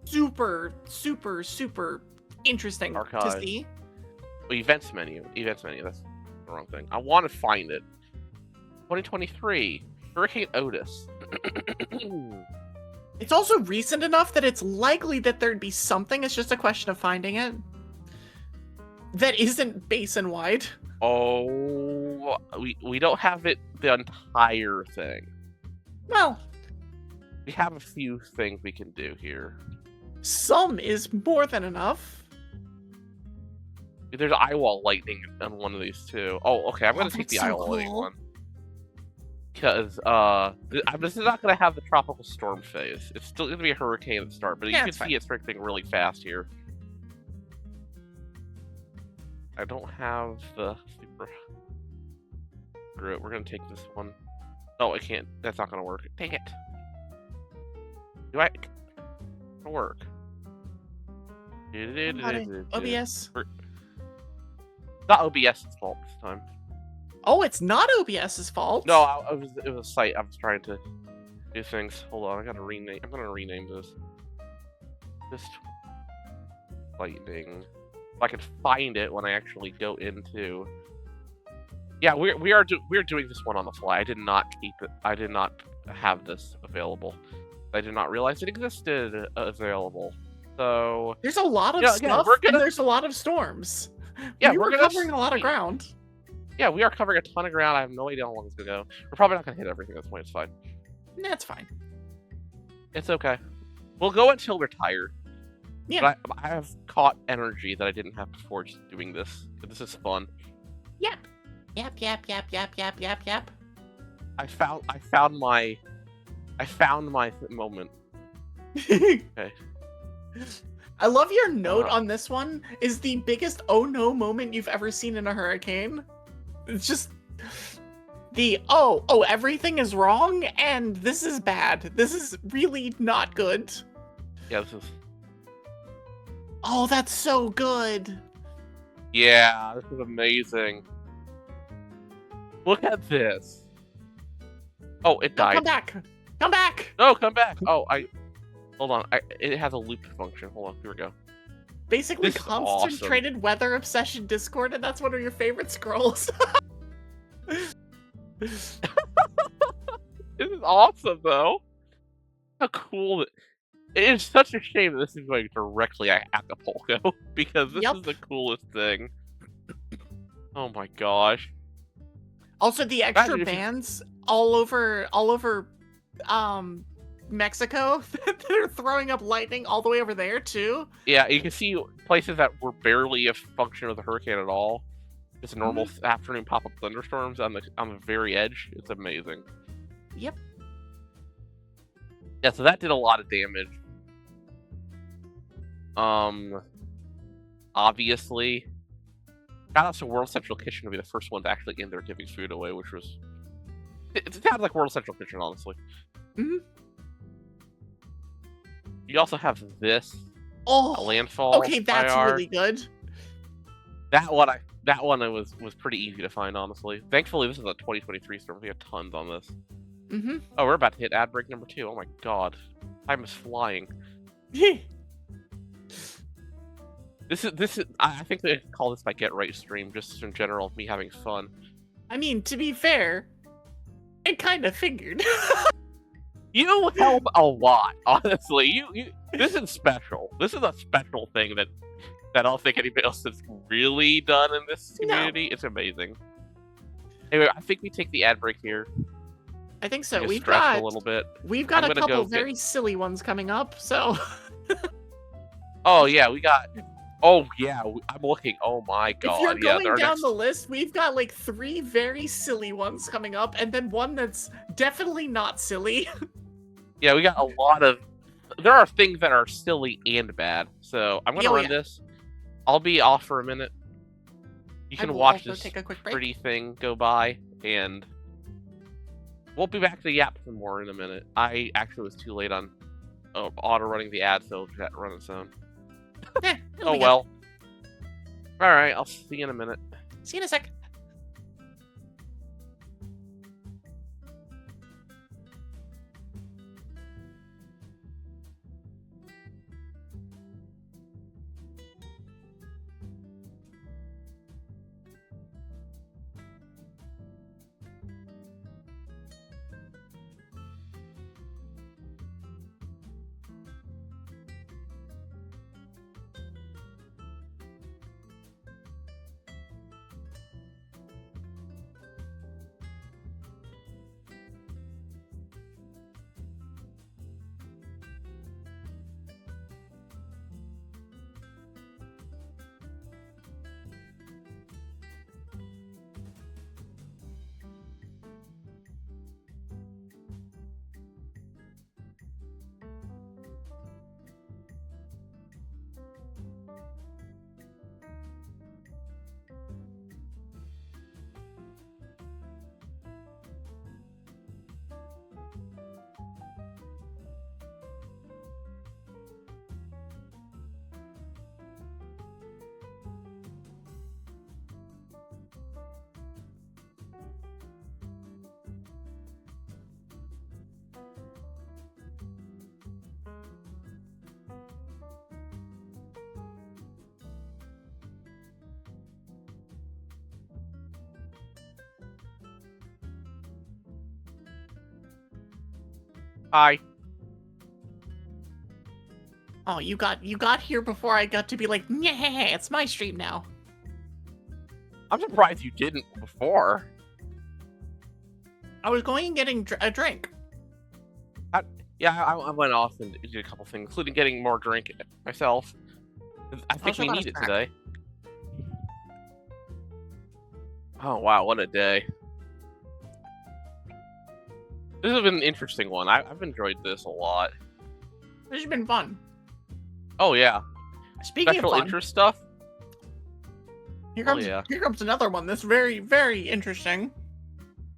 super, super, super interesting to see. Well, events menu. That's the wrong thing. I want to find it. 2023 Hurricane Otis. It's also recent enough that it's likely that there'd be something. It's just a question of finding it. That isn't basin-wide. Oh, we don't have it the entire thing. Well, we have a few things we can do here. Some is more than enough. There's eyewall lightning on one of these too. Oh, okay. I'm gonna take the eyewall lightning one. Because this is not going to have the tropical storm phase. It's still going to be a hurricane at the start, but you can see it strengthening really fast here. I don't have the super. Screw it. We're going to take this one. No, I can't. That's not going to work. Dang it. Do I? It'll work. OBS. Not OBS's fault this time. Oh, it's not OBS's fault. No, it was a site. I was trying to do things. Hold on, I gotta rename. I'm gonna rename this. Just lightning. If I can find it when I actually go into. Yeah, we're doing this one on the fly. I did not keep it. I did not have this available. I did not realize it existed available. So there's a lot of stuff, and there's a lot of storms. Yeah, we're covering a lot of ground. Yeah, we are covering a ton of ground. I have no idea how long it's gonna go. We're probably not gonna hit everything at this point. It's fine. That's fine. It's okay. We'll go until we're tired. Yeah. But I have caught energy that I didn't have before just doing this. This is fun. Yep. Yep. I found my moment. Okay. I love your note on this one. Is the biggest oh no moment you've ever seen in a hurricane. It's just the oh everything is wrong and this is bad. This is really not good. Yeah, this is. Oh, that's so good. Yeah, this is amazing. Look at this. Oh, it died. Come back. Come back. No, come back. Oh, hold on. It has a loop function. Hold on. Here we go. Basically, concentrated weather obsession Discord, and that's one of your favorite scrolls. This is awesome, though. How cool! It is such a shame that this is going directly at Acapulco because this is the coolest thing. Oh my gosh! Also, the extra Imagine if you- bands all over Mexico that are throwing up lightning all the way over there too. Yeah, you can see places that were barely a function of the hurricane at all. Just normal afternoon pop-up thunderstorms on the very edge. It's amazing. Yep. Yeah, so that did a lot of damage. Obviously, shout out to World Central Kitchen to be the first one to actually end there giving food away, which was it sounds like World Central Kitchen, honestly. Mm-hmm. You also have this landfall. Okay, that's IR. really good. That one was pretty easy to find, honestly. Thankfully, this is a 2023 storm. We have tons on this. Mm-hmm. Oh, we're about to hit ad break number 2. Oh my god, time is flying. This is. I think they call this my get right stream, just in general, me having fun. I mean, to be fair, it kind of figured. You help a lot, honestly. You. This is special. This is a special thing that I don't think anybody else has really done in this community. No. It's amazing. Anyway, I think we take the ad break here. I think so. We've got a little bit. We've got a couple very silly ones coming up. So. Oh yeah, we got. Oh yeah, I'm looking. Oh my god. If you're going down the list, we've got like 3 very silly ones coming up, and then one that's definitely not silly. Yeah, we got a lot of. There are things that are silly and bad. So I'm gonna run this. I'll be off for a minute. You can watch this take a quick break. pretty thing go by, and we'll be back to yap some more in a minute. I actually was too late on auto running the ad, so that run its own. Oh well. Alright, I'll see you in a minute. See you in a sec. Hi. Oh, you got here before I got to be like, yeah, it's my stream now. I'm surprised you didn't before. I was going and getting a drink. Yeah, I went off and did a couple things, including getting more drink myself. I think we need it today. Oh wow, what a day. This has been an interesting one. I've enjoyed this a lot. This has been fun. Oh yeah. Speaking Special of fun, interest stuff. Here comes another one that's very, very interesting.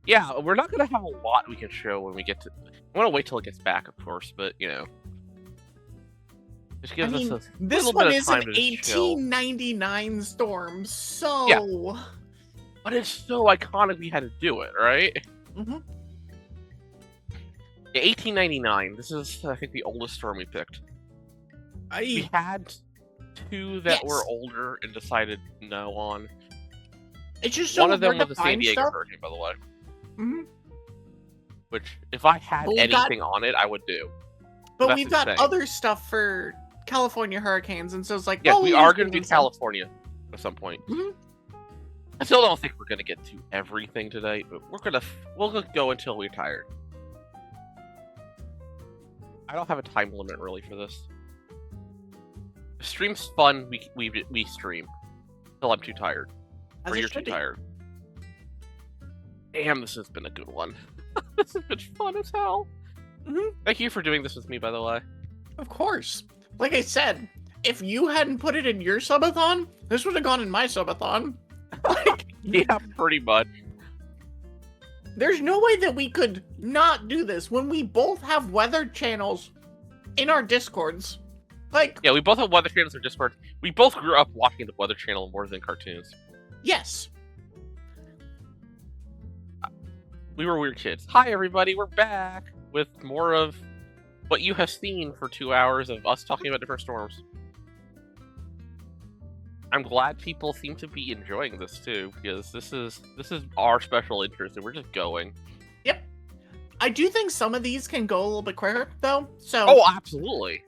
Yeah, we're not gonna have a lot we can show when we get to. I want to wait till it gets back, of course, but you know, just gives us a this little one bit of is time an to chill. 1899 storm, so Yeah. But it's so iconic we had to do it, right? Mm-hmm. Yeah, 1899. This is, I think, the oldest storm we picked. We had 2 that were older and decided no on. It's just so one of them hard was to a San find Diego stuff. hurricane, by the way. Mm-hmm. Which, if I had anything on it, I would do. But we've got other stuff for California hurricanes, and so it's like, yeah, well, we are going to do California at some point. Mm-hmm. I still don't think we're gonna get to everything today, but we'll go until we're tired. I don't have a time limit really for this. The stream's fun. We stream until I'm too tired, or you're too tired. Damn, this has been a good one. This has been fun as hell. Thank you for doing this with me, by the way. Of course. Like I said, if you hadn't put it in your subathon, this would have gone in my subathon. Like, yeah, pretty much. There's no way that we could not do this when we both have weather channels in our Discords. Like, yeah, we both have weather channels in our Discord. We both grew up watching the Weather Channel more than cartoons. Yes. We were weird kids. Hi, everybody. We're back with more of what you have seen for 2 hours of us talking about different storms. I'm glad people seem to be enjoying this too, because this is our special interest, and we're just going. Yep. I do think some of these can go a little bit quicker, though. So. Oh, absolutely.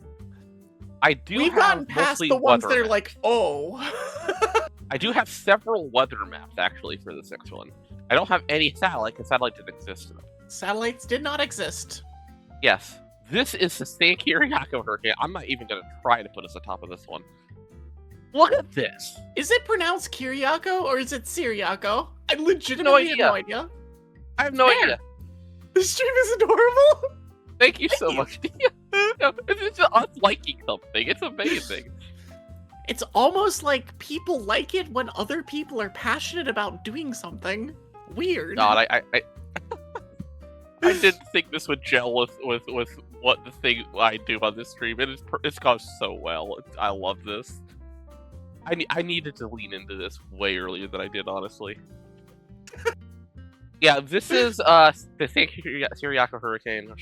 I do. We've gotten past the ones that are like, oh. I do have several weather maps actually for this next one. I don't have any satellite because satellite didn't exist. Satellites did not exist. Yes, this is the San Kiriako hurricane. I'm not even gonna try to put us on top of this one. Look at this. Is it pronounced Kiriako or is it Syriaco? I legitimately have no idea. I have no idea. This stream is adorable. Thank you so much. It's just us liking something. It's amazing. It's almost like people like it when other people are passionate about doing something. Weird. God, I didn't think this would gel with what the thing I do on this stream. It's gone so well. I love this. I needed to lean into this way earlier than I did, honestly. Yeah, this is the Syriaco hurricane.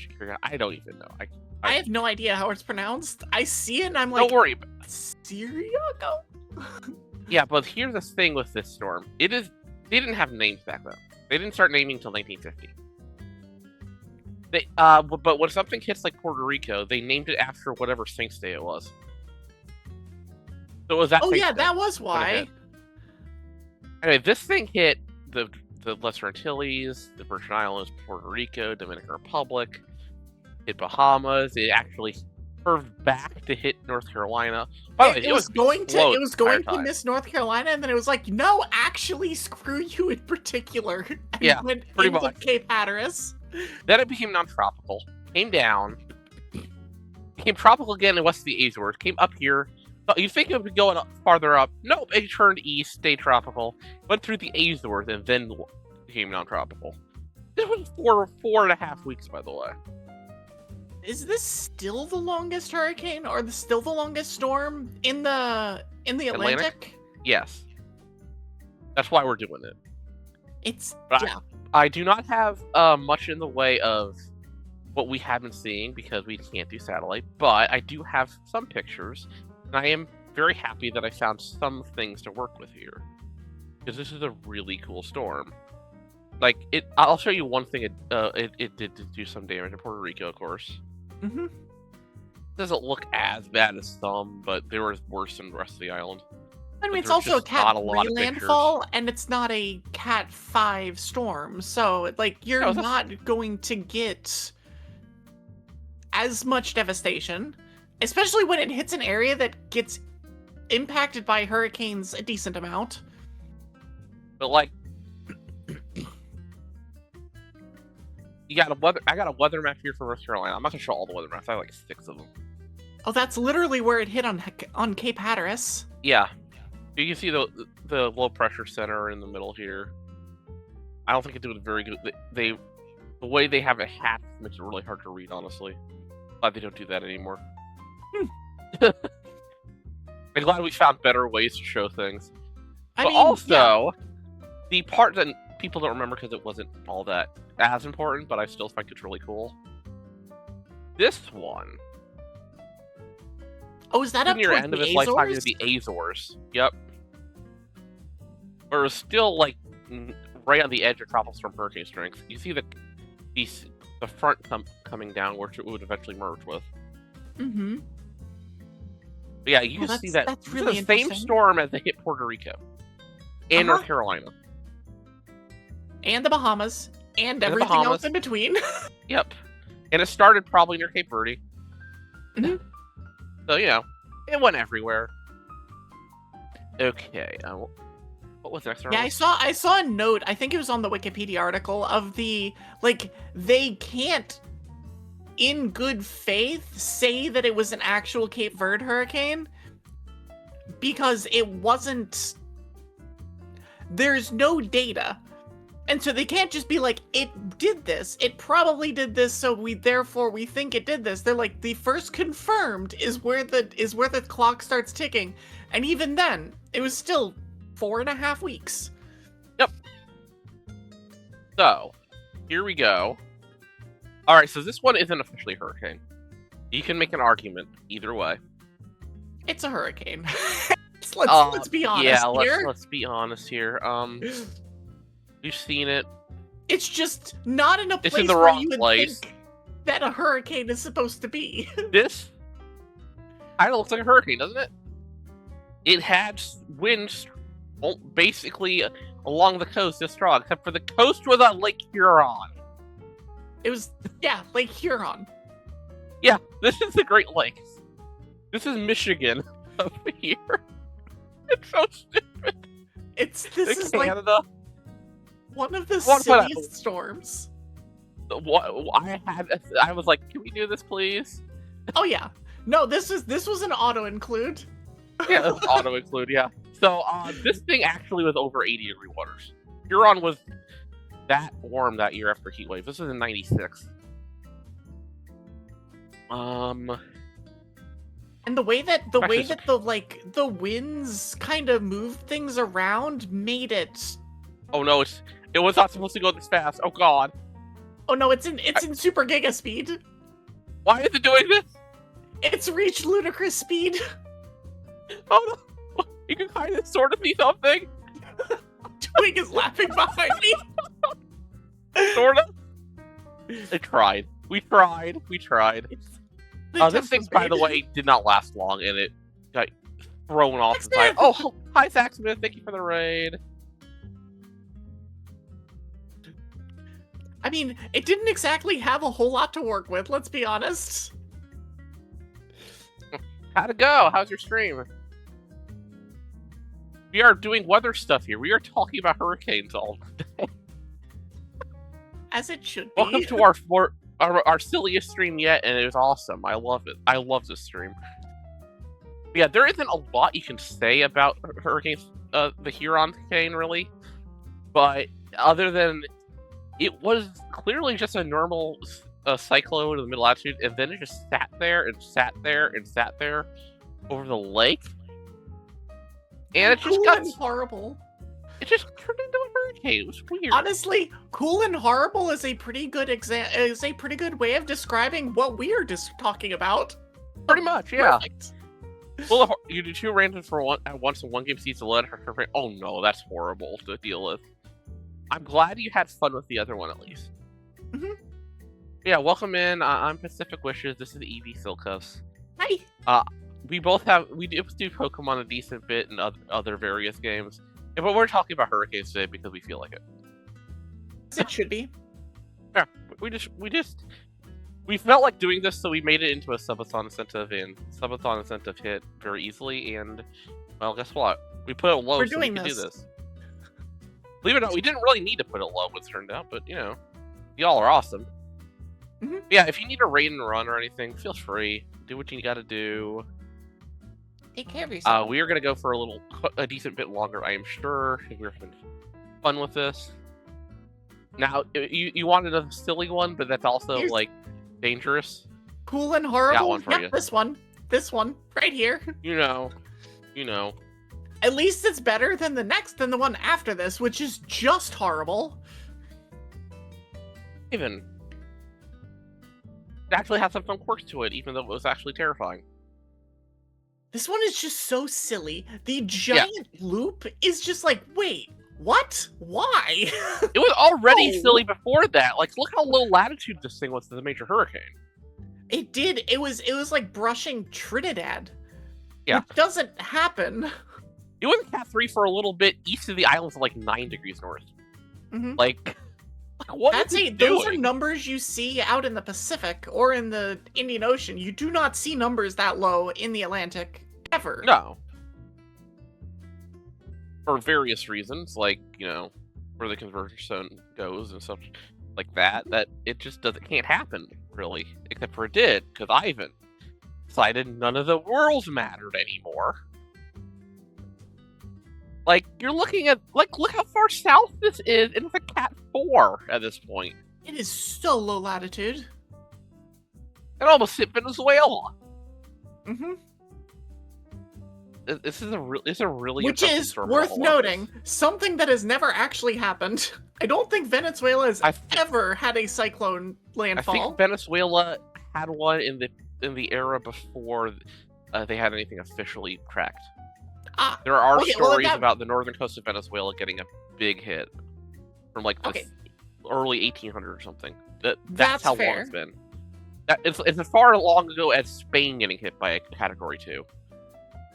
I don't even know. I have no idea how it's pronounced. I see it and I'm like, don't worry. Syriaco? Yeah, but here's the thing with this storm. They didn't have names back then. They didn't start naming until 1950. But when something hits like Puerto Rico, they named it after whatever Saint's Day it was. So it was that. Oh Saint's yeah, Day that was why. Anyway, this thing hit the Lesser Antilles, the Virgin Islands, Puerto Rico, Dominican Republic, hit Bahamas. It actually curved back to hit North Carolina. By the way, it was going to miss North Carolina, and then it was like, no, actually, screw you in particular. And yeah, went pretty into much. Cape Hatteras. Then it became non-tropical. Came down. Became tropical again in west of the Azores. Came up here. You think it would be going farther up? Nope, it turned east, stayed tropical, went through the Azores, and then became non-tropical. This was 4.5 weeks, by the way. Is this still the longest hurricane, or still the longest storm in the Atlantic? Yes. That's why we're doing it. Yeah. I do not have much in the way of what we have been seeing because we can't do satellite, but I do have some pictures. And I am very happy that I found some things to work with here. Because this is a really cool storm. Like, I'll show you one thing it did do some damage in Puerto Rico, of course. Mm-hmm. It doesn't look as bad as some, but they were worse than the rest of the island. I mean, it's also a Cat 3 landfall, and it's not a Cat 5 storm. So, like, you're not going to get as much devastation. Especially when it hits an area that gets impacted by hurricanes a decent amount. But like, I got a weather map here for North Carolina. I'm not gonna show all the weather maps. I have like 6 of them. Oh, that's literally where it hit on Cape Hatteras. Yeah, you can see the low pressure center in the middle here. I don't think it did very good. The way they have it hatched makes it really hard to read, honestly. Glad they don't do that anymore. I'm glad we found better ways to show things. The part that people don't remember because it wasn't all that as important, but I still think it's really cool. This one. Oh, is that up near towards end of the its lifetime Azores? near the Azores. Yep. Where it was still like right on the edge of tropical storm hurricane strength. You see the front coming down, which it would eventually merge with. Mm-hmm. But yeah, you can see that that's really the same storm as they hit Puerto Rico. and North Carolina. And the Bahamas. And the everything Bahamas. else in between. Yep. And it started probably near Cape Verde. Mhm. So, you know, it went everywhere. Okay. What was next? Yeah, I saw a note, I think it was on the Wikipedia article, of the, like, they can't, in good faith, say that it was an actual Cape Verde hurricane, because it wasn't... There's no data. And so they can't just be like, it did this. It probably did this, so we think it did this. They're like, the first confirmed is where the clock starts ticking. And even then, it was still 4.5 weeks. Yep. So, here we go. Alright, so this one isn't officially a hurricane. You can make an argument either way. It's a hurricane. let's be honest here. Let's be honest here. You've seen it. It's just not in a place in the where wrong you would place. think that a hurricane is supposed to be. This kind of looks like a hurricane, doesn't it? It had winds basically along the coast this strong, except for the coast was on Lake Huron. It was, yeah, Lake Huron. Yeah, this is the Great Lakes. This is Michigan over here. It's so stupid. This is Canada. like one of the silliest storms. I was like, can we do this, please? Oh yeah, no, this was an auto include. Yeah, this was auto include. Yeah. So this thing actually was over 80 degree waters. Huron was that warm that year after heat wave. This was in '96. And the way that the winds kind of moved things around made it. Oh no, it was not supposed to go this fast. Oh god. Oh no, it's in super giga speed. Why is it doing this? It's reached ludicrous speed. Oh no. You can kind of sort of see something. Twig is laughing behind me. Sort of. I tried. We tried. This thing, by the way, did not last long, and it got thrown off the side. Oh, hi, Saxmith. Thank you for the raid. I mean, it didn't exactly have a whole lot to work with, let's be honest. How'd it go? How's your stream? We are doing weather stuff here. We are talking about hurricanes all day. As it should be. Welcome to our silliest stream yet, and it was awesome. I love it. I love this stream. Yeah, there isn't a lot you can say about hurricanes, the Huron hurricane, really. But other than it was clearly just a normal cyclone in the middle latitude, and then it just sat there and sat there and sat there over the lake. And it just got horrible. It just turned into a hurricane. It was weird. Honestly, cool and horrible is a pretty good way of describing what we are just talking about. Pretty much, yeah. Perfect. Well, you do two randoms for one at once in one game season. Oh no, that's horrible to deal with. I'm glad you had fun with the other one at least. Mm-hmm. Yeah, welcome in. I'm Pacific Wishes. This is Eevee Silcuffs. Hi. We do Pokemon a decent bit and other various games. Yeah, but we're talking about hurricanes today because we feel like it. It should be. Yeah, we felt like doing this, so we made it into a subathon incentive, and subathon incentive hit very easily. And well, guess what? We put it low so we can do this. Believe it or not, we didn't really need to put it low, it turned out, but you know, y'all are awesome. Mm-hmm. Yeah, if you need a raid and run or anything, feel free. Do what you gotta do. Take care of yourself. We are gonna go for a decent bit longer, I am sure. We're having fun with this. Now, you wanted a silly one, but that's also like dangerous. Cool and horrible. Got one for you. This one, right here. You know. At least it's better than the one after this, which is just horrible. It actually has some fun quirks to it, even though it was actually terrifying. This one is just so silly. The giant loop is just like, wait, what? Why? It was already silly before that. Like, look how low latitude this thing was to the major hurricane. It did. It was like brushing Trinidad. Yeah. Which doesn't happen. It was Cat 3 for a little bit east of the islands, like 9 degrees north. Mhm. Like what I'd is say it those are doing? numbers you see out in the Pacific or in the Indian Ocean. You do not see numbers that low in the Atlantic ever. No. For various reasons, like, where the convergence zone goes and stuff like that it just can't happen, really. Except for it did, because Ivan decided none of the worlds mattered anymore. Like, you're looking at, like, look how far south this is, and it's a Cat 4 at this point. It is so low latitude. It almost hit Venezuela. Mm-hmm. This is a really Which impressive is storm worth all noting, something that has never actually happened. I don't think Venezuela has ever had a cyclone landfall. I think Venezuela had one in the era before they had anything officially tracked. There are stories about the northern coast of Venezuela getting a big hit from like the early 1800s or something. That's how fair. long it's been. It's as far along ago as Spain getting hit by a Category 2,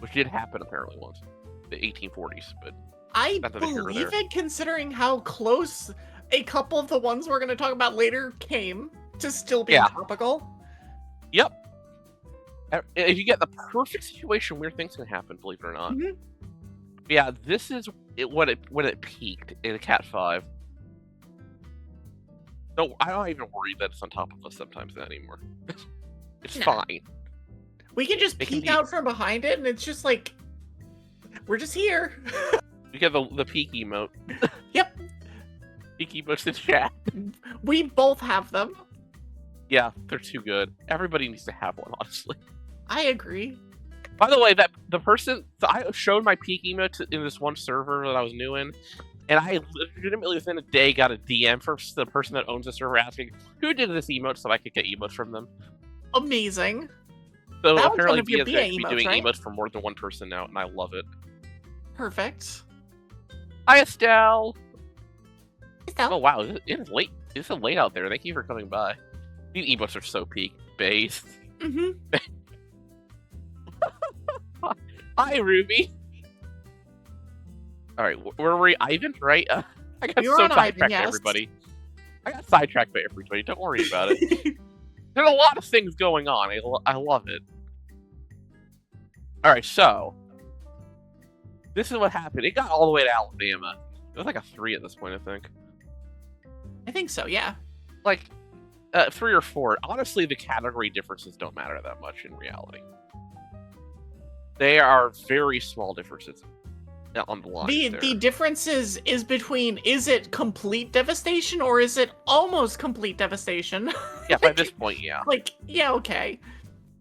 which did happen apparently once, the 1840s. But I believe it, considering how close a couple of the ones we're going to talk about later came to still being tropical. Yep. If you get the perfect situation, weird things can happen, believe it or not. Mm-hmm. Yeah, this is when it peaked in Cat 5. No, I don't even worry that it's on top of us sometimes anymore. It's fine. We can just peek out from behind it, and it's just like, we're just here. You get the peek emote. Yep. Peek emotes in chat. We both have them. Yeah, they're too good. Everybody needs to have one, honestly. I agree. By the way, I showed my peak emote in this one server that I was new in, and I legitimately within a day got a DM from the person that owns the server asking who did this emote so I could get emotes from them. Amazing. So that apparently he is going to be doing emotes for more than one person now, and I love it. Perfect. Hi, Estelle. Estelle. Oh wow, it's late. It's late out there. Thank you for coming by. These emotes are so peak based. Mm-hmm. Hi, Ruby. All right, where were we? Ivan, right? I got so sidetracked by everybody. I got sidetracked by everybody. Don't worry about it. There's a lot of things going on. I love it. All right, so this is what happened. It got all the way to Alabama. It was like a 3 at this point, I think. I think so, yeah. Like 3 or 4. Honestly, the category differences don't matter that much in reality. They are very small differences on the line. The differences is between, is it complete devastation or is it almost complete devastation? Yeah, by this point, yeah. Like, yeah, okay.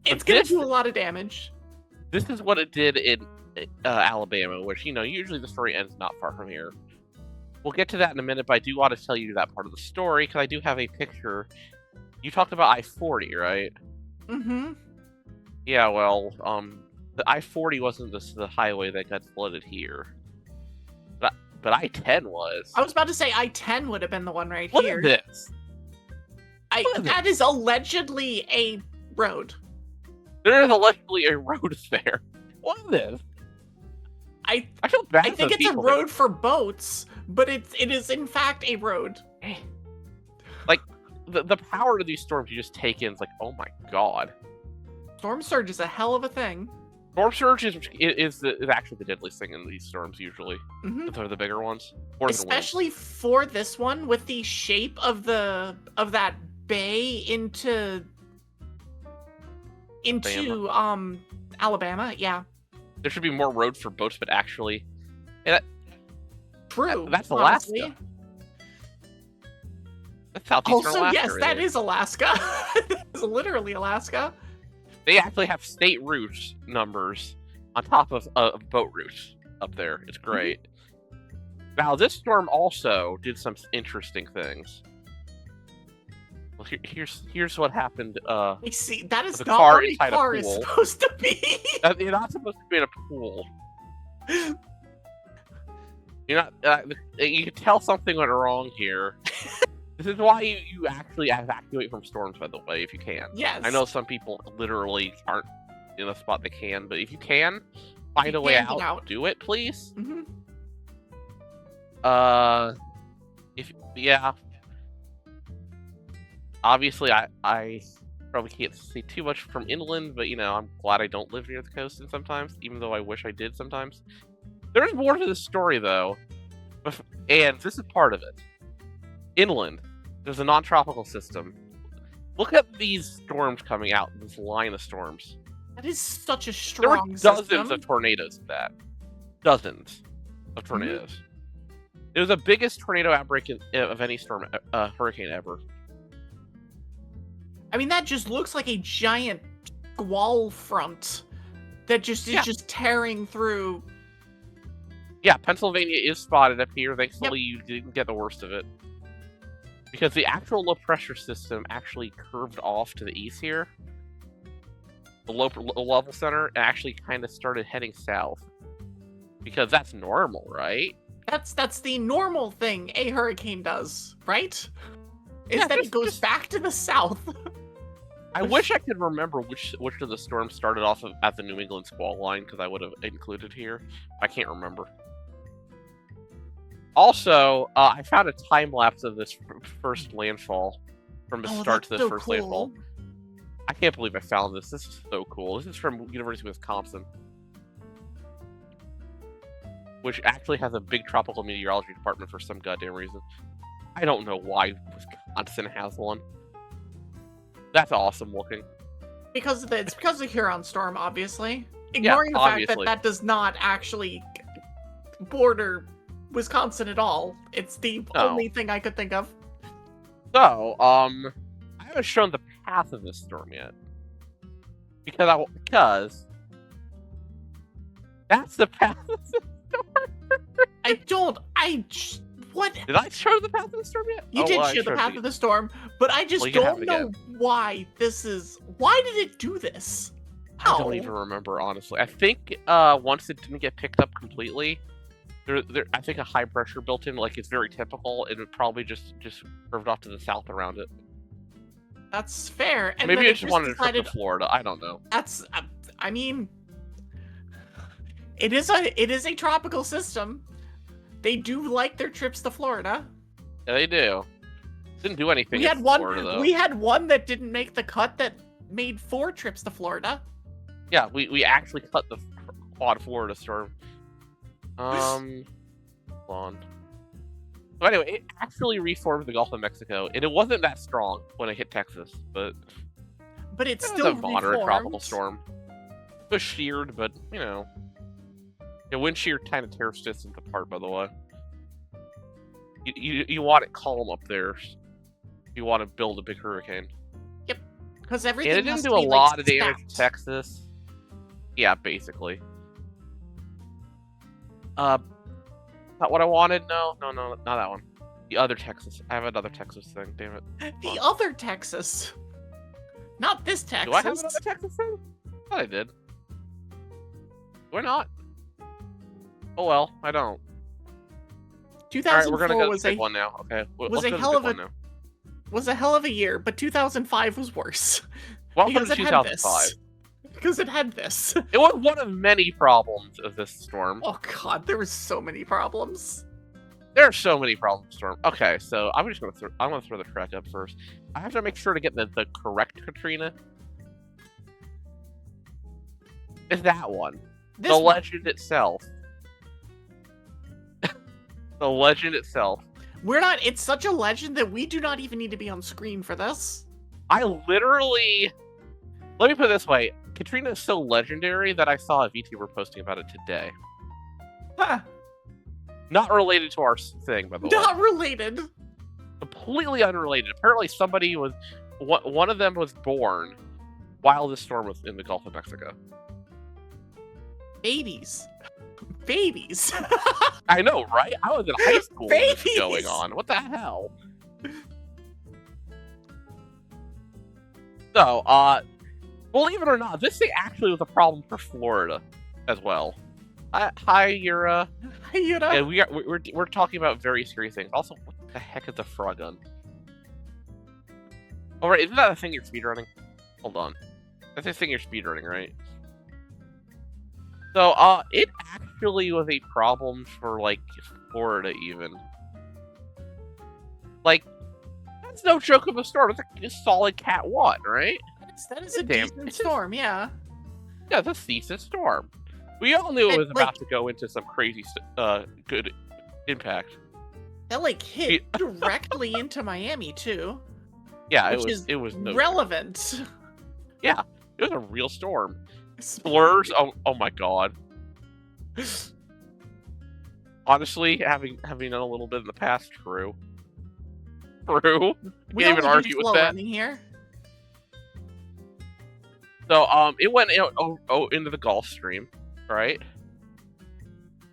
It's going to do a lot of damage. This is what it did in Alabama, which, usually the story ends not far from here. We'll get to that in a minute, but I do want to tell you that part of the story, because I do have a picture. You talked about I-40, right? Mm-hmm. Yeah, well, the I-40 wasn't the highway that got flooded here. But I-10 was. I was about to say I-10 would have been the one right here. What is this? That is allegedly a road. There is allegedly a road there. What is this? I feel bad. I think it's a road for boats, but it is in fact a road. Like the power of these storms you just take in is like, oh my god. Storm surge is a hell of a thing. Storm surge is actually the deadliest thing in these storms usually. Mm-hmm. They're the bigger ones, especially for this one with the shape of that bay into Alabama. Yeah. There should be more road for boats, but actually, true. That's Alaska. Honestly. That's southeastern Alaska. Yes, that is Alaska. It's literally Alaska. They actually have state route numbers on top of boat routes up there. It's great. Now, this storm also did some interesting things. Well, here's what happened. See, that is the not car where a car is supposed to be. You're not supposed to be in a pool. You're not. You can tell something went wrong here. This is why you actually evacuate from storms, by the way, if you can. Yes. I know some people literally aren't in a spot they can, but if you can, find a way can get out, out. do it, please. Mhm. Yeah. Obviously, I probably can't say too much from inland, but I'm glad I don't live near the coast sometimes, even though I wish I did sometimes. There's more to the story, though, and this is part of it. Inland, there's a non-tropical system. Look at these storms coming out, this line of storms. That is such a There were strong dozens system. of tornadoes in that. Dozens of tornadoes. It was the biggest tornado outbreak of any hurricane ever. I mean, that just looks like a giant squall front that just is just tearing through. Yeah, Pennsylvania is spotted up here. Thankfully, you didn't get the worst of it. Because the actual low-pressure system actually curved off to the east here. The low-level center and actually kind of started heading south. Because that's normal, right? That's the normal thing a hurricane does, right? Is that it goes back to the south. I wish I could remember which of the storms started off at the New England squall line, because I would have included here. I can't remember. Also, I found a time lapse of this first landfall from the start to this first landfall. I can't believe I found this. This is so cool. This is from University of Wisconsin, which actually has a big tropical meteorology department for some goddamn reason. I don't know why Wisconsin has one. That's awesome looking. It's because of Huron storm, obviously. Ignoring the fact that that does not actually border Wisconsin at all. It's the only thing I could think of. So, I haven't shown the path of this storm yet. Because that's the path of the storm. What? Did I show the path of the storm yet? You did show the path of the storm, but I just don't know why this is. Why did it do this? I don't even remember, honestly. I think once it didn't get picked up completely, I think a high pressure built in, like it's very typical, and it probably just curved off to the south around it. That's fair. And maybe it just wanted to trip to Florida. I don't know. I mean, it is a tropical system. They do like their trips to Florida. Yeah, they do. Didn't do anything. Florida, though. We had one that didn't make the cut that made 4 trips to Florida. Yeah, we actually cut the quad Florida storm. Hold on. So anyway, it actually reformed the Gulf of Mexico, and it wasn't that strong when it hit Texas, but it's still a moderate tropical storm. It was sheared, but wind shear kind of tears distance apart. By the way, you want it calm up there. You want to build a big hurricane. Yep, because everything. And it didn't do a lot of damage to Texas. Yeah, basically. Not what I wanted. No, not that one. The other Texas. I have another Texas thing. Damn it. The other Texas. Not this Texas. Do I have another Texas thing? I thought I did. Do I not? Oh well, I don't. 2004 All right, we're gonna go to the big one now. Okay. Was a hell of a year, but 2005 was worse. Welcome to 2005. Because it had this. It was one of many problems of this storm. Oh god, there were so many problems. There are so many problems, Storm. Okay, so I'm gonna throw the track up first. I have to make sure to get the correct Katrina. Is that one? The legend itself. The legend itself. It's such a legend that we do not even need to be on screen for this. Let me put it this way. Katrina is so legendary that I saw a VTuber posting about it today. Huh. Not related to our thing, by the way. Not related. Completely unrelated. Apparently one of them was born while this storm was in the Gulf of Mexico. Babies. I know, right? I was in high school when this was going on. What the hell? So, believe it or not, this thing actually was a problem for Florida as well. Hi, Yura. Hi, Yura. And we're talking about very scary things. Also, what the heck is a frog gun? Oh, right, isn't that a thing you're speedrunning? Hold on. That's a thing you're speedrunning, right? So, it actually was a problem for, like, Florida even. Like, that's no joke of a storm. It's like a solid Cat 1, right? That is a Damn, decent storm, yeah. Yeah, it's a decent storm. We all knew it was about to go into some crazy, good impact. That, like, hit directly into Miami, too. Yeah, Which it was no relevant. joke. Yeah, it was a real storm. Blurs, oh my god. Honestly, having done a little bit in the past, true. True. We Can't even only argue do with slow that. running here. So, it went into the Gulf Stream, right?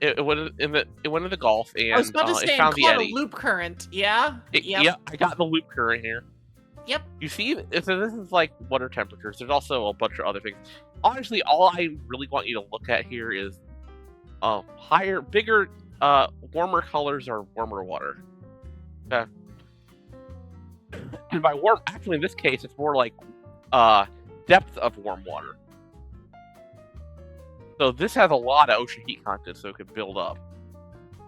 It went into the Gulf, and I was about to say, it found the caught a eddy. loop current. Yeah. Yep. Yeah, I got the loop current here. Yep. You see, so this is like water temperatures. There's also a bunch of other things. Honestly, all I really want you to look at here is higher, bigger, warmer colors or warmer water. Okay. And by warm, actually in this case, it's more like depth of warm water. So this has a lot of ocean heat content, so it could build up.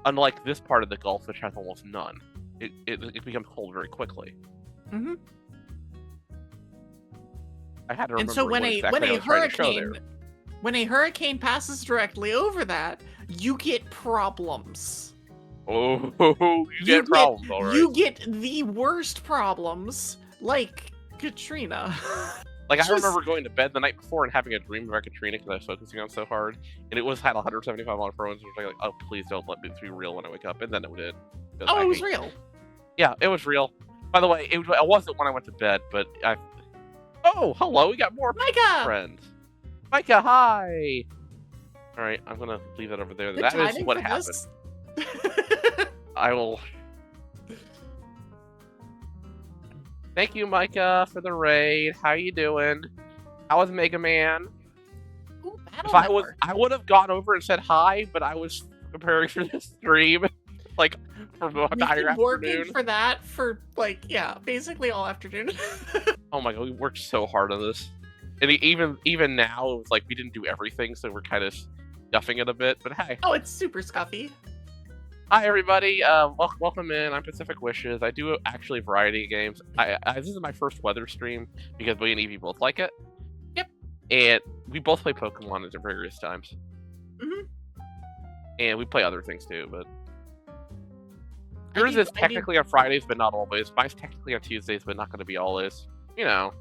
Unlike this part of the Gulf, which has almost none. It becomes cold very quickly. Mm-hmm. I had to remember And so when a hurricane passes directly over that, you get problems. Oh, you get problems, all right. You get the worst problems, like Katrina. Like, I remember going to bed the night before and having a dream about Katrina because I was focusing on so hard, and it had 175 mile per hour, and I was like, oh, please don't let me be real when I wake up, and then it did. Oh, it was real. Yeah, it was real. By the way, it wasn't when I went to bed, but Oh, hello, we got more Micah! friends. Micah, hi! Alright, I'm gonna leave that over there. That is what happened. I will... Thank you, Micah, for the raid. How you doing? How was Mega Man? Ooh, I would have gone over and said hi, but I was preparing for this stream, like, for the entire afternoon. Working for that for, like, yeah, basically all afternoon. Oh my god, we worked so hard on this. And even now, it was like we didn't do everything, so we're kind of scuffing it a bit, but hey. Oh, it's super scuffy. Hi, everybody. Welcome in. I'm Pacific Wishes. I do actually variety of games. This is my first weather stream because me and Evie both like it. Yep. And we both play Pokemon at various times. Mm-hmm. And we play other things too, but yours is technically on Fridays, but not always. Mine's technically on Tuesdays, but not going to be always. You know.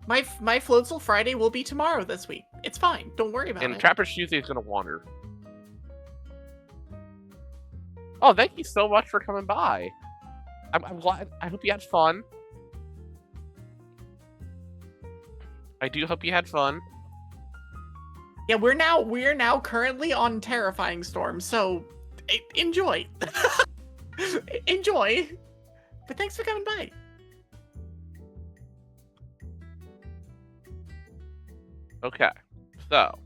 My Floatzel Friday will be tomorrow this week. It's fine. Don't worry about it. And Trapper's Tuesday is going to wander. Oh, thank you so much for coming by. I'm glad. I hope you had fun. I do hope you had fun. Yeah, we're now currently on Terrifying Storm, so enjoy. Enjoy. But thanks for coming by. Okay, so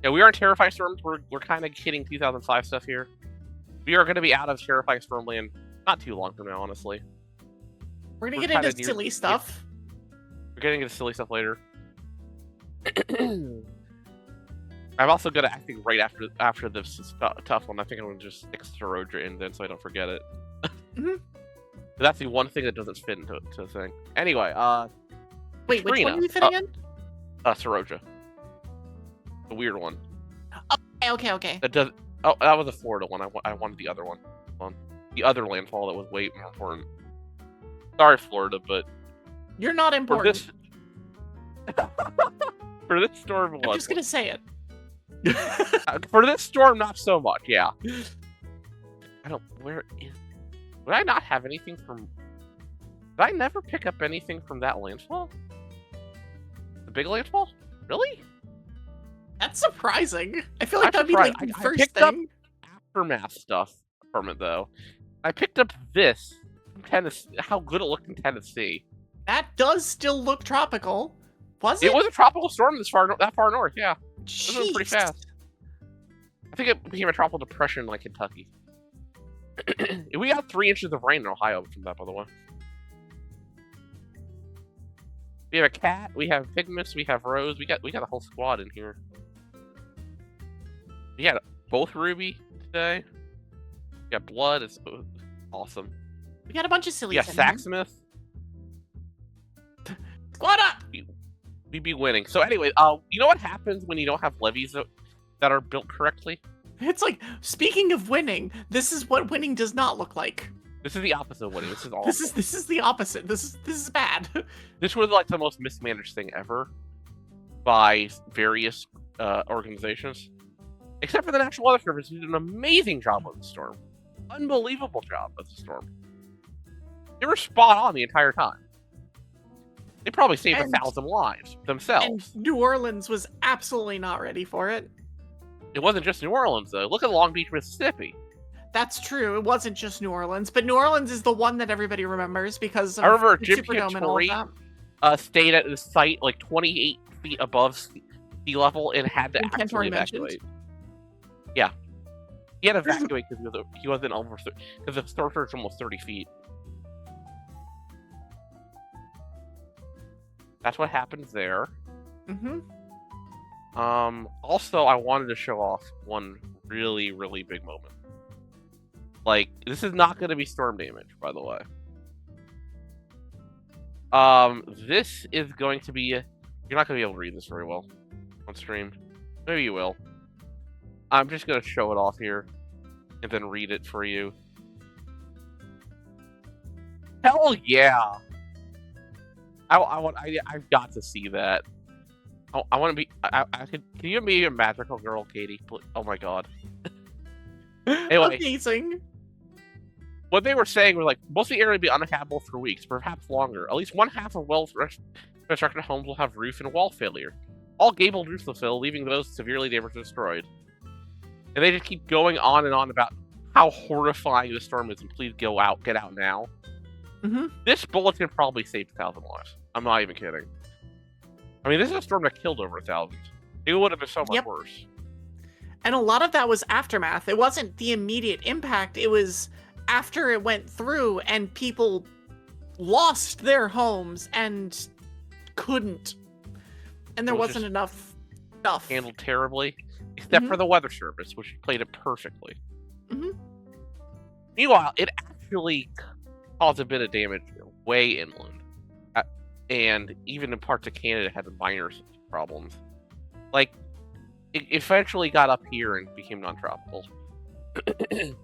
yeah, we are in Terrifying Storms. We're kind of hitting 2005 stuff here. We are going to be out of Terrifying Stormland not too long from now, honestly. We're going to get into silly stuff. We're getting into silly stuff later. I'm also good at acting right after this tough one. I think I'm going to just stick Sarodra in then so I don't forget it. Mm-hmm. That's the one thing that doesn't fit into the thing. Anyway, wait, which one are you fitting in? Sarodra. The weird one. Okay. That does. Oh, that was the Florida one. I wanted the other one. The other landfall that was way more important. Sorry, Florida, but you're not important. For this storm, I'm just gonna say it. For this storm, not so much. Yeah. I don't. Where is? Would I not have anything from? Did I never pick up anything from that landfall? The big landfall? Really? That's surprising. I feel like that'd be like the first thing. Up aftermath stuff from it though. I picked up this from Tennessee. How good it looked in Tennessee. That does still look tropical. Was it? It was a tropical storm that far north. Yeah, it was pretty fast. I think it became a tropical depression like Kentucky. We got 3 inches of rain in Ohio from that, by the way. We have a cat. We have Pygmus. We have Rose. We got a whole squad in here. Yeah, both Ruby today. Yeah, Blood is awesome. We got a bunch of sillies. Yeah, in here. Sacksmith. Squad up! We'd be winning. So anyway, you know what happens when you don't have levies that are built correctly? It's like, speaking of winning, this is what winning does not look like. This is the opposite of winning. This is awful. This is the opposite. This is bad. This was like the most mismanaged thing ever by various organizations, except for the National Weather Service, who did an amazing job with the storm. Unbelievable job with the storm. They were spot on the entire time. They probably saved 1,000 lives themselves. And New Orleans was absolutely not ready for it. It wasn't just New Orleans, though. Look at Long Beach, Mississippi. That's true. It wasn't just New Orleans, but New Orleans is the one that everybody remembers because of I remember the Jim Superdome and all of that. Stayed at the site like 28 feet above sea level and had to actually evacuate. Yeah. He had to evacuate because he wasn't over, because the storm surge was almost 30 feet. That's what happens there. Mm-hmm. Also, I wanted to show off one really, really big moment. Like, this is not going to be storm damage, by the way. This is going to be... You're not going to be able to read this very well on stream. Maybe you will. I'm just going to show it off here and then read it for you. Hell yeah! I've got to see that. I want to be... can you be a magical girl, Katie? Oh my god. Anyway. Amazing. What they were saying was like, most of the area will be uninhabitable for weeks, perhaps longer. At least one half of well-constructed homes will have roof and wall failure. All gabled roofs will fail, leaving those severely damaged or destroyed. And they just keep going on and on about how horrifying the storm is, and please get out now. Mm-hmm. This bulletin probably saved 1,000 lives. I'm not even kidding. I mean, this is a storm that killed over 1,000. It would have been so much worse. And a lot of that was aftermath. It wasn't the immediate impact. It was after it went through and people lost their homes and couldn't. And there wasn't enough stuff. Handled terribly. Except for the Weather Service, which played it perfectly. Mm-hmm. Meanwhile, it actually caused a bit of damage way inland. And even in parts of Canada had minor problems. Like, it eventually got up here and became non-tropical.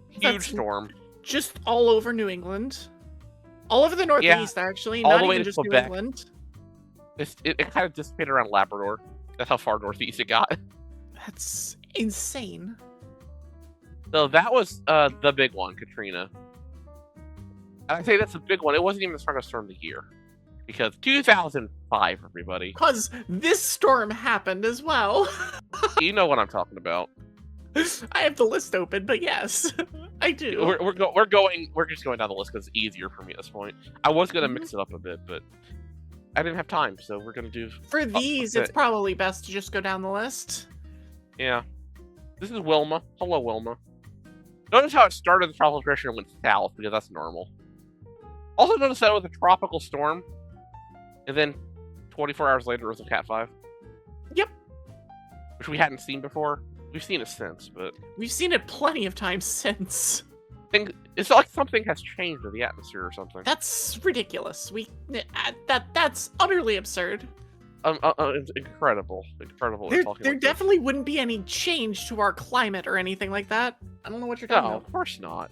Huge storm. Just all over New England. All over the Northeast, actually. All not the way even to just Quebec. New England. It kind of dissipated around Labrador. That's how far northeast it got. That's insane. So that was the big one, Katrina. And I say that's a big one. It wasn't even the strongest storm of the year. Because 2005, everybody. Because this storm happened as well. You know what I'm talking about. I have the list open, but yes, I do. We're just going down the list because it's easier for me at this point. I was gonna mix it up a bit, but I didn't have time, so we're gonna do. For these, it's probably best to just go down the list. Yeah, this is Wilma. Hello, Wilma. Notice how it started the tropical depression and went south because that's normal. Also, notice that it was a tropical storm, and then 24 hours later, it was a Cat 5. Yep. Which we hadn't seen before. We've seen it since, but... We've seen it plenty of times since. It's like something has changed in the atmosphere or something. That's ridiculous. That's utterly absurd. It's incredible. Incredible. There definitely wouldn't be any change to our climate or anything like that. I don't know what you're talking about. No, of course not.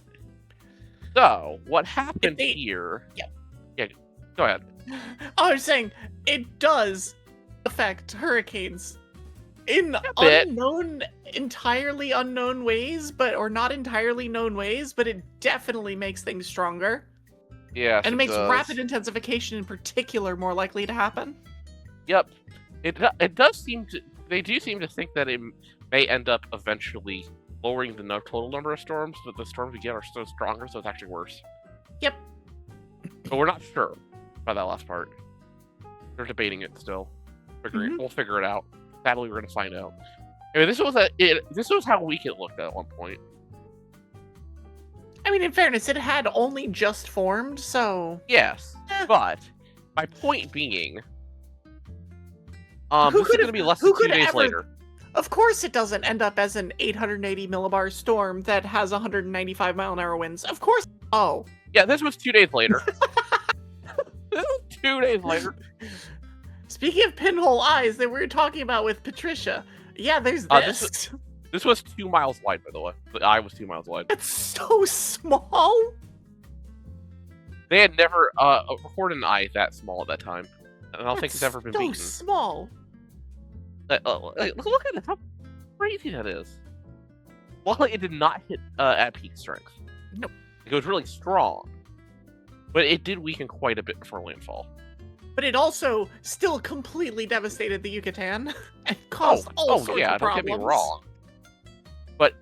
So, what happened here... Yep. Yeah, go ahead. I was saying, it does affect hurricanes in entirely unknown ways, or not entirely known ways, but it definitely makes things stronger. Yeah, and it makes rapid intensification in particular more likely to happen. Yep. It does seem to... They do seem to think that it may end up eventually lowering the total number of storms, but the storms we get are so stronger, so it's actually worse. Yep. But we're not sure by that last part. They're debating it still. We'll figure it out. Sadly, we're going to find out. Anyway, this was how weak it looked at one point. I mean, in fairness, it had only just formed, so... Yes, but my point being... this is going to be less than 2 days later. Of course it doesn't end up as an 880 millibar storm that has 195-mile-an-hour winds. Of course. Oh. Yeah, this was 2 days later. This was 2 days later. Speaking of pinhole eyes that we were talking about with Patricia, yeah, there's this. This was 2 miles wide, by the way. The eye was 2 miles wide. It's so small. They had never recorded an eye that small at that time. I don't think it's ever been beaten. So small. Look at it, how crazy that is. Luckily, it did not hit at peak strength. Nope. It was really strong. But it did weaken quite a bit before landfall. But it also still completely devastated the Yucatan and caused all sorts of problems. Don't get me wrong. But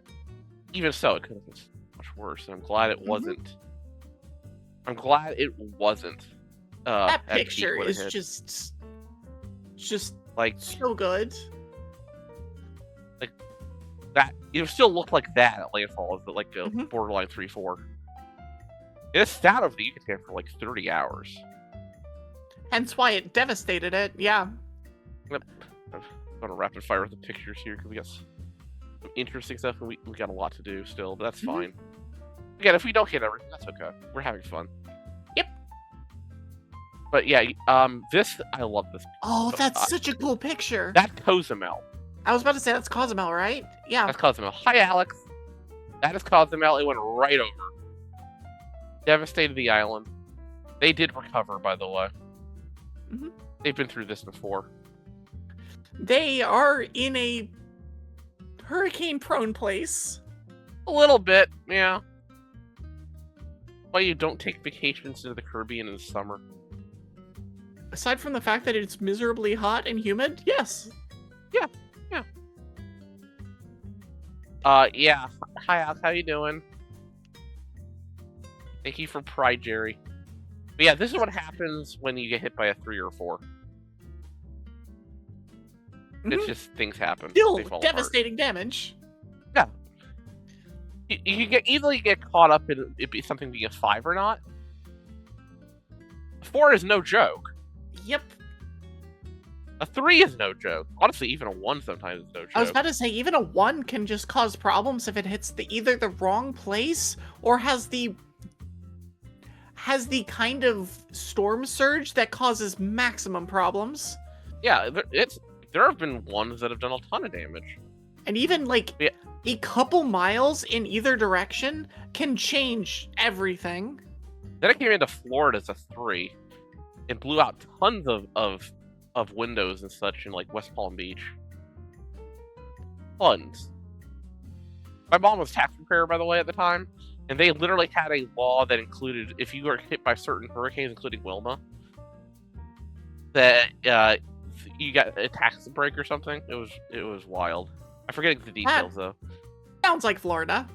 even so, it could have been much worse. And I'm glad it wasn't. I'm glad it wasn't. That picture is just like so good. Like that, it still looked like that at landfall, as like a borderline 3-4. It sat over the Yucatan for like 30 hours. Hence why it devastated it. Yeah. I'm gonna rapid fire with the pictures here because we got some interesting stuff and we got a lot to do still, but that's fine. Again, if we don't hit everything, that's okay. We're having fun. Yep. But yeah, this, I love this. Oh, that's such a cool picture. That's Cozumel. I was about to say that's Cozumel, right? Yeah. That's Cozumel. Hi, Alex. That is Cozumel. It went right over. Devastated the island. They did recover, by the way. They've been through this before. They are in a hurricane-prone place. A little bit, yeah. Why you don't take vacations to the Caribbean in the summer? Aside from the fact that it's miserably hot and humid, yes. Yeah. Yeah. Hi, Alex. How you doing? Thank you for Pride, Jerry. But yeah, this is what happens when you get hit by a 3 or 4. It's just things happen. Still devastating damage. Yeah. You can easily get caught up in it be something being a 5 or not. 4 is no joke. Yep. A 3 is no joke. Honestly, even a 1 sometimes is no joke. I was about to say, even a 1 can just cause problems if it hits either the wrong place or has the kind of storm surge that causes maximum problems. Yeah, there have been ones that have done a ton of damage. And even like a couple miles in either direction can change everything. Then it came into Florida as a 3 and blew out tons of windows and such in like West Palm Beach. Tons. My mom was tax preparer, by the way, at the time, and they literally had a law that included if you were hit by certain hurricanes, including Wilma, that you got a tax break or something. It was wild. I'm forgetting the details though. Sounds like Florida.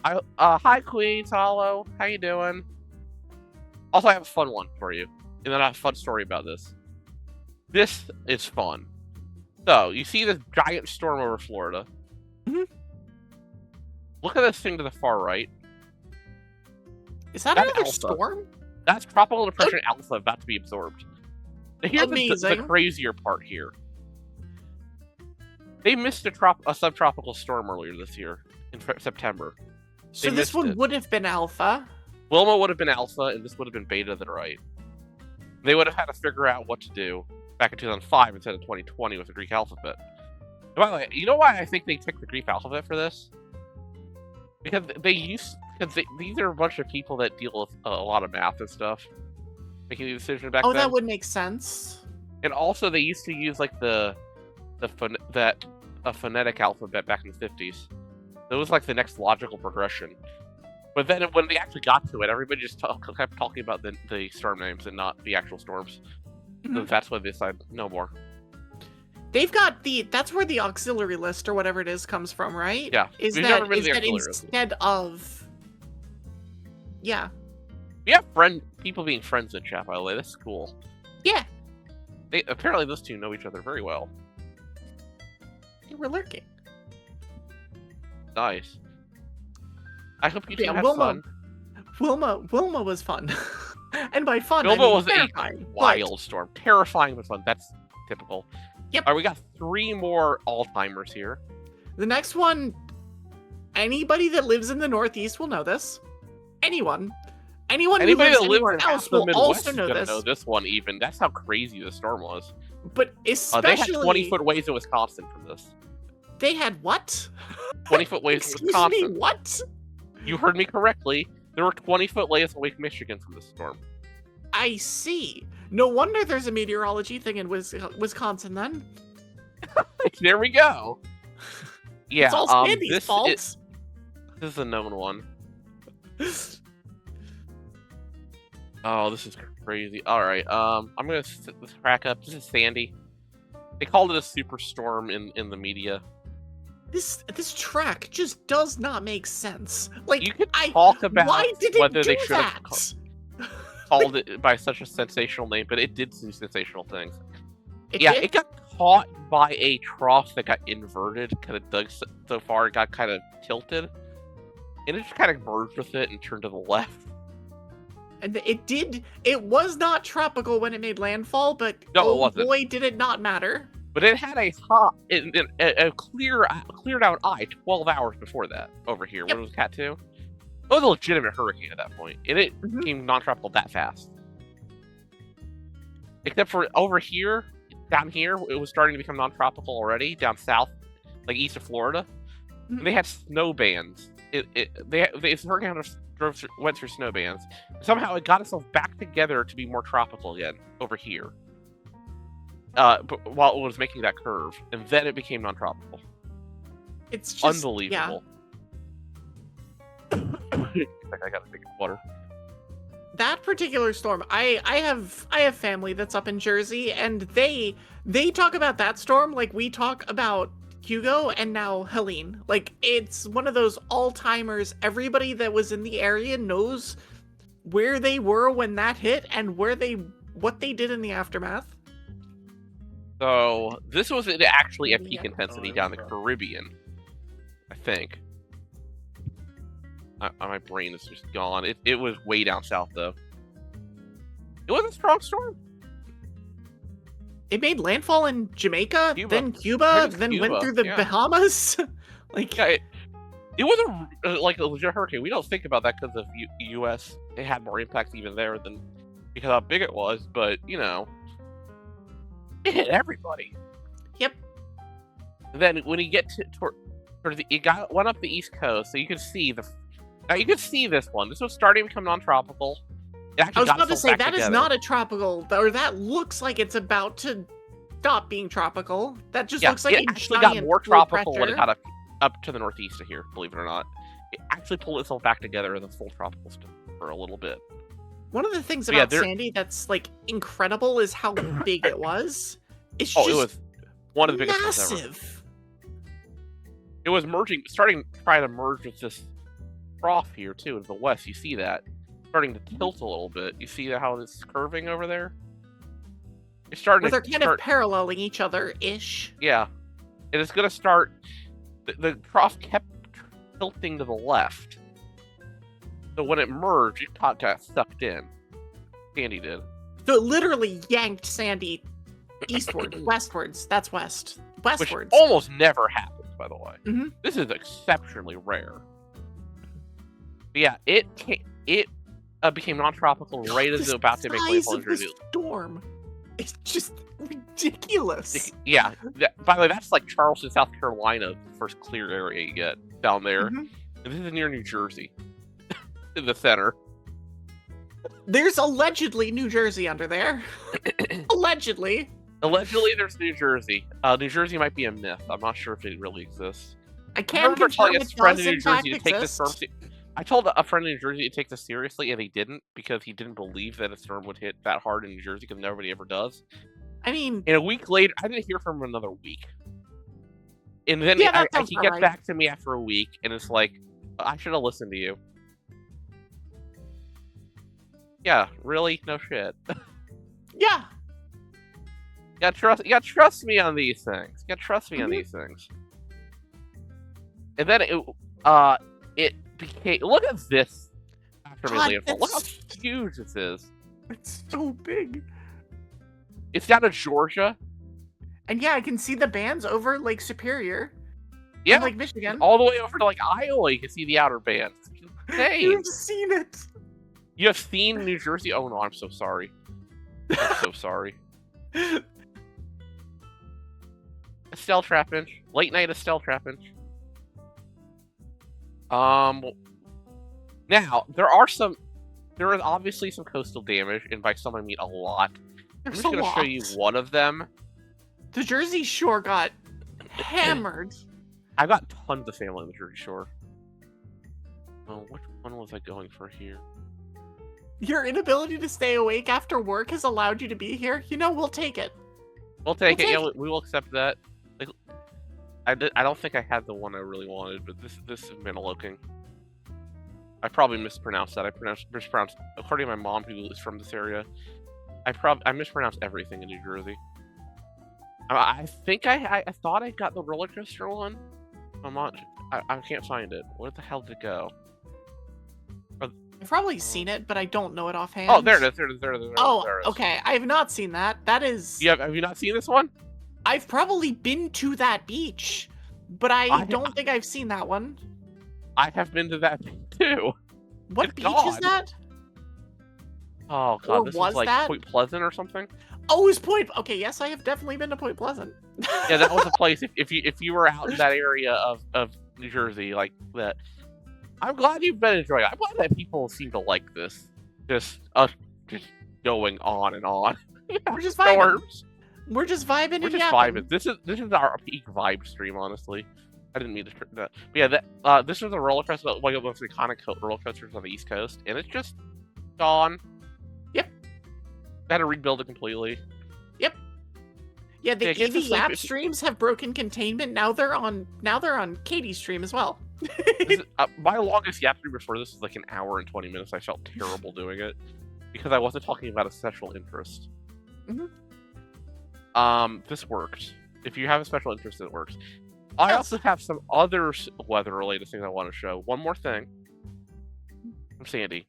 Hi Queens, Hollow. How you doing? Also, I have a fun one for you, and then I have a fun story about this. This is fun. So, you see this giant storm over Florida. Look at this thing to the far right. Is that another storm? That's Tropical Depression Alpha about to be absorbed. Here's the crazier part here. They missed a subtropical storm earlier this year, in September. So this one would have been Alpha? Wilma would have been Alpha, and this would have been Beta to the right. They would have had to figure out what to do back in 2005 instead of 2020 with the Greek alphabet. And by the way, you know why I think they picked the Greek alphabet for this? Because these are a bunch of people that deal with a lot of math and stuff, making the decision back then. Oh, that would make sense. And also, they used to use like a phonetic alphabet back in the 50s. That was like the next logical progression. But then when they actually got to it, everybody just kept talking about the storm names and not the actual storms. So that's why they decided no more. They've got that's where the auxiliary list or whatever it is comes from, right? Yeah. Is that instead of... Yeah. We have people being friends in chat, by the way. That's cool. Yeah. Apparently those two know each other very well. They were lurking. Nice. I hope you two had fun. Wilma was fun. And by fun, Wilma I mean was terrifying. a wild storm. Terrifying but fun. That's typical. Yep. All right, we got 3 more all-timers here. The next one, anybody that lives in the Northeast will know this. Anyone who Anybody lives that lives anywhere in half else the will Midwest also is know gonna this. know this one. Even that's how crazy the storm was. But They had especially 20-foot waves in Wisconsin from this. they had what? 20-foot waves in Excuse Wisconsin. me, what? You heard me correctly. There were 20-foot waves in Lake Michigan from this storm. I see. No wonder there's a meteorology thing in Wisconsin then. There we go. Yeah, It's all Sandy's fault. This is a known one. Oh, this is crazy. All right, I'm gonna set this crack up. This is Sandy. They called it a superstorm in the media. This track just does not make sense. Like, You could talk about why did it whether do they should have that? called it by such a sensational name, but it did do sensational things. It Yeah, did? it got caught by a trough that got inverted, kind of dug so far, it got kind of tilted, and it just kind of merged with it and turned to the left. And it did. It was not tropical when it made landfall, but No, it oh wasn't. boy, did it not matter. But it had a cleared out eye 12 hours before that over here. Yep. When it was Cat 2? It was a legitimate hurricane at that point, and it Mhm. became non-tropical that fast. Except for over here, down here, it was starting to become non-tropical already. Down south, like east of Florida, Mhm. they had snow bands. This hurricane went through snow bands. Somehow, it got itself back together to be more tropical again over here. But while it was making that curve, and then it became non-tropical. It's just Unbelievable. I gotta take water. that particular storm. I have family that's up in Jersey, and they talk about that storm like we talk about Hugo and now Helene. Like, it's one of those all-timers. Everybody that was in the area knows where they were when that hit and what they did in the aftermath. So this was actually at peak intensity down the Caribbean, I think. My brain is just gone. It was way down south though. It was a strong storm. It made landfall in Jamaica, Cuba. then Cuba, I think it's then Cuba, went through the yeah. Bahamas. Like, Yeah, it was like a legit hurricane. We don't think about that because of U.S. It had more impact even there than because how big it was. But you know, it hit everybody. Yep. And then when you get went up the East Coast, so you can see now you can see this one. This was starting to become non-tropical. I was about to say, that is not a tropical, or that looks like it's about to stop being tropical. That just looks like it a actually got giant more low tropical when it pressure. got up to the northeast of here, believe it or not. It actually pulled itself back together in the full tropical stuff for a little bit. One of the things Yeah, about Sandy that's like incredible is how big it was. It's just it was one of the biggest ones ever. massive. It was trying to merge with this trough here too in the west. You see that starting to tilt a little bit. You see how it's curving over there. It's starting Well, they're to kind of paralleling each other ish. Yeah, and it's gonna start. The trough kept tilting to the left, so when it merged, it got sucked in. Sandy did. So it literally yanked Sandy eastward, westwards. That's west. Which Westwards. almost never happens, by the way. Mhm. This is exceptionally rare. But yeah, it became non-tropical right as it was about to make landfall in Jersey. Storm. It's just ridiculous. Yeah. By the way, that's like Charleston, South Carolina, the first clear area you get down there. Mhm. And this is near New Jersey, in the center. There's allegedly New Jersey under there. Allegedly. Allegedly, there's New Jersey. New Jersey might be a myth. I'm not sure if it really exists. I I can remember confirm telling a it friend does in New in fact Jersey to take this storm. exist. I told a friend in New Jersey to take this seriously, and he didn't because he didn't believe that a storm would hit that hard in New Jersey because nobody ever does. I mean, And a week later, I didn't hear from him another week. And then Yeah, that sounds he about gets right. back to me after a week, and it's like, I should have listened to you. Yeah, really? No shit. yeah. You gotta trust me on these things. You gotta trust me on Mhm. these things. And then it became. Look at this after God, landfall. Look how that's- huge this is. It's so big. It's down to Georgia. And yeah, I can see the bands over Lake Superior Yeah, and Lake Michigan. all the way over to like Iowa, you can see the outer bands. It's insane. You've seen it. You have seen New Jersey? Oh no, I'm so sorry. I'm so sorry. Estelle Trapinch. Late night Estelle Trapinch. Now, there is obviously some coastal damage, and by some I mean a lot. I'm There's just a going to show you lot. one of them. The Jersey Shore got hammered. I've got tons of family on the Jersey Shore. Oh, which one was I going for here? Your inability to stay awake after work has allowed you to be here. You know, we'll take it. We'll take it. Yeah, we will accept that. Like, I don't think I had the one I really wanted, but this is Minnaloking. I probably mispronounced that. I mispronounced, according to my mom, who is from this area. I mispronounced everything in New Jersey. I think I thought I got the roller coaster one. I can't find it. Where the hell did it go? I've probably seen it, but I don't know it offhand. Oh, there it is. There it is. Oh, there it is. okay. I have not seen that. That is. Have you not seen this one? I've probably been to that beach, but I don't think I've seen that one. I have been to that too. What beach is that? Oh god, Or this was is like that? Point Pleasant or something. Oh, it's Point. Okay, yes, I have definitely been to Point Pleasant. Yeah, that was a place. If you were out in that area of New Jersey like that, I'm glad you've been enjoying it. I'm glad that people seem to like this. Just going on and on. We're just vibing. Storms. We're just vibing. We're and just yapping. vibing. This is our peak vibe stream, honestly. I didn't mean to. But yeah, this is a roller coaster, one of the most iconic roller coasters on the East Coast, and it's just gone. Yep. Had to rebuild it completely. Yep. Yeah, the Yeah, EV Yap streams have broken containment. Now they're on Katie's stream as well. My longest Yap stream before this was like an hour and 20 minutes. I felt terrible doing it because I wasn't talking about a special interest. This worked. If you have a special interest, it works. I also have some other weather-related things I want to show. One more thing. From Sandy.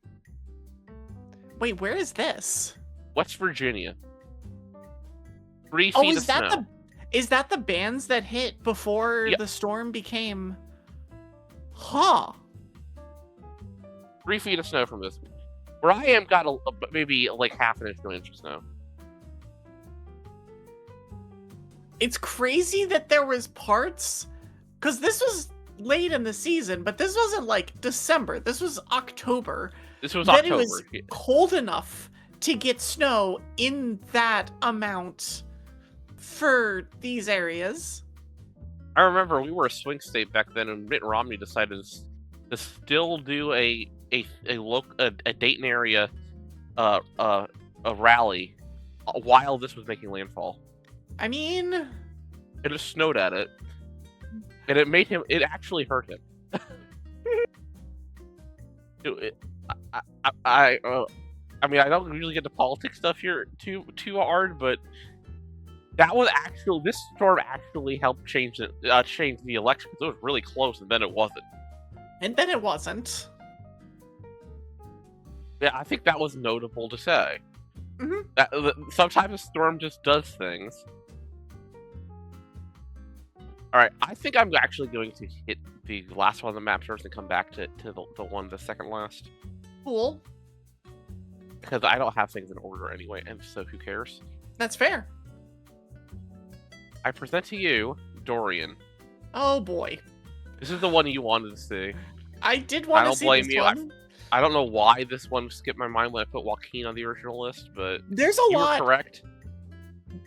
Wait, where is this? West Virginia. 3 feet of snow. Is that the bands that hit before the storm became? Huh. 3 feet of snow from this. Where I am got maybe like half an inch to an inch of snow. It's crazy that there was parts, because this was late in the season, but this wasn't like December. This was October. This was that October. It was cold enough to get snow in that amount for these areas. I remember we were a swing state back then, and Mitt Romney decided to still do a Dayton area a rally while this was making landfall. I mean, it just snowed at it, and it actually hurt him. I mean, I don't usually get to politics stuff here too hard, but this storm actually helped change the election because it was really close, and then it wasn't. Yeah, I think that was notable to say. That sometimes a storm just does things. All right, I think I'm actually going to hit the last one on the map first and come back to the second last. Cool. Because I don't have things in order anyway, and so who cares? That's fair. I present to you Dorian. Oh boy. This is the one you wanted to see. I did want to see this one. I don't know why this one skipped my mind when I put Joaquin on the original list, but there's a lot. You were correct.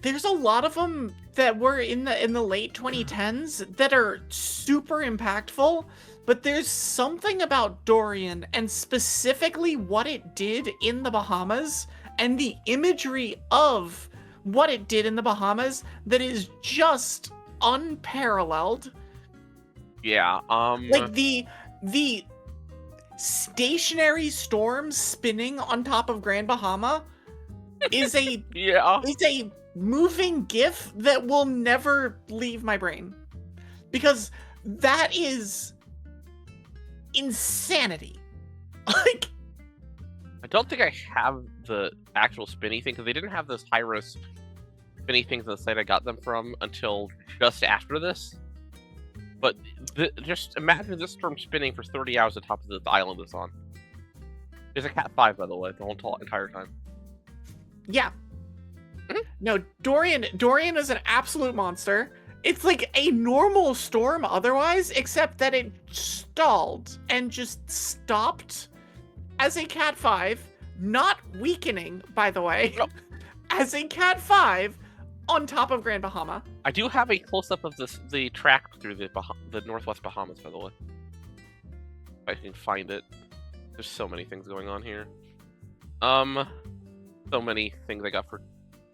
There's a lot of them that were in the late 2010s that are super impactful, but there's something about Dorian and specifically what it did in the Bahamas and the imagery of what it did in the Bahamas that is just unparalleled. Yeah, like the stationary storm spinning on top of Grand Bahama is a is a moving GIF that will never leave my brain, because that is insanity. Like, I don't think I have the actual spinny thing because they didn't have those high risk. spinny things on the site I got them from until just after this. But just imagine this storm spinning for 30 hours on top of the island it's on. There's a Cat 5, by the way, the whole entire time. Yeah. No, Dorian is an absolute monster. It's like a normal storm otherwise, except that it stalled and just stopped as a Cat 5, not weakening, by the way, as a Cat 5 on top of Grand Bahama. I do have a close-up of the track through the Northwest Bahamas, by the way. If I can find it. There's so many things going on here. So many things I got for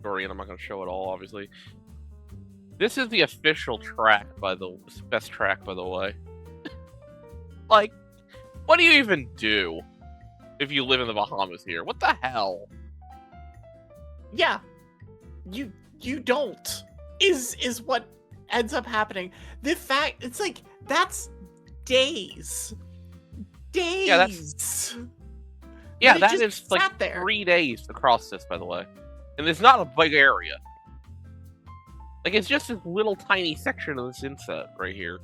Dorian. I'm not going to show it all, obviously. This is the official track, best track, by the way. Like, what do you even do if you live in the Bahamas here? What the hell? Yeah, you don't. Is what ends up happening. The fact it's like that's days. Yeah, that is like 3 days across this, by the way. And it's not a big area. Like, it's just this little tiny section of this inset right here.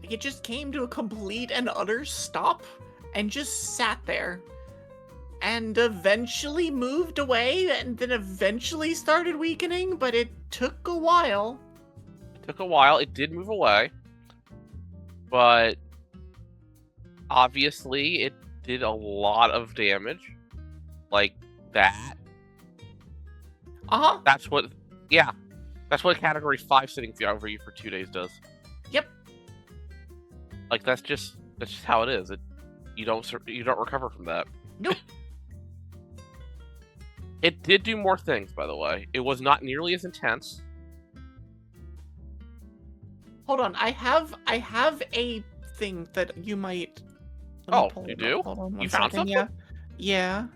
It just came to a complete and utter stop and just sat there. And eventually moved away, and then eventually started weakening, but it took a while. It did move away. But obviously, it did a lot of damage. Like that. Uh-huh. That's what Category 5 sitting over you for 2 days does. Yep. Like, that's just how it is. You don't recover from that. Nope. It did do more things, by the way. It was not nearly as intense. Hold on, I have a thing that you might. Oh, you do? Hold on you found second. something? Yeah.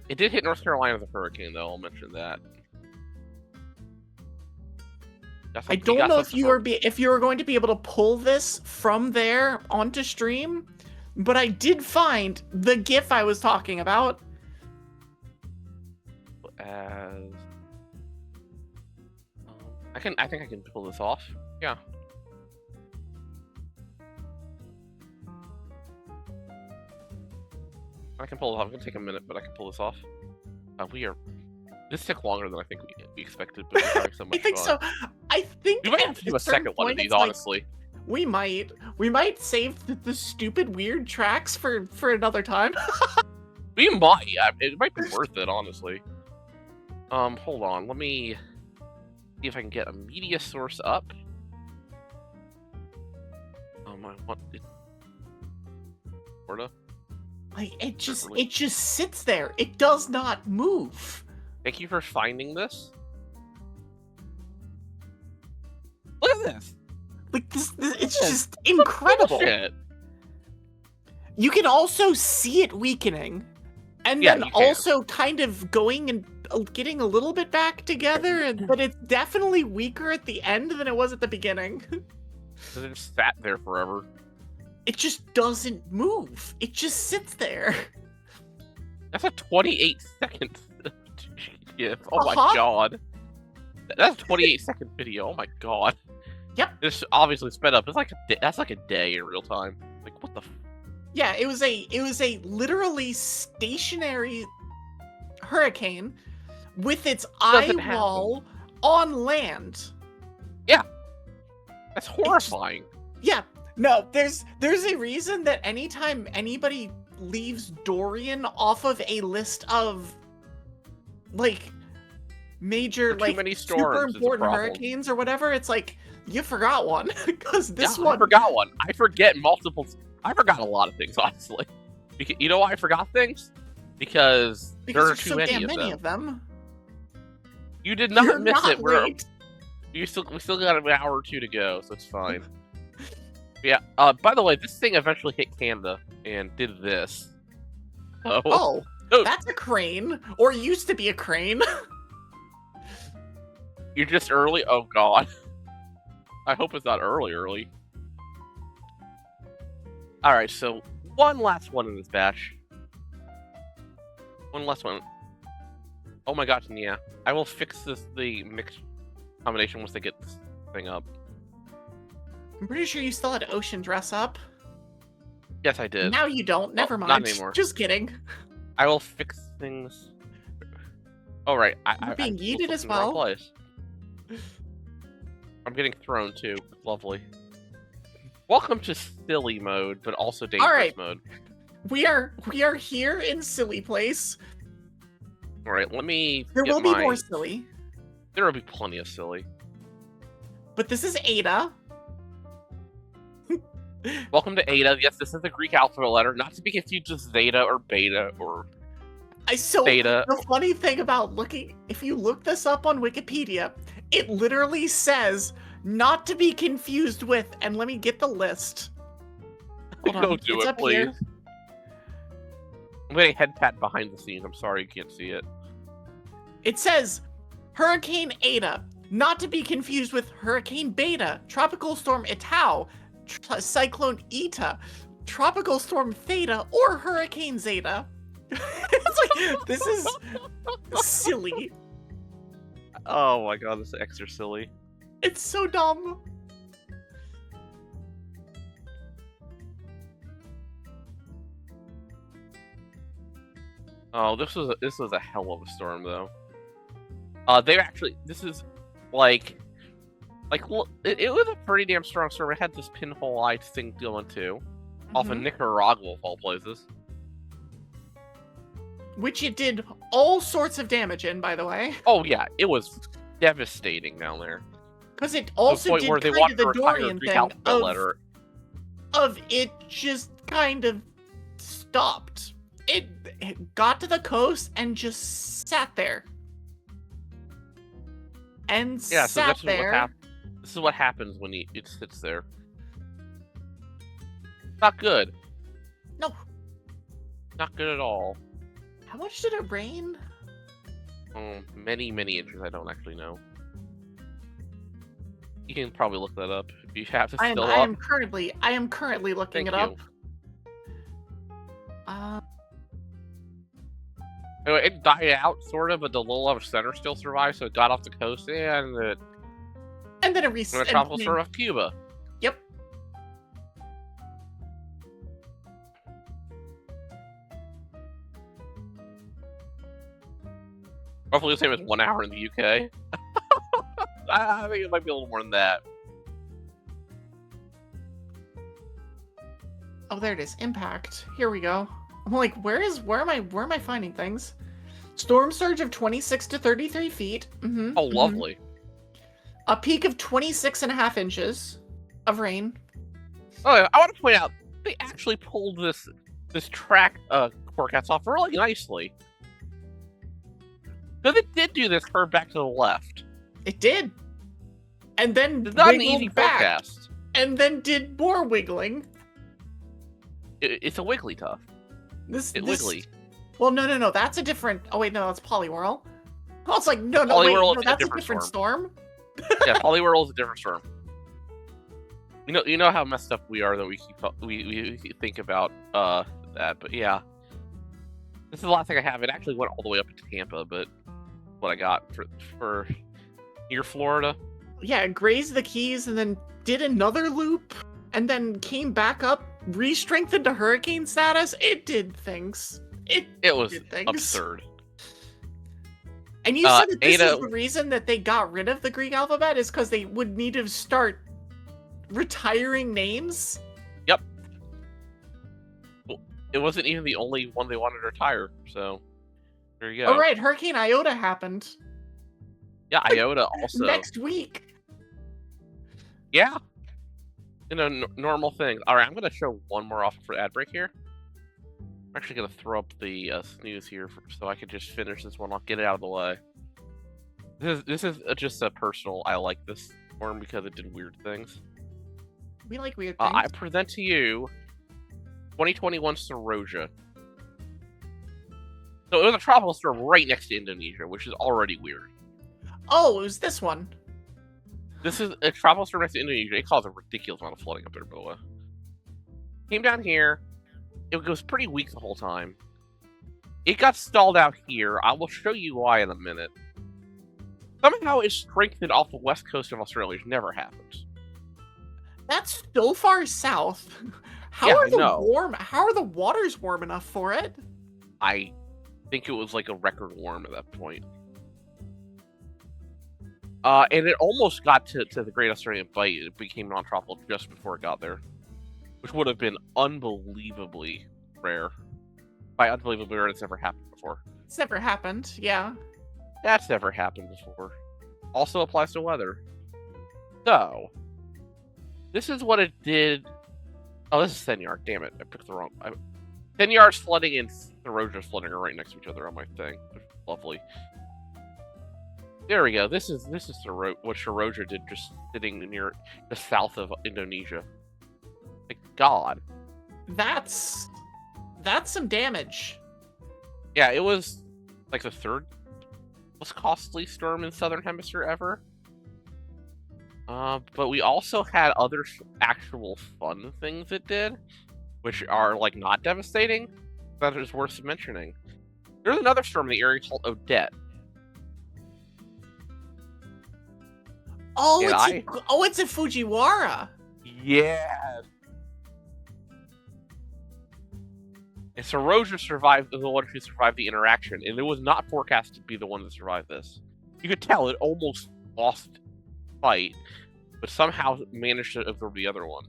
It did hit North Carolina with a hurricane, though. I'll mention that. I don't know if you are going to be able to pull this from there onto stream, but I did find the GIF I was talking about. I think I can pull this off. Yeah. I can pull it off. It's gonna take a minute, but I can pull this off. This took longer than I think we expected, but we're having so much I think fun. so. I think we might have to do a second one of these, honestly. We might save the stupid weird tracks for another time. We might. Yeah, it might be worth it, honestly. Hold on. Let me see if I can get a media source up. I want it. Florida. Like it just sits there. It does not move. Thank you for finding this. Look at this. Like this it's just incredible. Bullshit. You can also see it weakening, and then also kind of going and getting a little bit back together, but it's definitely weaker at the end than it was at the beginning. Because it just sat there forever. It just doesn't move. It just sits there. That's a 28-second GIF. Oh my god. That's a 28-second video. Oh my god. Yep. It's obviously sped up. It's like that's like a day in real time. Like, what the Yeah, it was a literally stationary hurricane with its eyeball on land. Yeah. That's horrifying. Yeah. No, there's a reason that anytime anybody leaves Dorian off of a list of like major like super important hurricanes or whatever, it's like you forgot one because this one. I forgot one. I forget multiple. I forgot a lot of things, honestly. Because, you know why I forgot things? Because there are too many of them. You did not miss it. We still got an hour or two to go, so it's fine. Yeah. By the way, this thing eventually hit Canada and did this. Oh, that's a crane, or used to be a crane. You're just early. Oh god. I hope it's not early. All right, so one last one in this batch. One last one. Oh my gosh, yeah. I will fix the mixed combination once they get this thing up. I'm pretty sure you still had Ocean dress up. Yes, I did. Now you don't. Never mind. Not anymore. Just kidding. I will fix things. Oh, right. You're being yeeted as in the wrong well. place. I'm getting thrown, too. Lovely. Welcome to silly mode, but also dangerous mode. We are here in silly place. All right, let me. There will be more silly. There will be plenty of silly. But this is Ada. Welcome to Ada. Yes, this is the Greek alphabet letter, not to be confused with Zeta or Beta or Theta. The funny thing about if you look this up on Wikipedia, it literally says not to be confused with, and let me get the list. Hold on. Don't do it's it, up please. Here. I'm getting head pat behind the scenes. I'm sorry you can't see it. It says Hurricane Ada, not to be confused with Hurricane Beta, Tropical Storm Etau, Cyclone Eta, Tropical Storm Theta, or Hurricane Zeta. It's like, this is silly. Oh my god, this is extra silly. It's so dumb. Oh, this was a hell of a storm though. They actually, this is like it was a pretty damn strong storm. It had this pinhole eye thing going too, off of Nicaragua of all places. Which it did all sorts of damage in, by the way. Oh yeah, it was devastating down there. Because it also did kind of the Dorian thing of it just kind of stopped. It got to the coast and just sat there. And yeah, sat there. This is what happens when it sits there. Not good. No. Not good at all. How much did it rain? Many, many inches. I don't actually know. You can probably look that up if you have it still up. I am currently looking it up. Anyway, it died out sort of, but the low level center still survived, so it got off the coast and then it the tropical storm of Cuba. Yep. Hopefully the same as 1 hour in the UK. I think it might be a little more than that. Oh, there it is. Impact. Here we go. I'm like, where am I finding things? Storm surge of 26 to 33 feet. Oh, lovely. A peak of 26.5 inches of rain. Oh, I want to point out they actually pulled this track forecast off really nicely. Because it did do this curve back to the left. It did. And then it's not an easy forecast. And then did more wiggling. It's a wiggly tough. Wiggly. Well, no. That's a different. Oh wait, no, that's Poliwhirl. Oh, it's like no, that's a different storm. Yeah, Poliwhirl is a different storm. You know how messed up we are that we think about that, but yeah. This is the last thing I have. It actually went all the way up to Tampa, but what I got for near Florida. Yeah, it grazed the Keys and then did another loop and then came back up, re-strengthened to hurricane status. It did things. It was did things. Absurd. And you said that this is the reason that they got rid of the Greek alphabet is because they would need to start retiring names? Yep. Well, it wasn't even the only one they wanted to retire, so there you go. Oh, right. Hurricane Iota happened. Yeah, Iota also. Next week. Yeah. Normal things. All right, I'm going to show one more off for ad break here. I'm actually going to throw up the snooze here so I can just finish this one. I'll get it out of the way. This is just a personal. I like this storm because it did weird things. We like weird things. I present to you 2021 Seroja. So it was a tropical storm right next to Indonesia, which is already weird. Oh, it was this one. This is a tropical storm next to Indonesia. It caused a ridiculous amount of flooding up there, by the way. Came down here. It was pretty weak the whole time. It got stalled out here. I will show you why in a minute. Somehow it strengthened off the west coast of Australia, which never happens. That's so far south. How Yeah, are I the know. How are the waters warm enough for it? I think it was like a record warm at that point. And it almost got to the Great Australian Bight. It became non-tropical just before it got there, which would have been unbelievably rare. By unbelievably rare, it's never happened before. It's never happened, yeah. That's never happened before. Also applies to weather. So, this is what it did. Oh, this is Senyar. Damn it, I picked the wrong. Senyar's flooding and Seroja's flooding are right next to each other on my thing. Lovely. There we go. This is what Seroja did, just sitting near the south of Indonesia. Thank God. That's some damage. Yeah, it was like the third most costly storm in Southern Hemisphere ever. But we also had other actual fun things it did, which are like not devastating. That is worth mentioning. There's another storm in the area called Odette. Oh, it's in Fujiwara. Yeah. And Seroja survived the one who survived the interaction, and it was not forecast to be the one that survived this. You could tell it almost lost fight, but somehow managed to absorb the other one.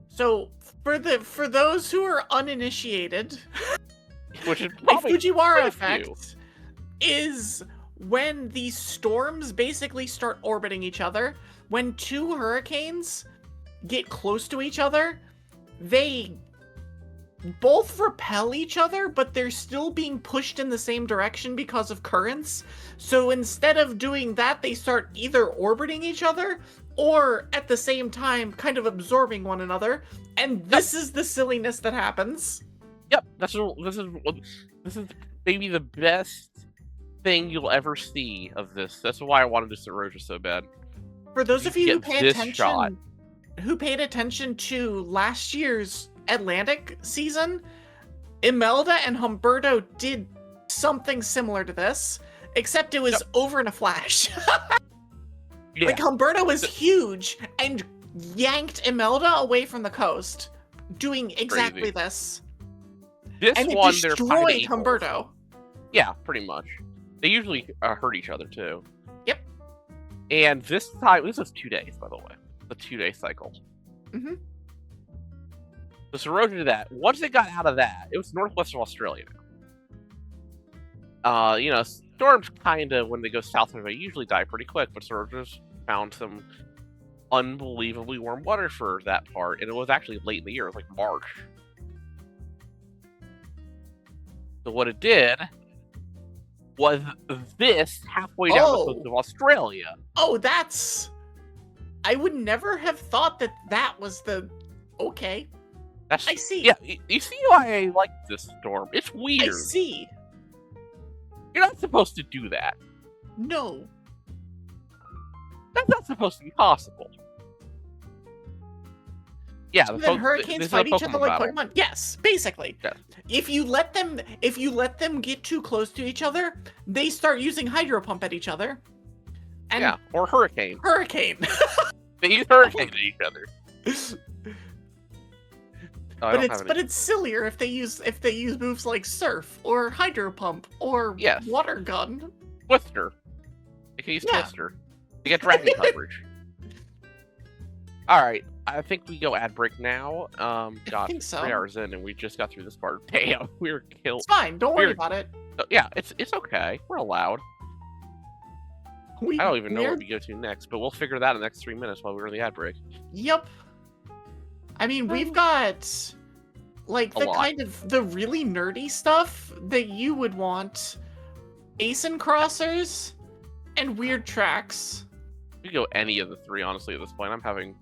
So for those who are uninitiated, Which is the probably Fujiwara effect is when these storms basically start orbiting each other. When two hurricanes get close to each other, they both repel each other, but they're still being pushed in the same direction because of currents. So instead of doing that, they start either orbiting each other or at the same time kind of absorbing one another. And this is the silliness that happens. Yep, this is maybe the best thing you'll ever see of this. That's why I wanted to Seroja so bad. For those of you who paid attention to last year's Atlantic season, Imelda and Humberto did something similar to this, except it was over in a flash. Yeah. Like, Humberto was huge and yanked Imelda away from the coast, doing exactly this. This and one, it they're destroyed Humberto. Yeah, pretty much. They usually hurt each other, too. Yep. And this time, this was 2 days, by the way. The 2-day cycle. Mm-hmm. So Seroja did that. Once it got out of that, it was northwest of Australia now. Storms kind of, when they go south of it, usually die pretty quick, but Seroja's found some unbelievably warm water for that part, and it was actually late in the year. It was like March. So what it did was this halfway down the coast of Australia. Oh, that's... I would never have thought that was the... Okay. I see. Yeah, you see why I like this storm. It's weird. I see. You're not supposed to do that. No. That's not supposed to be possible. Yeah, so then hurricanes fight each other like Pokemon. Yes, basically. Yes. If you let them get too close to each other, they start using Hydro Pump at each other. And yeah, or Hurricane. Hurricane. They use Hurricane at each other. But it's sillier if they use moves like Surf or Hydro Pump or Water Gun. Twister. They can use Twister. They get dragon coverage. Alright, I think we go ad break now. God, I think so. 3 hours in and we just got through this part. Damn, we were killed. It's fine, don't worry about it. Yeah, it's okay. We're allowed. I don't even know where we go to next, but we'll figure that in the next 3 minutes while we're in the ad break. Yep. I mean, we've got like the really nerdy stuff that you would want. Basin crossers and weird tracks. We could go any of the three, honestly, at this point. I'm having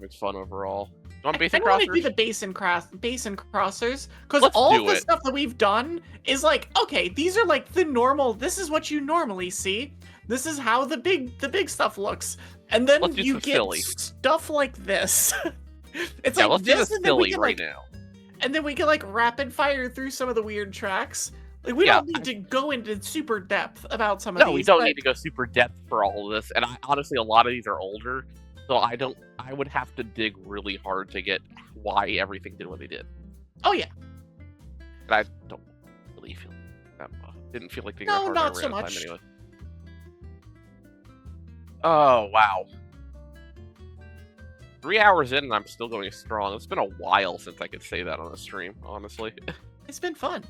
fun overall. You want basin crossers? I want to do the basin crossers, because all of the stuff that we've done is like, okay, these are like the normal. This is what you normally see. This is how the big stuff looks, and then you get stuff like this. It's like let's this, do the silly right now. and then we can like rapid fire through some of the weird tracks. Like we Yeah, don't need to go into super depth about some of No, these. we don't but need to go super depth for all of this, and honestly, a lot of these are older, so I would have to dig really hard to get why everything did what they did. Oh yeah. And I don't really feel that didn't feel like they No, hard not so time much. anyway. Oh wow. 3 hours in and I'm still going strong. It's been a while since I could say that on a stream, honestly. It's been fun.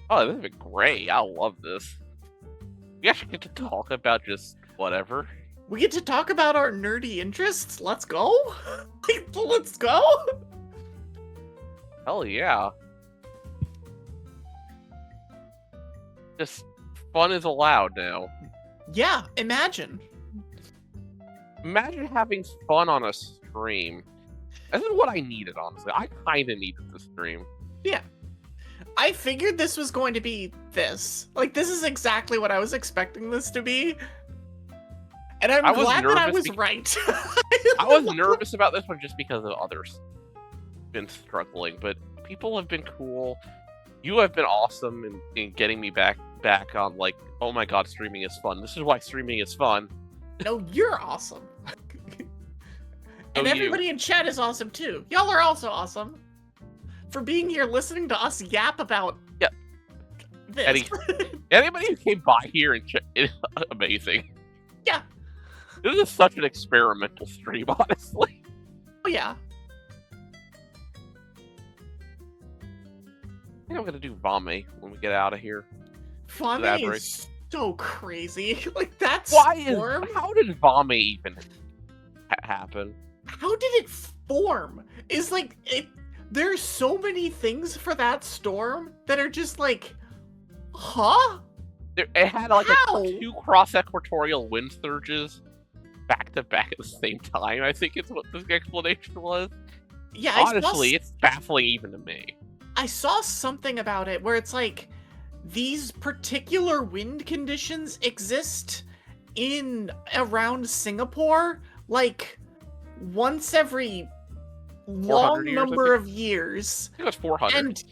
Oh, this has been great. I love this. We actually get to talk about just whatever. We get to talk about our nerdy interests. Let's go. Let's go. Hell yeah. Just fun is allowed now. Yeah, imagine. Imagine having fun on a stream. This is what I needed, honestly. I kind of needed this stream. Yeah. I figured this was going to be this. Like, this is exactly what I was expecting this to be. And I'm glad that I was right. I was nervous about this one just because of others been struggling, but people have been cool. You have been awesome in getting me back on, like, oh my god, streaming is fun. This is why streaming is fun. No, you're awesome. And everybody in chat is awesome too. Y'all are also awesome for being here listening to us yap about this. Anybody who came by here and is amazing. Yeah. This is such an experimental stream, honestly. Oh yeah. I think I'm gonna do Vame when we get out of here. Vame is so crazy. Like that's how did Vame even happen? How did it form? Is like there's so many things for that storm that are just like, huh? It had like two cross-equatorial wind surges back to back at the same time. I think it's what the explanation was. Yeah, honestly, it's baffling even to me. I saw something about it where it's like these particular wind conditions exist in around Singapore, like once every long number of years. I think it was 400. And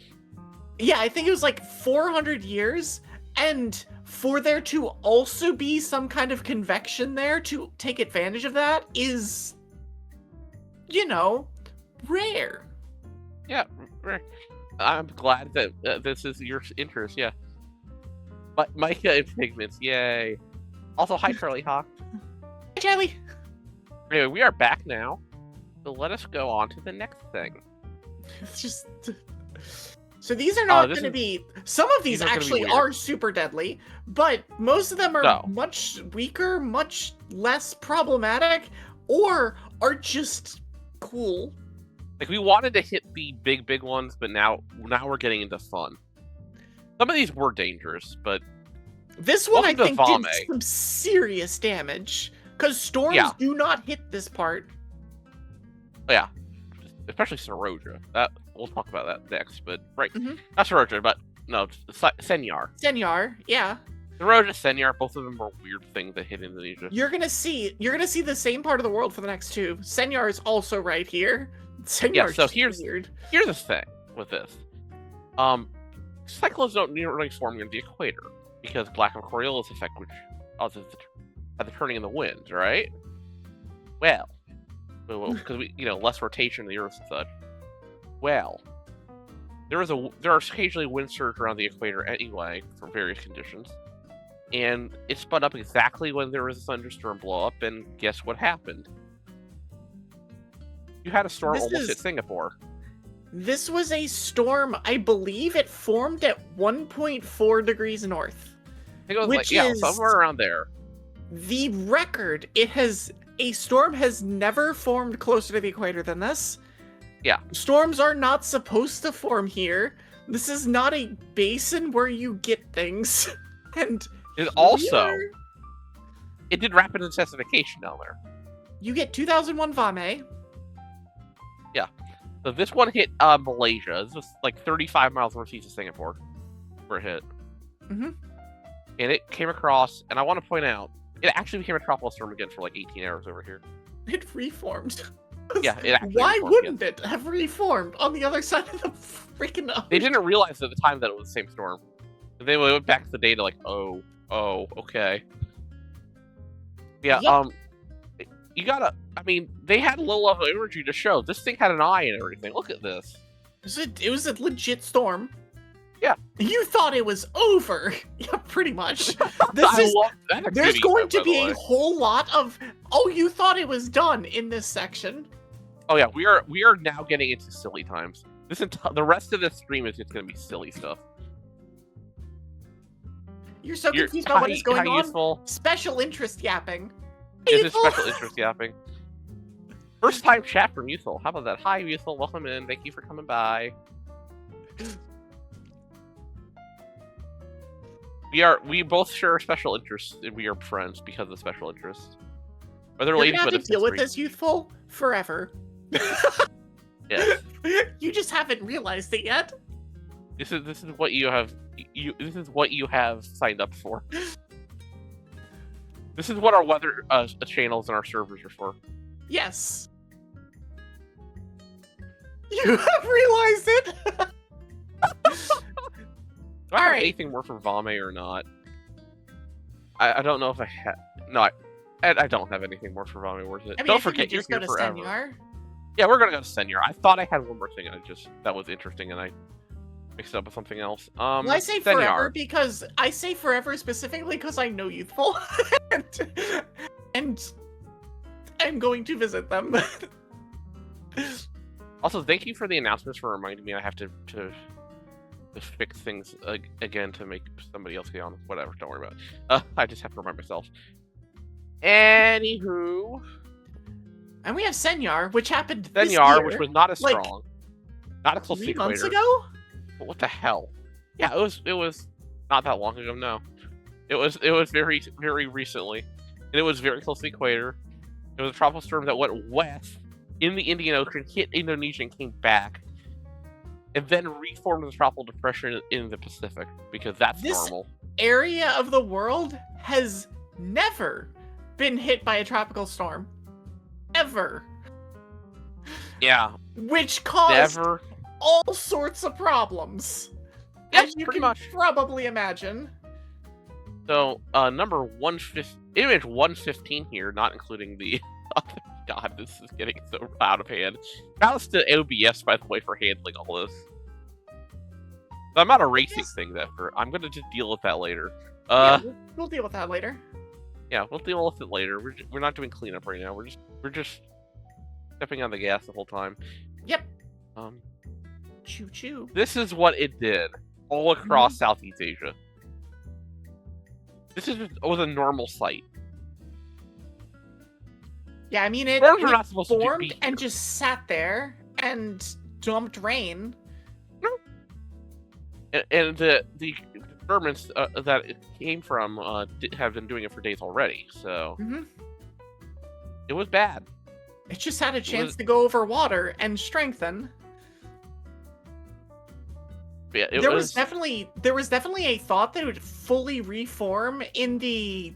yeah, I think it was like 400 years. And for there to also be some kind of convection there to take advantage of that is, you know, rare. Yeah, rare. I'm glad that this is your interest, yeah. But Micah and Pigments, yay. Also, hi, Charlie Hawk. Hi, Charlie. Anyway, we are back now. So let us go on to the next thing. It's just... So these are not going to be... Some of these actually are super deadly, but most of them are much weaker, much less problematic, or are just cool. Like, we wanted to hit the big ones, but now we're getting into fun. Some of these were dangerous, but... This one, I think, did some serious damage, because storms do not hit this part. Yeah. Especially Seroja. We'll talk about that next, but... Right. Not Seroja, but... No, Senyar. Senyar, yeah. Seroja, Senyar, both of them were weird things that hit Indonesia. You're gonna see the same part of the world for the next two. Senyar is also right here. Senyar so here's the thing with this. Cyclones don't really form near the equator because Black and Coriolis effect, which causes the turning in the winds, right? Well, because less rotation of the Earth and such. Well, there are occasionally wind surge around the equator anyway for various conditions, and it spun up exactly when there was a thunderstorm blow up, and guess what happened? You had a storm almost hit Singapore. This was a storm, I believe it formed at 1.4 degrees north. I think it was somewhere around there. The record, a storm has never formed closer to the equator than this. Yeah. Storms are not supposed to form here. This is not a basin where you get things. And it also, it did rapid intensification down there. You get 2001 Vame. Yeah. So this one hit Malaysia. This was like 35 miles northeast of Singapore where it hit. Mm-hmm. And it came across, and I want to point out, it actually became a tropical storm again for like 18 hours over here. It reformed. Yeah, it actually Why reformed, wouldn't it have reformed on the other side of the freaking ocean? They didn't realize at the time that it was the same storm. They went back to the data like, oh, okay. Yeah, Yep. you gotta, I mean, they had a little level of energy to show. This thing had an eye and everything. Look at this. It was a legit storm. Yeah. You thought it was over. Yeah, pretty much. I love that. There's going to be a whole lot of, oh, you thought it was done in this section. Oh yeah, we are now getting into silly times. The rest of this stream is just gonna be silly stuff. You're so confused about what is going on. Useful. Special interest yapping. This is special interest yapping. First time chat from Youthful. How about that? Hi Youthful, welcome in. Thank you for coming by. We both share special interests and we are friends because of special interest. Whether You're gonna have to deal with this, Youthful, forever. Yes. You just haven't realized it yet. This is what you have signed up for. This is what our weather channels and our servers are for. Yes. You have realized it. Do I have anything more for Vame or not? I don't know if I have. No, I don't have anything more for Vame. Worth it. I mean, Don't forget, you're here forever. Senor. Yeah, we're gonna go to Senor. I thought I had one more thing, and that was interesting, and I mixed it up with something else. Well, I say Senor. forever because I say forever specifically because I know Youthful, and I'm going to visit them. Also, thank you for the announcements for reminding me I have to fix things again to make somebody else get on. Whatever, don't worry about it. I just have to remind myself. Anywho. And we have Senor, which happened Senor, this year, which was not as strong. Not a close 3 equator. months ago? But what the hell? Yeah, it was not that long ago, no. It was very, very recently. And it was very close to the equator. It was a tropical storm that went west in the Indian Ocean, hit Indonesia, and came back. And then reformed as a tropical depression in the Pacific, because that's normal. This area of the world has never been hit by a tropical storm. Ever. Yeah. Which caused all sorts of problems. Yes, as you pretty can much. probably imagine. So, number 115, image 115 here, not including the... God, this is getting so out of hand. Shouts to OBS, by the way, for handling all this. I'm not a racing thing, I'm gonna just deal with that later. Yeah, we'll deal with that later. Yeah, we'll deal with it later. We're not doing cleanup right now. We're just stepping on the gas the whole time. Yep. Choo choo. This is what it did all across Southeast Asia. This was a normal sight. Yeah, I mean, it formed and just sat there and dumped rain. And the experiments that it came from have been doing it for days already, so it was bad. It just had a chance to go over water and strengthen. Yeah, there was definitely a thought that it would fully reform in the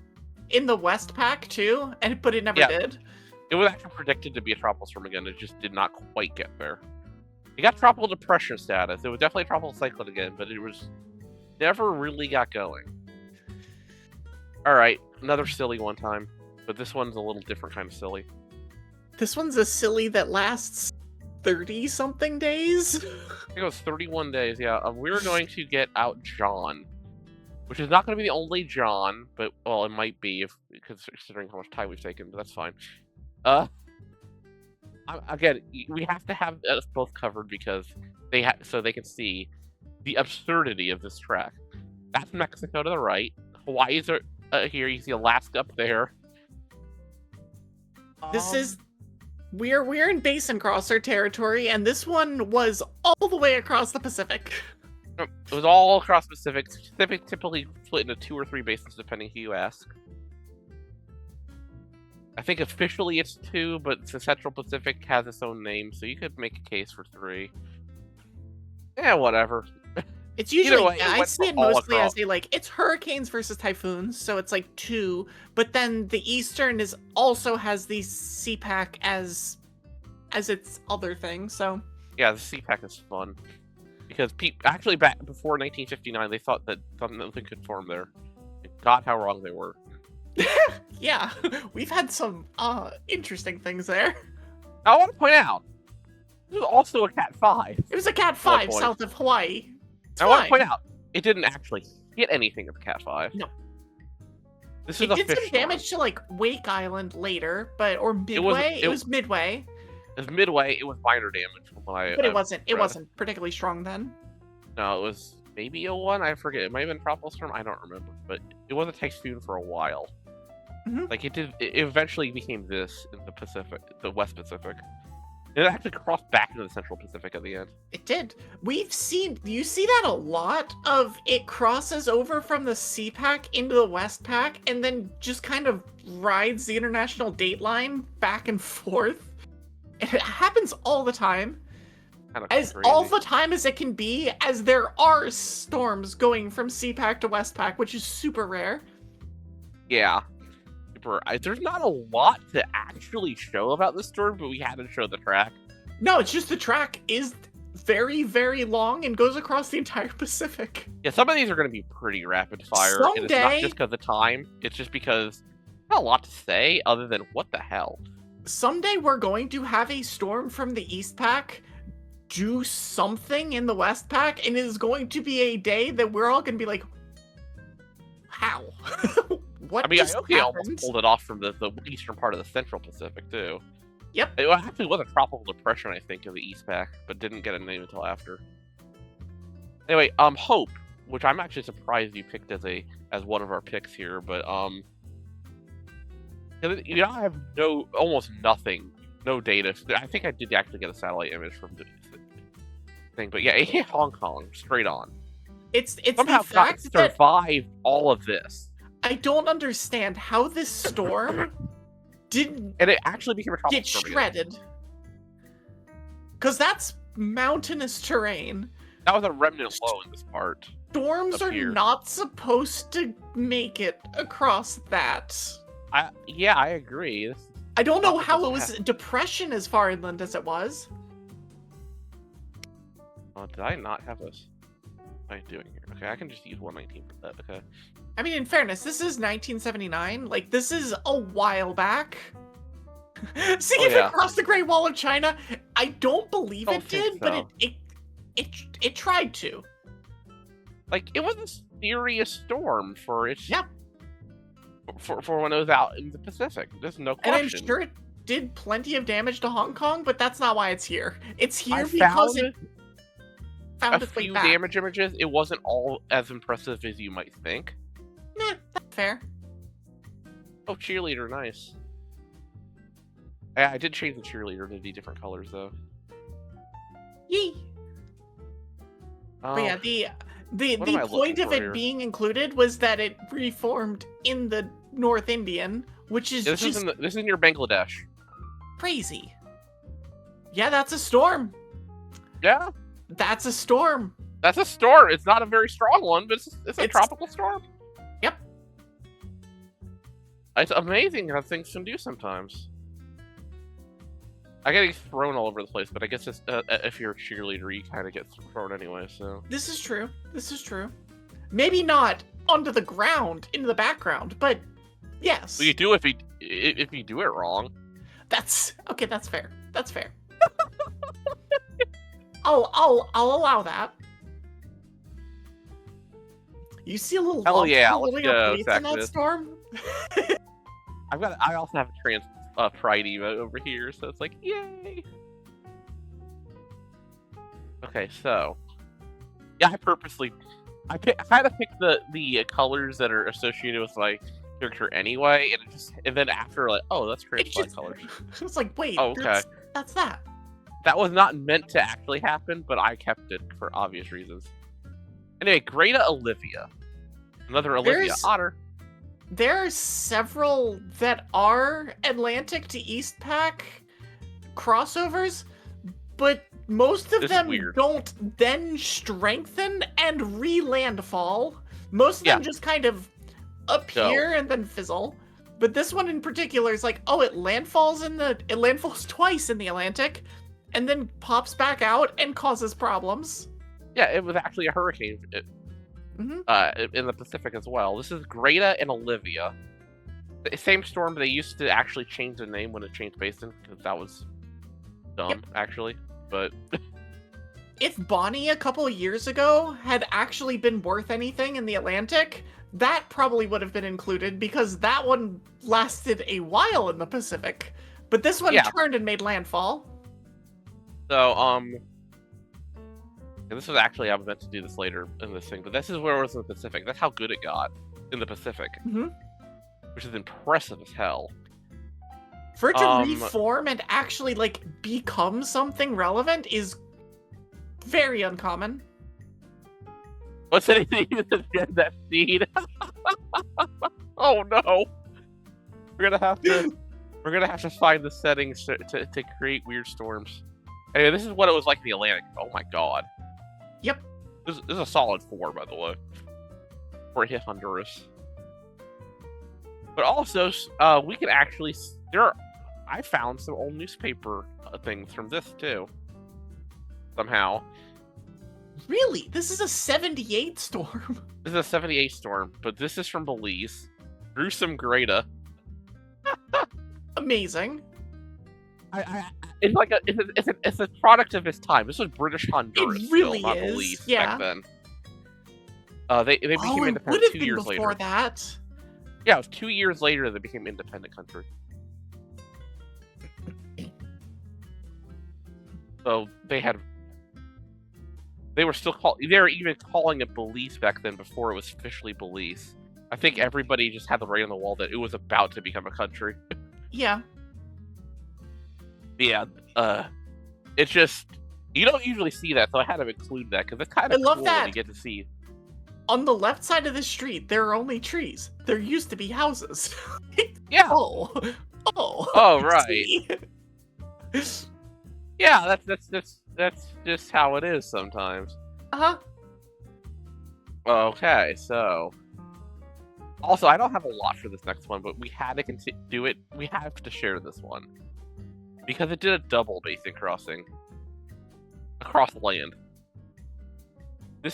Westpac too, but it never did. It was actually predicted to be a tropical storm again. It just did not quite get there. It got tropical depression status. It was definitely a tropical cyclone again, but it was never really got going. All right, another silly one time, but this one's a little different kind of silly. This one's a silly that lasts 30-something days. I think it was 31 days. Yeah, we're going to get out John, which is not going to be the only John, but well, it might be considering how much time we've taken. But that's fine. Again, we have to have us both covered because so they can see the absurdity of this track. That's Mexico to the right. Hawaii's here. You see Alaska up there. We're in Basin Crosser territory, and this one was all the way across the Pacific. It was all across the Pacific. Pacific typically split into 2 or 3 basins, depending who you ask. I think officially it's 2, but the Central Pacific has its own name, so you could make a case for 3. Yeah, whatever. It's usually, I see it mostly as it's hurricanes versus typhoons, so it's like 2, but then the Eastern also has the CPAC as as its other thing. So Yeah, the CPAC is fun because actually back before 1959, they thought that something could form there. God, how wrong they were. yeah, we've had some interesting things there. I want to point out this is also a Cat 5. It was a Cat 5 south of Hawaii. I want to point out it didn't actually hit anything at the Cat 5. No. This is it did fish some damage to like Wake Island later, or Midway. It was Midway. It was Midway. It was minor damage from what I. But it wasn't. It wasn't particularly strong then. No, it was maybe a 1. I forget. It might have been Tropical Storm. I don't remember. But it was a Typhoon for a while. Mm-hmm. Like it did. It eventually became this in the Pacific, the West Pacific. It actually crossed back into the Central Pacific at the end. It did. You see that a lot of it crosses over from the CPAC into the Westpac and then just kind of rides the international date line back and forth. It happens all the time. As crazy. All the time as it can be, as there are storms going from CPAC to Westpac, which is super rare. Yeah. There's not a lot to actually show about this storm, but we had to show the track. No, it's just the track is very, very long and goes across the entire Pacific. Yeah, some of these are going to be pretty rapid fire. Someday, and it's not just because of time. It's just because not a lot to say other than what the hell. Someday we're going to have a storm from the East Pac do something in the West Pac, and it is going to be a day that we're all going to be like, how? What? I mean, Ioki almost pulled it off from the eastern part of the Central Pacific, too. Yep. It actually was a tropical depression, I think, in the East Pac, but didn't get a name until after. Anyway, Hope, which I'm actually surprised you picked as one of our picks here, but I have almost nothing, no data. I think I did actually get a satellite image from the thing, but yeah, it hit Hong Kong straight on. It's somehow the fact that survived all of this. I don't understand how this storm didn't. And it actually became a tropical get shredded. Because that's mountainous terrain. That was a remnant low in this part. Storms are not supposed to make it across that. Yeah, I agree. I don't know how it was depression as far inland as it was. Oh, did I not have this? What am I doing here? Okay, I can just use 119 for that. Okay. I mean, in fairness, this is 1979. Like, this is a while back. See if it crossed the Great Wall of China. I don't believe it did, but it tried to. Like, it was a serious storm for its for when it was out in the Pacific. There's no question. And I'm sure it did plenty of damage to Hong Kong, but that's not why it's here. It's here because it found its way back. A few damage images. It wasn't all as impressive as you might think. Nah, that's fair. Oh, cheerleader, nice. Yeah, I did change the cheerleader to be different colors, though. Yee! But yeah, the point of it being included was that it reformed in the North Indian, which is this is in your Bangladesh. Crazy. Yeah, that's a storm. Yeah. That's a storm. That's a storm. It's not a very strong one, but it's a tropical storm. Yep. It's amazing how things can do sometimes. I get thrown all over the place, but I guess if you're a cheerleader, you kind of get thrown anyway, so... This is true. This is true. Maybe not onto the ground, into the background, but yes. Well, you do if you do it wrong. That's... Okay, that's fair. That's fair. I'll allow that. You see a little holding up weights in that storm? I also have a pride emote over here, so it's like, yay! Okay, so yeah, I kind of picked the colors that are associated with my character anyway, and then after like, oh, that's created colors. It's like, wait, oh, okay, that's that. That was not meant to actually happen, but I kept it for obvious reasons. Anyway, Greta Olivia, another Olivia otter. There are several that are Atlantic to East Pac crossovers, but most of them don't then strengthen and re-landfall. Most of them just kind of appear and then fizzle. But this one in particular is like, oh, it landfalls twice in the Atlantic, and then pops back out and causes problems. Yeah, it was actually a hurricane in the Pacific as well. This is Greta and Olivia. The same storm. They used to actually change the name when it changed basin because that was dumb, actually. But if Bonnie a couple of years ago had actually been worth anything in the Atlantic, that probably would have been included because that one lasted a while in the Pacific. But this one turned and made landfall. So, this was actually, I was meant to do this later in this thing, but this is where it was in the Pacific. That's how good it got in the Pacific. Which is impressive as hell. For it to reform and actually, like, become something relevant is very uncommon. What's anything that seed? Oh no! We're gonna have to find the settings to create weird storms. Anyway, this is what it was like in the Atlantic. Oh my god. Yep. This is a solid 4, by the way. Before it hit Honduras. But also, we can actually I found some old newspaper things from this too. Somehow. Really? This is a 78 storm. This is a 78 storm, but this is from Belize. Gruesome Greta. Amazing. It's like it's a product of its time. This was British Honduras. It really not is. Belize back then. They became independent 2 years later. Before that. Yeah, it was 2 years later they became independent country. So they were still they were even calling it Belize back then before it was officially Belize. I think everybody just had the writing on the wall that it was about to become a country. Yeah. Yeah, it's just you don't usually see that, so I had to include that because it's kind of cool that. to get to see. On the left side of the street, there are only trees. There used to be houses. Yeah. Oh, right. Yeah, that's just how it is sometimes. Okay, so also I don't have a lot for this next one, but we had to do it. We have to share this one because it did a double basin crossing across land.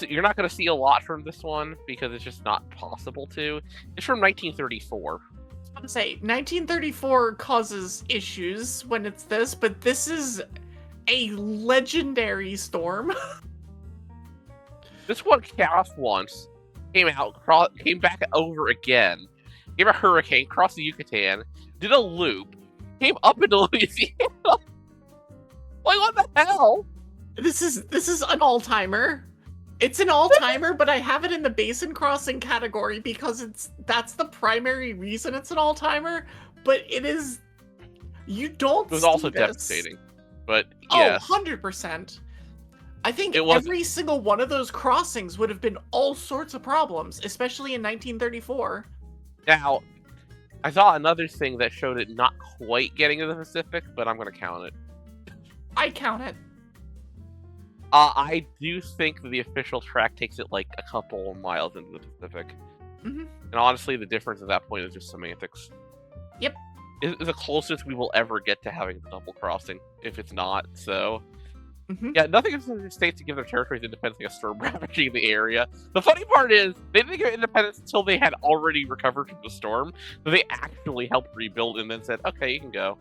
You're not going to see a lot from this one because it's just not possible to. It's from 1934. I was about to say 1934 causes issues when it's this, but this is a legendary storm. This one crossed once, came back over again, gave a hurricane, crossed the Yucatan, did a loop, came up into Louisiana. Like, what the hell? This is an all-timer. It's an all-timer, but I have it in the basin crossing category because that's the primary reason it's an all-timer. But it is, you don't. It was see also this. devastating, but yes. 100%. I think every single one of those crossings would have been all sorts of problems, especially in 1934. Now, I saw another thing that showed it not quite getting to the Pacific, but I'm going to count it. I count it. I do think the official track takes it like a couple of miles into the Pacific. And honestly, the difference at that point is just semantics. Yep. It's the closest we will ever get to having the double crossing, if it's not, so... Yeah, nothing is in the states to give their territories independence like a storm ravaging the area. The funny part is, they didn't get independence until they had already recovered from the storm, so they actually helped rebuild and then said, okay, you can go.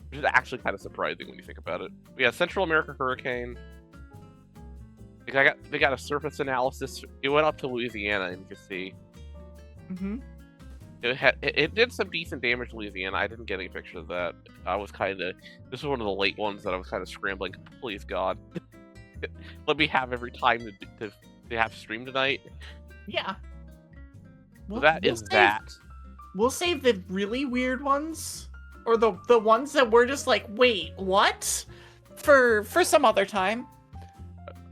Which is actually kind of surprising when you think about it. We had Central America hurricane. They got a surface analysis. It went up to Louisiana, and you can see. It did some decent damage to Louisiana. I didn't get any pictures of that. This was one of the late ones that I was kind of scrambling. Please, God. Let me have every time to have stream tonight. Yeah. So that. We'll save the really weird ones, or the ones that we're just like, wait, what? For some other time.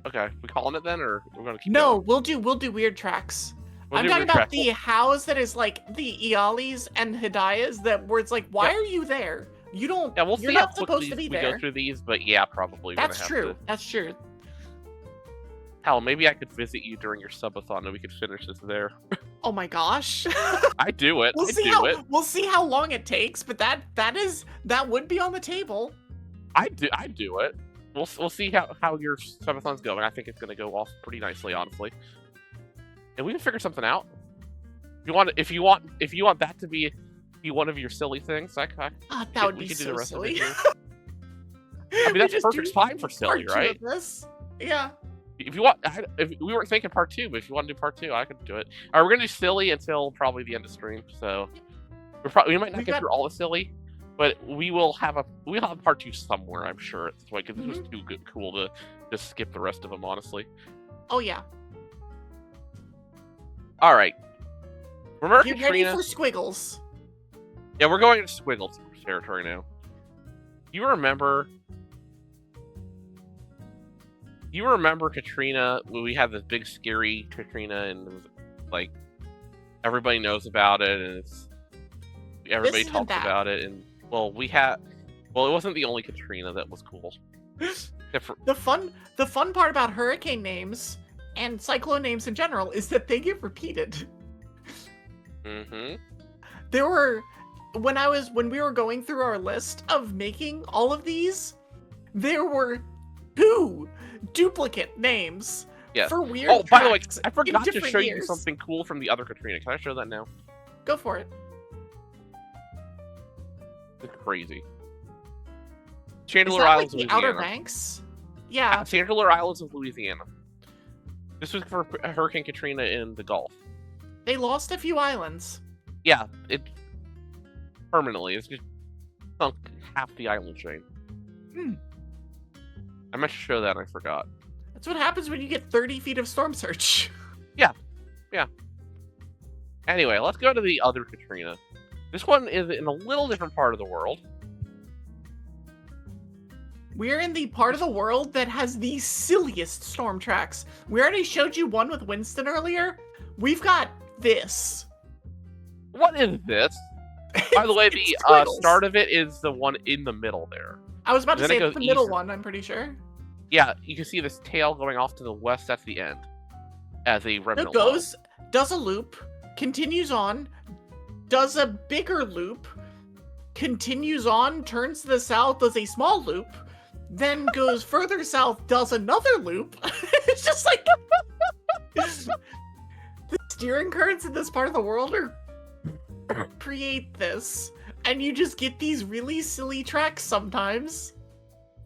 Okay, we calling it then, or we're gonna keep going? We'll do weird tracks. I'm talking about the hows that is like the Ialis and Hidayas that where it's like, why are you there? You don't. Yeah, we'll you're see not how supposed to be there. We go through these, but yeah, probably. That's true. That's true. Hell, maybe I could visit you during your subathon and we could finish this there. Oh my gosh. I do it. I do it. We'll see how long it takes, but that would be on the table. I do it. We'll see how your subathon's going. I think it's gonna go off pretty nicely, honestly. And we can figure something out. If you want that to be one of your silly things, that would be so silly. I mean, that's perfect time for silly, right? Yeah. If you want, if we weren't thinking part 2, but if you want to do part 2, I could do it. All right, we're gonna do silly until probably the end of stream. So we might not get through all the silly, but we'll have part 2 somewhere. I'm sure at this point because this was too cool to just skip the rest of them, honestly. Oh yeah. All right. Remember Get Katrina? ready for squiggles. Yeah, we're going into squiggles territory now. You remember Katrina when we had this big scary Katrina and it was like everybody knows about it and everybody talks about it and it wasn't the only Katrina that was cool. The fun part about hurricane names and cyclone names in general is that they get repeated. There were when we were going through our list of making all of these, there were 2 duplicate names for weird. Oh, by the way, I forgot to show you something cool from the other Katrina. Can I show that now? Go for it. It's crazy. Chandler Islands, the Louisiana. Outer Banks? Yeah. Chandler Islands of Louisiana. This was for Hurricane Katrina in the Gulf. They lost a few islands. Yeah, it permanently. It's just sunk half the island chain. I meant to show that and I forgot. That's what happens when you get 30 feet of storm surge. Yeah. Anyway, let's go to the other Katrina. This one is in a little different part of the world. We're in the part of the world that has the silliest storm tracks. We already showed you one with Winston earlier. We've got this. What is this? By the way, the start of it is the one in the middle there. I was about to say it's the middle one, I'm pretty sure. Yeah, you can see this tail going off to the west. That's the end. As a remnant. It goes, does a loop, continues on, does a bigger loop, continues on, turns to the south, does a small loop, then goes further south, does another loop. It's just like the steering currents in this part of the world create this, and you just get these really silly tracks sometimes.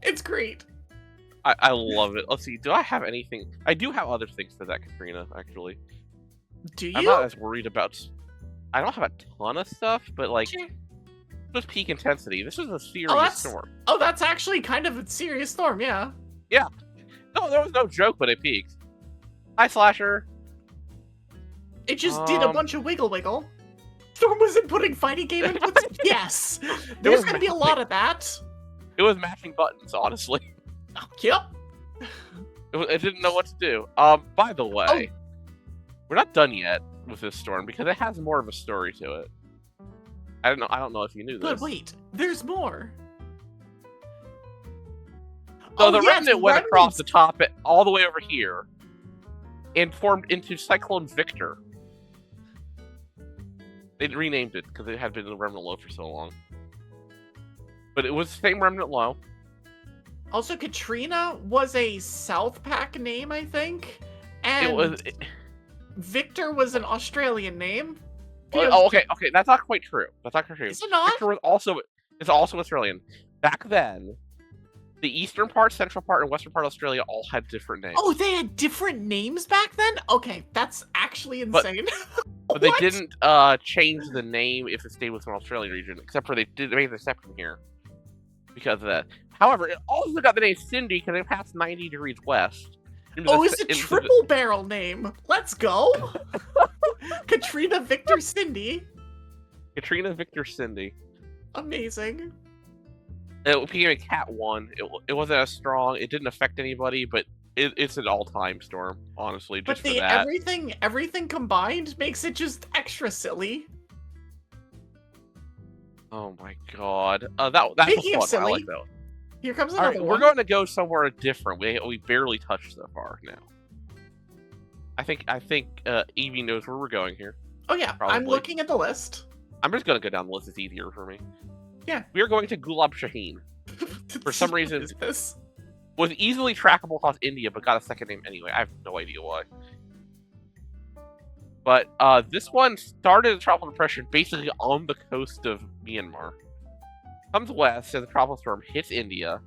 It's great. I love it. Let's see. Do I have anything? I do have other things for that Katrina, actually. Do you? I'm not as worried about. I don't have a ton of stuff, but like, this peak intensity. This was a serious storm. Oh, that's actually kind of a serious storm. Yeah. Yeah. No, there was no joke when it peaked. Hi, Slasher. It just did a bunch of wiggle. Storm wasn't putting fighting game inputs. Yes. There's gonna be a lot of that. It was mashing buttons, honestly. Yep. It didn't know what to do. By the way, we're not done yet with this storm because it has more of a story to it. I don't know if you knew this. But wait, there's more. So the remnant went across the top all the way over here and formed into Cyclone Victor. They renamed it because it had been the remnant low for so long. But it was the same remnant low. Also, Katrina was a South Pac name, I think. And Victor was an Australian name. Okay, that's not quite true. That's not quite true. Is it not? Victor was also Australian. Back then, the eastern part, central part, and western part of Australia all had different names. Oh, they had different names back then? Okay, that's actually insane. But they didn't change the name if it stayed within the Australian region, except for they made an exception here because of that. However, it also got the name Cindy because it passed 90 degrees west. Oh, it's a triple barrel name. Let's go. Katrina, Victor, Cindy. Katrina, Victor, Cindy. Amazing. It became a Cat 1. It wasn't as strong. It didn't affect anybody, but it's an all-time storm, honestly. Just for that. Everything combined makes it just extra silly. Oh my god. That's fun. Silly, I like that. Here comes another one. We're going to go somewhere different. We barely touched so far now. I think Evie knows where we're going here. Oh yeah, I'm Probably. looking at the list. I'm just gonna go down the list. It's easier for me. Yeah. We are going to Gulab Shaheen. For some reason, What is this? was easily trackable across India, but got a second name anyway. I have no idea why. But this one started a tropical depression basically on the coast of Myanmar. Comes west as a tropical storm hits India.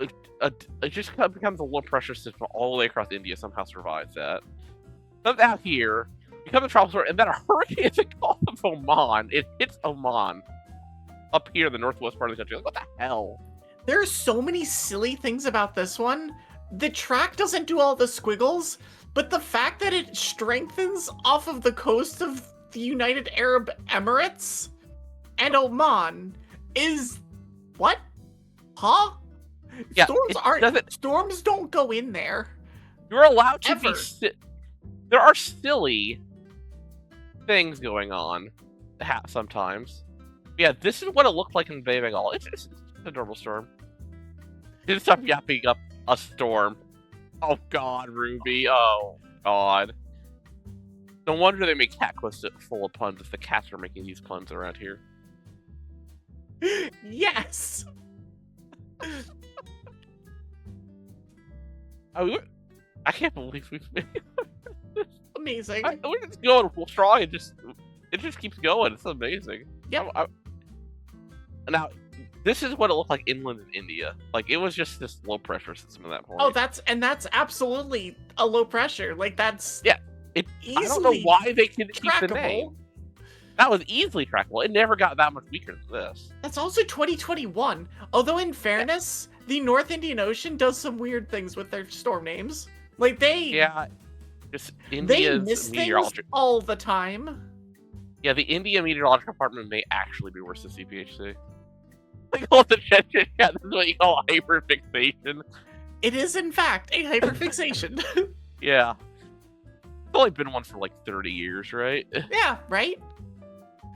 It just becomes a low pressure system all the way across India. Somehow survives that. Comes out here, becomes a tropical storm, and then a hurricane in the Gulf of Oman. It hits Oman up here in the northwest part of the country. Like, what the hell? There are so many silly things about this one. The track doesn't do all the squiggles, but the fact that it strengthens off of the coast of the United Arab Emirates and Oman is what? Huh? Yeah, storms don't go in there. You're allowed to Ever. there are silly things going on sometimes. Yeah, this is what it looked like in Bay of Bengal. It's a normal storm. It's stop yapping up a storm. Oh god, Ruby. Oh god. No wonder they make Cat Quest full of puns if the cats are making these puns around here. Yes. I can't believe we've made Amazing. we're just going strong and it just keeps going. It's amazing. Yep. Now, this is what it looked like inland in India. Like, it was just this low pressure system at that point. Oh, that's absolutely a low pressure. Like, that's I don't know why they can keep the trackable. name. That was easily trackable. It never got that much weaker than this. That's also 2021. Although, in fairness, the North Indian Ocean does some weird things with their storm names. Like, Just they India's miss things meteorology. all the time. Yeah, the India Meteorological Department may actually be worse than CPHC. Like, all the attention, yeah, this is what you call hyperfixation. It is, in fact, a hyperfixation. Yeah. It's only been one for like 30 years, right? Yeah, right?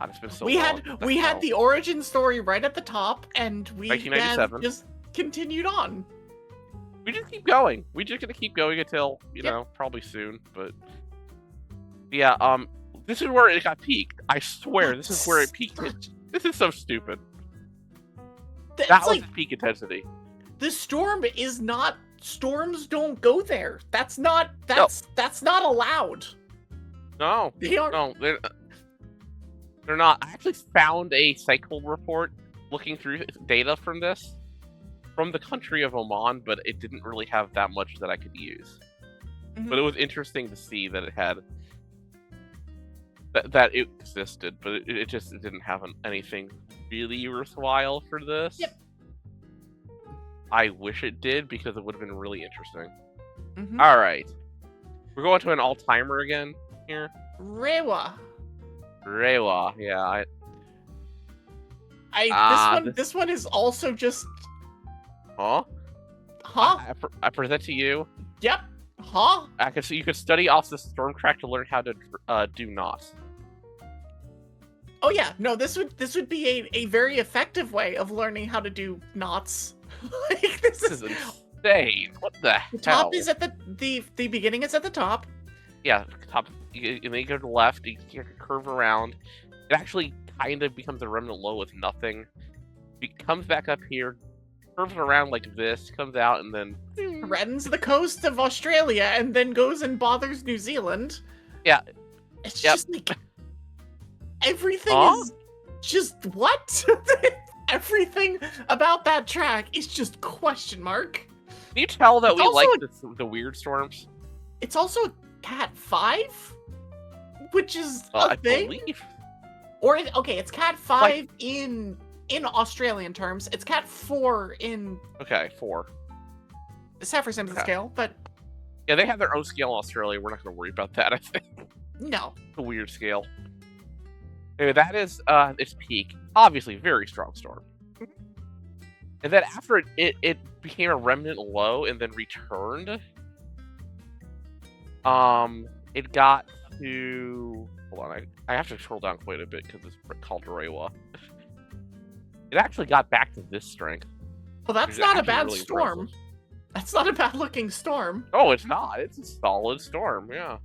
God, it's been so we long. had the origin story right at the top, and we have 1997. just continued on. We just keep going. We're just gonna keep going until, you know, probably soon. But yeah, this is where it got peaked. I swear, this is where it peaked. This is so stupid. That was like, peak intensity. the storm is not. Storms don't go there. That's not allowed. No, They aren't. no, they're not. I actually found a cycle report looking through data from this, from the country of Oman, but it didn't really have that much that I could use. Mhm. But it was interesting to see that it had that it existed, but it just didn't have anything really worthwhile for this. Yep. I wish it did because it would have been really interesting. Mhm. All right, we're going to an all-timer again here. Rewa. Rewa, yeah. This one is also just. Huh? I present to you. Yep. Huh? So you could study off the storm track to learn how to do knots. Oh yeah, no. This would be a very effective way of learning how to do knots. Like, this This is insane. What the hell? the top is at the beginning is at the top. Yeah, top. You then you go to the left. You curve around. It actually kind of becomes a remnant low with nothing. It comes back up here, curves around like this, comes out, and then Threatens the coast of Australia and then goes and bothers New Zealand. Yeah. It's Yep. just like everything Huh? is just what? Everything about that track is just question mark. Can you tell that It's we also like the weird storms? It's also a Cat 5, which is a I thing. believe. Or it's Cat 5 in Australian terms. It's Cat 4 in Okay, 4. the Saffir-Simpson Okay. scale, but Yeah, they have their own scale in Australia. We're not going to worry about that. I think no. the weird scale. Anyway, that is its peak. Obviously, very strong storm. And then after it became a remnant low and then returned. It got to. Hold on, I have to scroll down quite a bit because it's called Rewa. It actually got back to this strength. Well, that's which is not a actually bad really storm. impressive. That's not a bad looking storm. Oh, it's not. It's a solid storm. Yeah.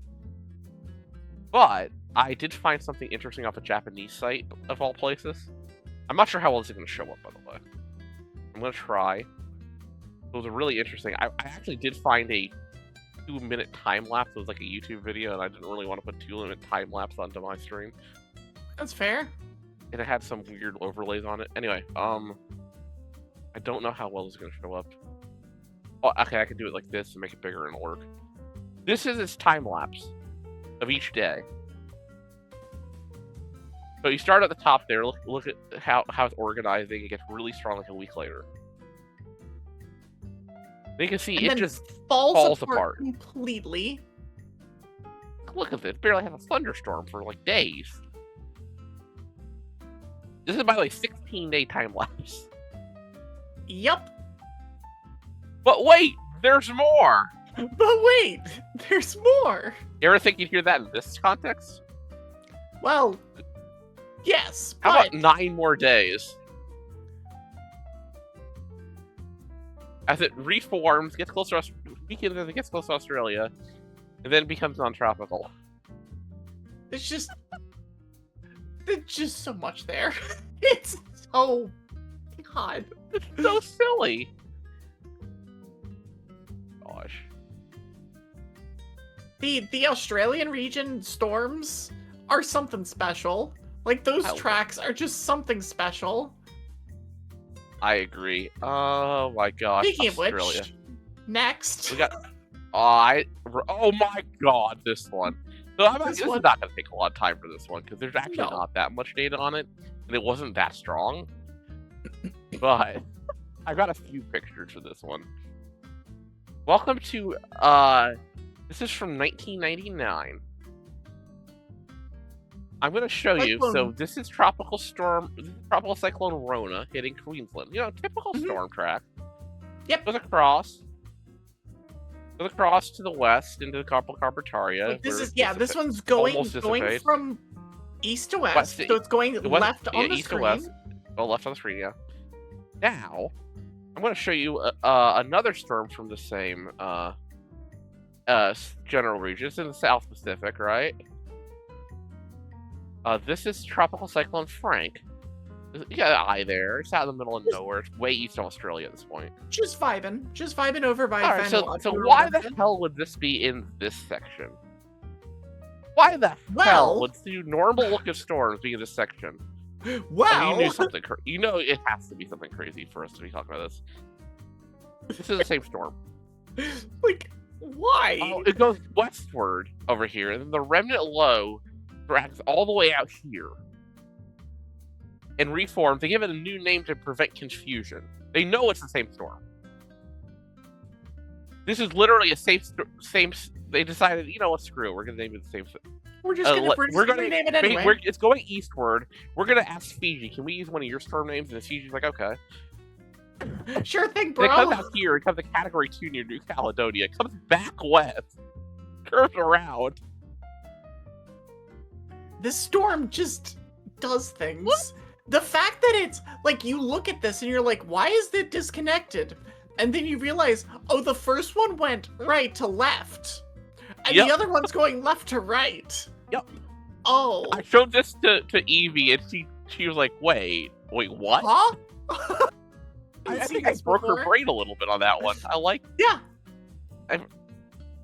But I did find something interesting off a Japanese site, of all places. I'm not sure how well this is going to show up, by the way. I'm going to try. It was really interesting. I actually did find a 2-minute time lapse. It was like a YouTube video, and I didn't really want to put 2-minute time lapse onto my stream. That's fair. And it had some weird overlays on it. Anyway, I don't know how well this is going to show up. Oh, okay, I can do it like this and make it bigger and it'll work. This is its time lapse of each day. So you start at the top there. Look at how it's organizing. It gets really strong like a week later. You can see it just falls apart completely. Look at this. Barely had a thunderstorm for like days. This is by like 16-day time lapse. Yep. But wait, there's more. But wait, there's more. You ever think you'd hear that in this context? Well, yes. How about 9 more days? As it reforms, gets closer as it gets close to Australia, and then becomes non-tropical. There's just so much there. It's so God. It's so silly. Gosh. The Australian region storms are something special. Like those tracks are just something special. I agree. Oh my gosh. Speaking Australia. of which, next. We got oh my god, this one. So this is not going to take a lot of time for this one, because there's actually not that much data on it, and it wasn't that strong. But I got a few pictures for this one. Welcome to, this is from 1999. I'm going to show you. So this is tropical cyclone Rona hitting Queensland. You know, typical storm track. Yep. Goes across to the west into the Carpentaria. Like this one's going from east to west. So it's going left on the east screen. To west. Oh, left on the screen, yeah. Now, I'm going to show you another storm from the same general region. It's in the South Pacific, right? This is Tropical Cyclone Frank. You got an eye there. It's out in the middle of nowhere. It's way east of Australia at this point. Just vibing over by. Alright, so why the hell would this be in this section? Why the hell would two normal-looking storms be in this section? Well, you knew something. You know it has to be something crazy for us to be talking about this. This is the same storm. Like, why? Oh, it goes westward over here, and then the remnant low drags all the way out here and reforms. They give it a new name to prevent confusion. They know it's the same storm. This is literally a same. They decided, you know what? Screw it. We're gonna name it the same. We're just gonna rename it anyway. It's going eastward. We're gonna ask Fiji. Can we use one of your storm names? And Fiji's like, okay. Sure thing, bro. It comes out here. It comes to Category 2 near New Caledonia. It comes back west. Curves around. This storm just does things. What? The fact that it's like you look at this and you're like, why is it disconnected? And then you realize, oh, the first one went right to left. And the other one's going left to right. Yep. Oh. I showed this to Evie and she was like, wait, what? Huh? I think I broke her brain a little bit on that one. Yeah.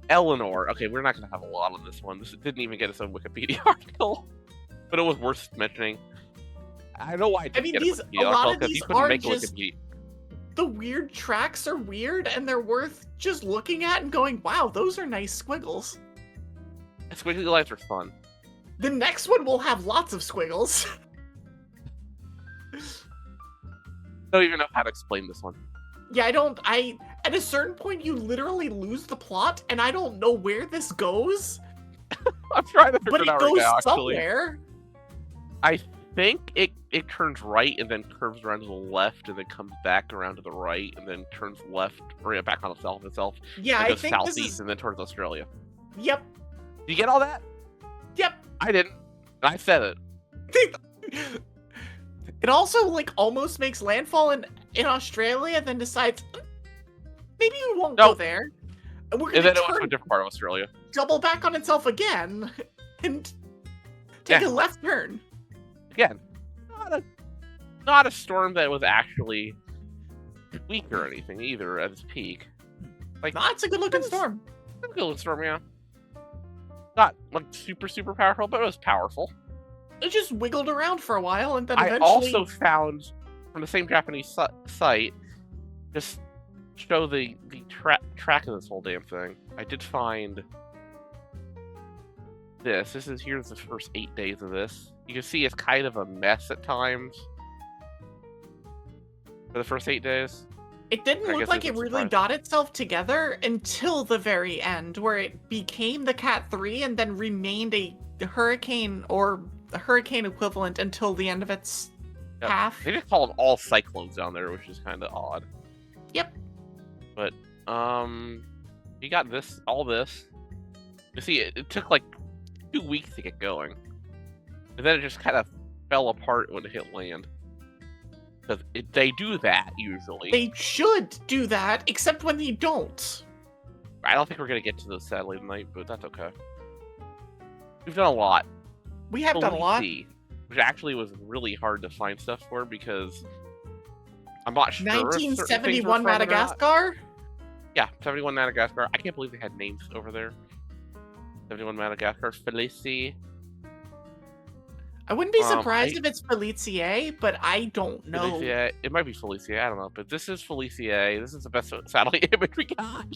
Eleanor. Okay, we're not going to have a lot on this one. This didn't even get its own Wikipedia article. But it was worth mentioning. I know why I didn't get a Wikipedia article, because you couldn't make a Wikipedia. The weird tracks are weird, and they're worth just looking at and going, wow, those are nice squiggles. Squiggly lines are fun. The next one will have lots of squiggles. Don't even know how to explain this one. Yeah, at a certain point, you literally lose the plot, and I don't know where this goes. I'm trying to figure it out right now, actually. Somewhere. I think it turns right and then curves around to the left and then comes back around to the right and then turns left, right back on itself. Yeah, I think southeast and then towards Australia. Yep. Did you get all that? Yep. I didn't. And I said it. It also like almost makes landfall in Australia, then decides maybe we won't go there. And then it went to a different part of Australia. Double back on itself again, and take a left turn. Again, not a storm that was actually weak or anything either at its peak. Like, no, it's a good looking storm. It's a good looking storm, yeah. Not like super powerful, but it was powerful. It just wiggled around for a while, and then I eventually... also found from the same Japanese site, just show the track of this whole damn thing. I did find this. Here's the first 8 days of this. You can see it's kind of a mess at times for the first 8 days. It didn't look like it really got itself together until the very end, where it became the Cat 3 and then remained a hurricane or a hurricane equivalent until the end of its path. They just called all cyclones down there, which is kind of odd. Yep. But you got all this. You see, it took like 2 weeks to get going, and then it just kind of fell apart when it hit land. Because they do that usually. They should do that, except when they don't. I don't think we're gonna get to those sadly tonight, but that's okay. We've done a lot. We have done a lot. Which actually was really hard to find stuff for because I'm not sure. 1971 Madagascar? Yeah, 71 Madagascar. I can't believe they had names over there. 71 Madagascar, Felicie. I wouldn't be surprised if it's Felicie, but I don't know. Felicie. It might be Felicie, I don't know. But this is Felicie. This is the best satellite image we got.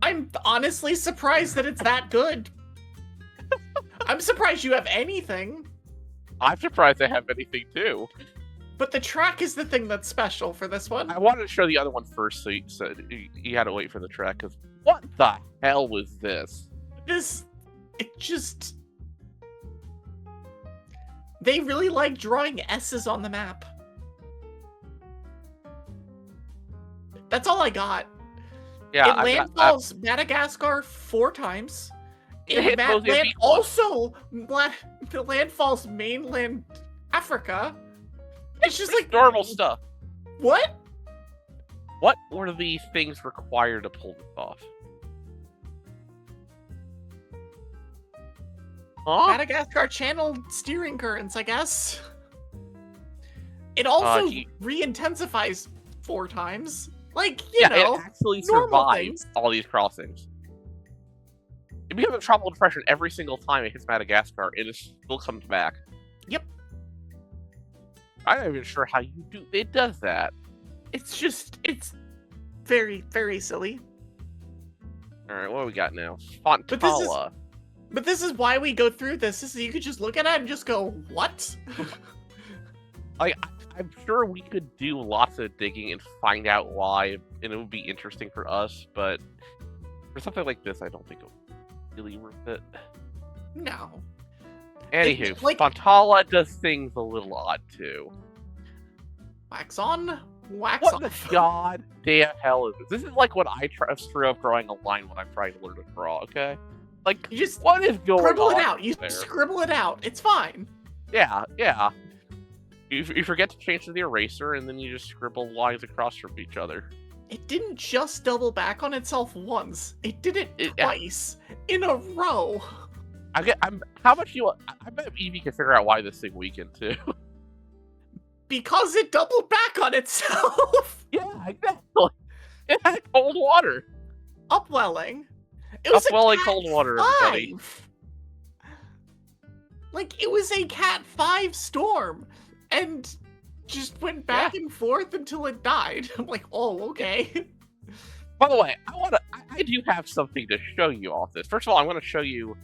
I'm honestly surprised that it's that good. I'm surprised you have anything. I'm surprised I have anything too. But the track is the thing that's special for this one. I wanted to show the other one first, so you had to wait for the track. Because what the hell was this? They really like drawing S's on the map. That's all I got. Yeah, it landfalls Madagascar 4 times. It landfalls mainland Africa. It's just like normal stuff. What? What were these things required to pull this off? Huh? Madagascar channel steering currents, I guess. It also re-intensifies 4 times. Like, you know, it actually survives all these crossings. It becomes a tropical depression every single time it hits Madagascar, and it still comes back. Yep. I'm not even sure how you do. It does that. It's very, very silly. All right, what do we got now? Fontala. But this is why we go through this. Is so you could just look at it and just go, what? Like, I'm sure we could do lots of digging and find out why, and it would be interesting for us, but for something like this, I don't think it would really worth it. No. Anywho, Fontala does things a little odd, too. Wax on, wax what off. What the goddamn hell is this? This is like when I screw up drawing a line when I'm trying to learn to draw, okay? Like, you just what is going on? Scribble it out. You scribble it out. It's fine. Yeah. You forget to change to the eraser, and then you just scribble lines across from each other. It didn't just double back on itself once. It did it twice in a row. I bet Evie can figure out why this thing weakened too. Because it doubled back on itself. Yeah, exactly. It had cold water. Upwelling. It was upwelling cold water, everybody. Like, it was a Cat 5 storm. And just went back and forth until it died. I'm like, oh, okay. By the way, I do have something to show you off this. First of all, I'm going to show you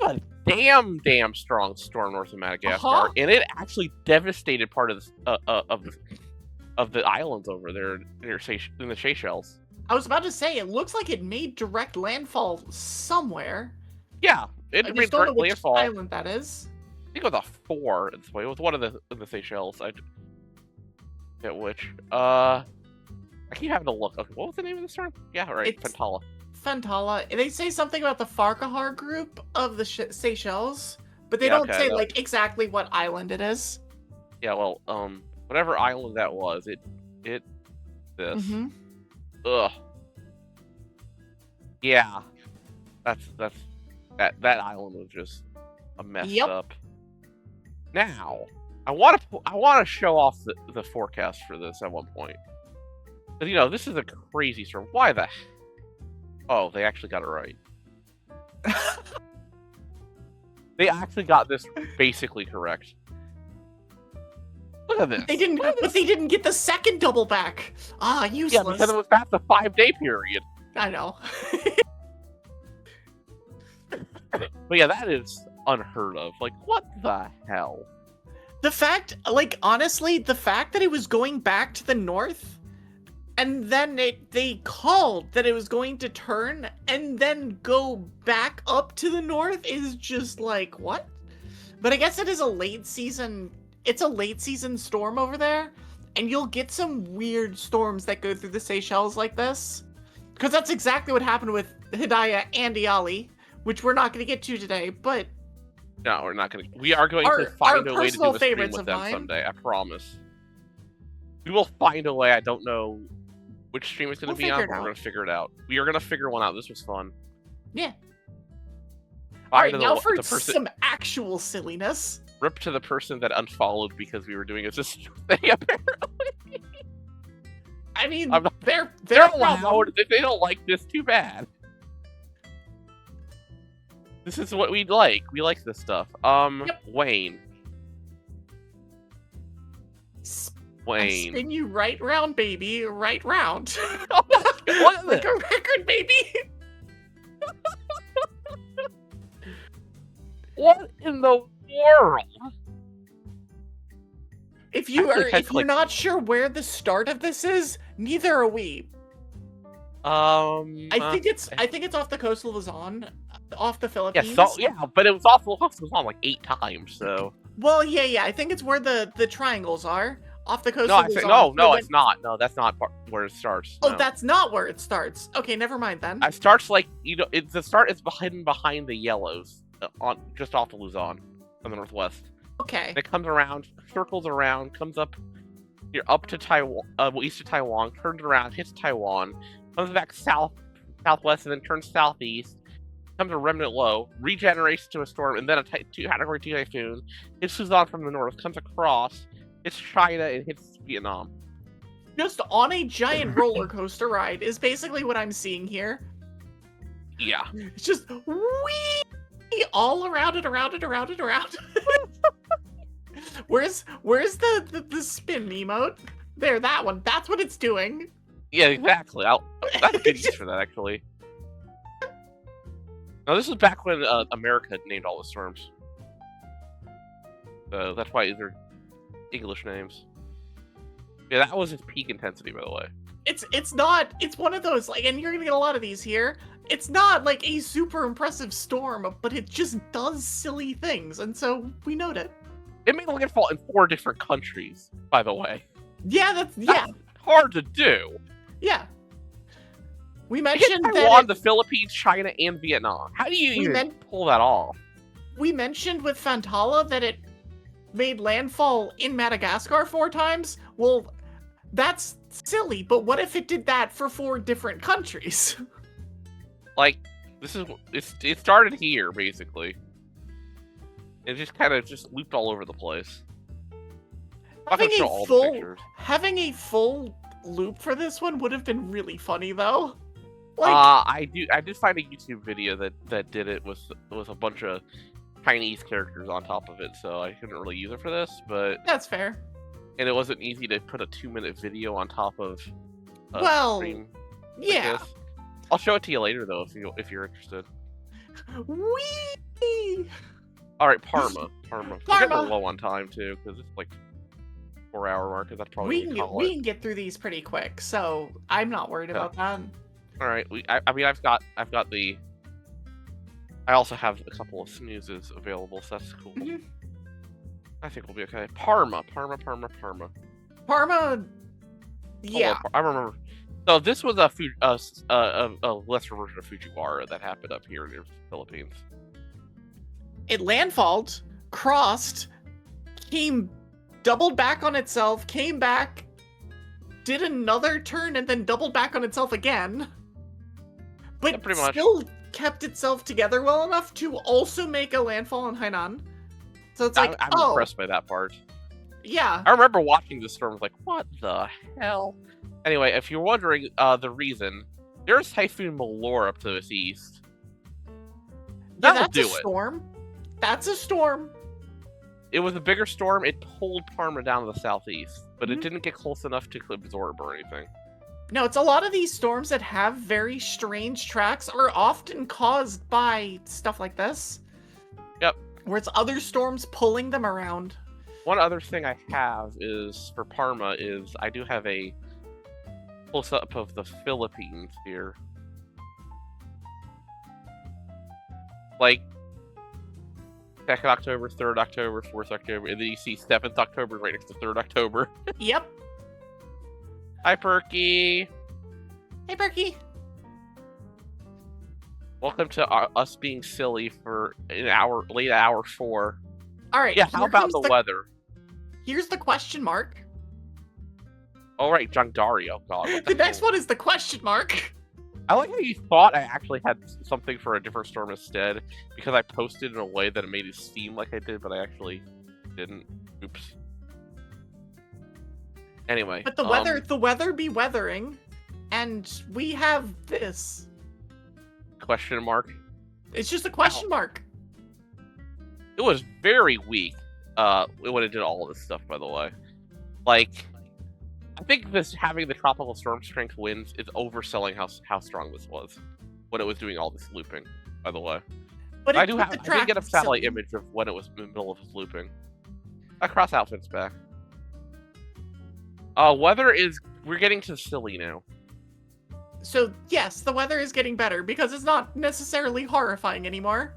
a damn strong storm north of Madagascar, and it actually devastated part of the islands over there in the Seychelles. I was about to say, it looks like it made direct landfall somewhere. Yeah, it made direct landfall. Which island that is. I think it was a 4 this way. It was one of the Seychelles. I forget which. I keep having to look. Okay, what was the name of the storm? Yeah, right. Fontala. Fontala. They say something about the Farquhar group of the Seychelles, but they don't say like exactly what island it is. Yeah, well, whatever island that was, it this. Mm-hmm. Ugh. Yeah. That's That island was just a messed Yep. up. Now, I want to show off the forecast for this at one point. Because this is a crazy storm. Why the? Oh, they actually got it right. They actually got this basically correct. Look at this. They didn't, but they didn't get the second double back. Ah, useless. Yeah, because it was past the 5-day period. I know. But yeah, that is unheard of. Like, what the hell? The fact, like, honestly, the fact that it was going back to the north, and then they called that it was going to turn, and then go back up to the north is just like, what? But I guess it is a late season, it's a late season storm over there, and you'll get some weird storms that go through the Seychelles like this. Because that's exactly what happened with Hidayah and Iali, which we're not going to get to today, but... No, we're not going to. We are going to find a way to do a stream with them mine. someday, I promise. We will find a way. I don't know which stream it's going to be on, but we're going to figure it out. We are going to figure one out. This was fun. Yeah. Alright, now for some actual silliness. Rip to the person that unfollowed because we were doing a system thing, apparently. I mean, they're allowed. If they don't like this, too bad. This is what we like. We like this stuff. Yep. Wayne. Wayne. Spin you right round, baby. Right round. Oh my God, look at like a record, baby. What in the world? If you're not sure where the start of this is, neither are we. I think it's off the coast of Luzon, off the Philippines. Yeah, but it was off Luzon like 8 times, so. Well, yeah. I think it's where the triangles are. Off the coast of Luzon. No, it's not. No, that's not where it starts. Oh, that's not where it starts. Okay, never mind then. It starts like, the start is hidden behind the yellows, just off of Luzon, on the northwest. Okay. And it comes around, circles around, comes up, you're up to Taiwan, east of Taiwan, turns around, hits Taiwan, comes back southwest, and then turns southeast, comes a remnant low, regenerates to a storm, and then a Category 2 typhoon, hits Luzon from the north, comes across, hits China, and hits Vietnam. Just on a giant roller coaster ride is basically what I'm seeing here. Yeah. It's just wee all around and around and around and around. Where's the spin emote? There, that one. That's what it's doing. Yeah, exactly. That's a good use for that, actually. No, this was back when America had named all the storms. So that's why these are English names. Yeah, that was its peak intensity, by the way. It's not. It's one of those, like, and you're gonna get a lot of these here. It's not like a super impressive storm, but it just does silly things, and so we note it. It made landfall in 4 different countries, by the way. Yeah, that's hard to do. Yeah. We mentioned Taiwan, the Philippines, China, and Vietnam. How do you even pull that off? We mentioned with Fantala that it made landfall in Madagascar 4 times. Well, that's silly, but what if it did that for 4 different countries? Like, it started here, basically. It just kind of looped all over the place. Having a full loop for this one would have been really funny, though. Like, I did find a YouTube video that did it with a bunch of Chinese characters on top of it, so I couldn't really use it for this, but that's fair. And it wasn't easy to put a 2-minute video on top of stream yeah. Like this. I'll show it to you later, though, if you're interested. Whee! All right, Parma. We're getting low on time too, because it's like 4-hour mark. That's probably we can get through these pretty quick, so I'm not worried about that. All right, I mean, I've got the. I also have a couple of snoozes available, so that's cool. Mm-hmm. I think we'll be okay. Parma. Yeah. I remember. So this was a lesser version of Fujiwara that happened up here in the Philippines. It landfalled, crossed, doubled back on itself, came back, did another turn, and then doubled back on itself again. But yeah, pretty much. kept itself together well enough to also make a landfall in Hainan. So it's like, I'm oh, impressed by that part. yeah. I remember watching the storm, like, what the hell? Anyway, if you're wondering the reason, there's Typhoon Malor up to the east. Yeah, That'll that's a do it. storm. That's a storm. It was a bigger storm. It pulled Parma down to the southeast, but it didn't get close enough to absorb or anything. No, it's a lot of these storms that have very strange tracks are often caused by stuff like this. Yep. Where it's other storms pulling them around. One other thing I have is for Parma is I do have a close up of the Philippines here. Like 2nd October, 3rd October, 4th October, and then you see 7th October right next to 3rd October. Yep. Hi, Perky. Hey, Perky. Welcome to us being silly for late hour 4. All right. Yeah, how about the weather? Here's the question mark. All right, Jangdario. God, the next one is the question mark. I like how you thought I actually had something for a different storm instead, because I posted in a way that it made it seem like I did, but I actually didn't. Oops. Anyway. But the weather be weathering, and we have this. Question mark? It's just a question mark. It was very weak when it did all of this stuff, by the way. Like, I think this having the tropical storm strength winds is overselling how strong this was when it was doing all this looping, by the way. But I did get a satellite image of when it was in the middle of its looping. Cross outfit's back. Weather is... We're getting to silly now. So, yes, the weather is getting better, because it's not necessarily horrifying anymore.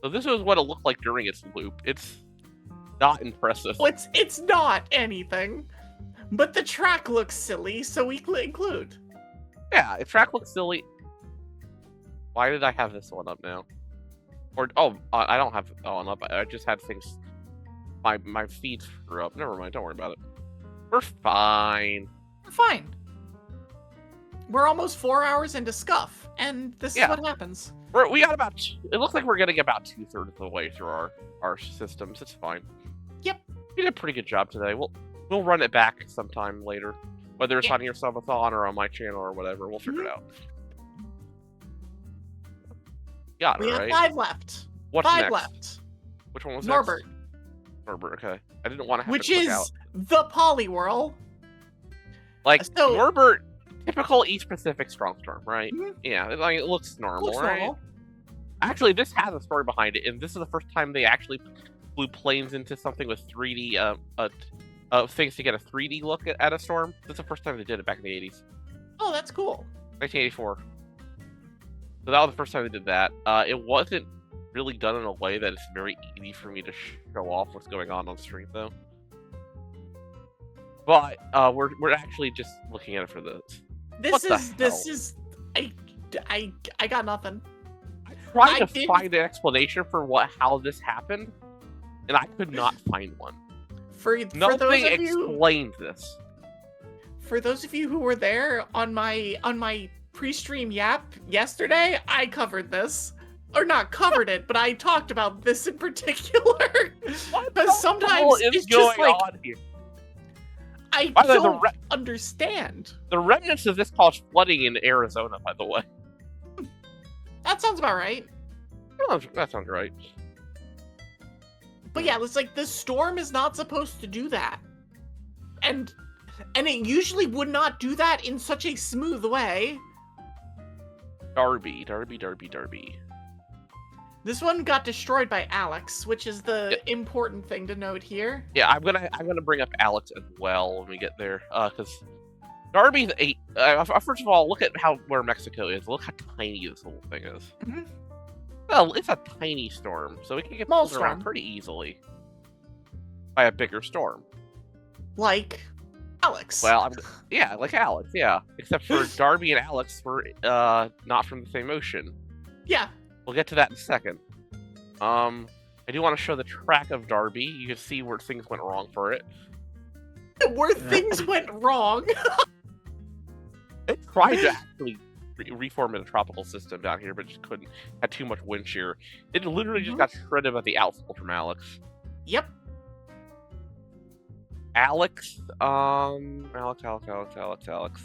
So this is what it looked like during its loop. It's not impressive. Well, it's not anything. But the track looks silly, so we include. Yeah, the track looks silly. Why did I have this one up now? I don't have that one up. I just had things... My feed screw up. Never mind, don't worry about it. We're fine. We're fine. We're almost 4 hours into Scuff, and this is what happens. We got about... It looks like we're getting about 2/3 of the way through our systems. It's fine. Yep. We did a pretty good job today. We'll run it back sometime later. Whether it's on your subathon or on my channel or whatever. We'll figure it out. Got it, We have right? 5 left. What's 5 next? left. Which one was Norbert. next? Norbert, okay. I didn't want to have Which to click is out. the Poliwhirl. Like, So- Norbert, typical East Pacific Storm, right? Mhm. Yeah, it looks normal, Looks right? normal. Actually, this has a story behind it, and this is the first time they actually flew planes into something with 3D, things to get a 3D look at a storm. This is the first time they did it back in the 80s. Oh, that's cool. 1984. So that was the first time they did that. It wasn't really done in a way that it's very easy for me to show off what's going on stream, though. But we're actually just looking at it for this. This is I got nothing. I tried to find an explanation for how this happened, and I could not find one. Nothing Nothing explained this. For those of you who were there on my pre-stream yap yesterday, I covered this. Or not covered it, but I talked about this in particular. Because sometimes it's just like on here? I don't understand. The remnants of this caused flooding in Arizona, by the way. That sounds about right. That sounds right. But yeah, it's like the storm is not supposed to do that. And it usually would not do that in such a smooth way. Darby. This one got destroyed by Alex, which is the important thing to note here. Yeah, I'm gonna bring up Alex as well when we get there, because Darby's first of all, look at where Mexico is. Look how tiny this whole thing is. Mm-hmm. Well, it's a tiny storm, so it can get pulled around pretty easily by a bigger storm. Like Alex. Well, like Alex, yeah. Except for Darby and Alex were not from the same ocean. Yeah. We'll get to that in a second. I do want to show the track of Darby. You can see where things went wrong for it. Where things went wrong? It tried to actually reform in a tropical system down here, but just couldn't. Had too much wind shear. It literally just Mhm. got shredded by the outfall from Alex. Yep. Alex, Alex.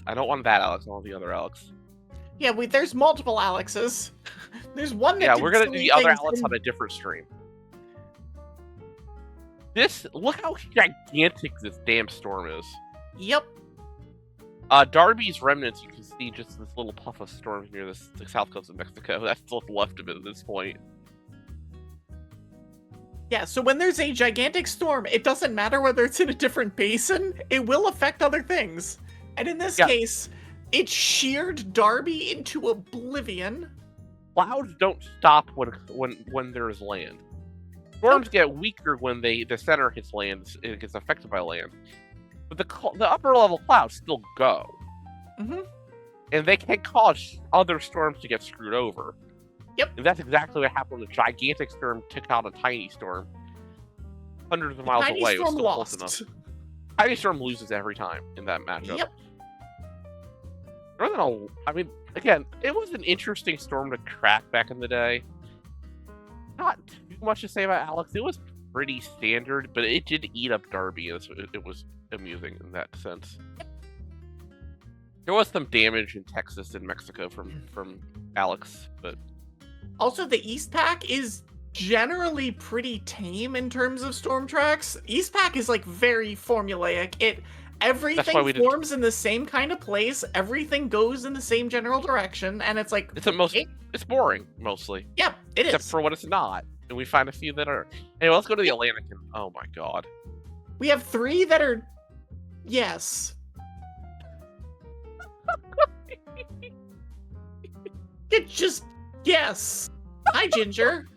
I don't want that Alex. I want the other Alex. Yeah, there's multiple Alexes. There's one that Yeah, did we're gonna do silly the other things Alex in- on a different stream. Look how gigantic this damn storm is. Yep. Darby's remnants, you can see just this little puff of storm near the south coast of Mexico. That's what's left of it at this point. Yeah, so when there's a gigantic storm, it doesn't matter whether it's in a different basin, it will affect other things. And in this case, it sheared Darby into oblivion. Clouds don't stop when there's land. Storms get weaker when the center hits land, it gets affected by land. But the upper level clouds still go. Mm-hmm. And they can cause other storms to get screwed over. Yep. And that's exactly what happened when a gigantic storm took out a tiny storm. Hundreds of miles Tiny away. It was storm still lost. close enough. Tiny storm loses every time in that matchup. Yep. I mean, again, it was an interesting storm to track back in the day. Not too much to say about Alex. It was pretty standard, but it did eat up Darby. It was amusing in that sense. There was some damage in Texas and Mexico from Alex, but Also, the East Pack is generally pretty tame in terms of storm tracks. East Pack is like very formulaic. Everything forms in the same kind of place. Everything goes in the same general direction, and it's like it's boring mostly. Yeah, it except is. for when it's not, and we find a few that are. Anyway, let's go to the Atlantic. And, oh my god, we have 3 that are yes. It just yes. Hi, Ginger.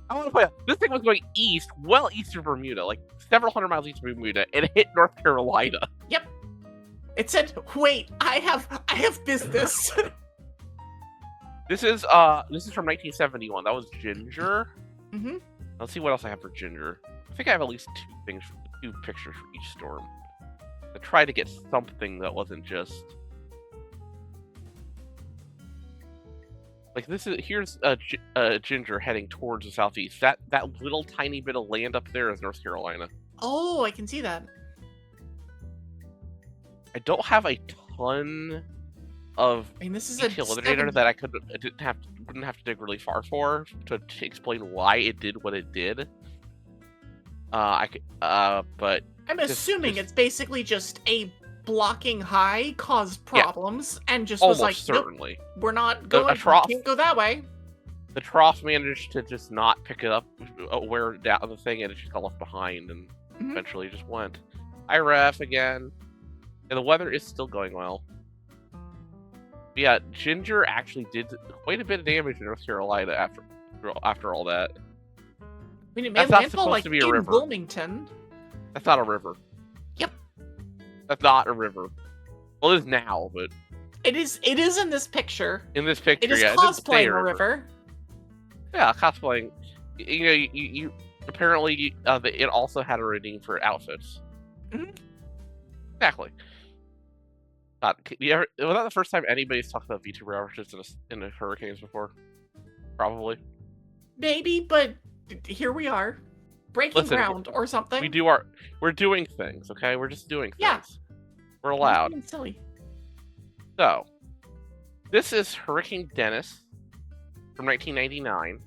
I want to point out this thing was going east, well east of Bermuda, like several hundred miles east of Bermuda, and it hit North Carolina. Yep. It said, "Wait, I have business." This is from 1971. That was Ginger. Mm-hmm. Let's see what else I have for Ginger. I think I have at least 2 pictures for each storm. I tried to get something that wasn't just like this. Here's Ginger heading towards the southeast. That little tiny bit of land up there is North Carolina. Oh, I can see that. I don't have a ton of I mean, this is detail data that I wouldn't have to dig really far for to explain why it did what it did. But I'm assuming it's basically just a blocking high caused problems and just was like, certainly. Nope, we're not going. Can't go that way. The trough managed to just not pick it up, wear down the thing, and it just got left behind, and eventually just went. Hi, ref again. And the weather is still going well. But yeah, Ginger actually did quite a bit of damage in North Carolina after all that. I mean, it made landfall like in river. Wilmington. That's not a river. Yep. That's not a river. Well, it is now, but it is in this picture. In this picture, it is yeah, cosplaying a river. Yeah, cosplaying. You know, you apparently it also had a rating for outfits. Mm-hmm. Exactly. Was that the first time anybody's talked about VTuber outfits in the hurricanes before? Probably. Maybe, but here we are, breaking ground or something. We're doing things, okay? We're just doing things. Yeah. We're allowed. It's silly. So, this is Hurricane Dennis from 1999.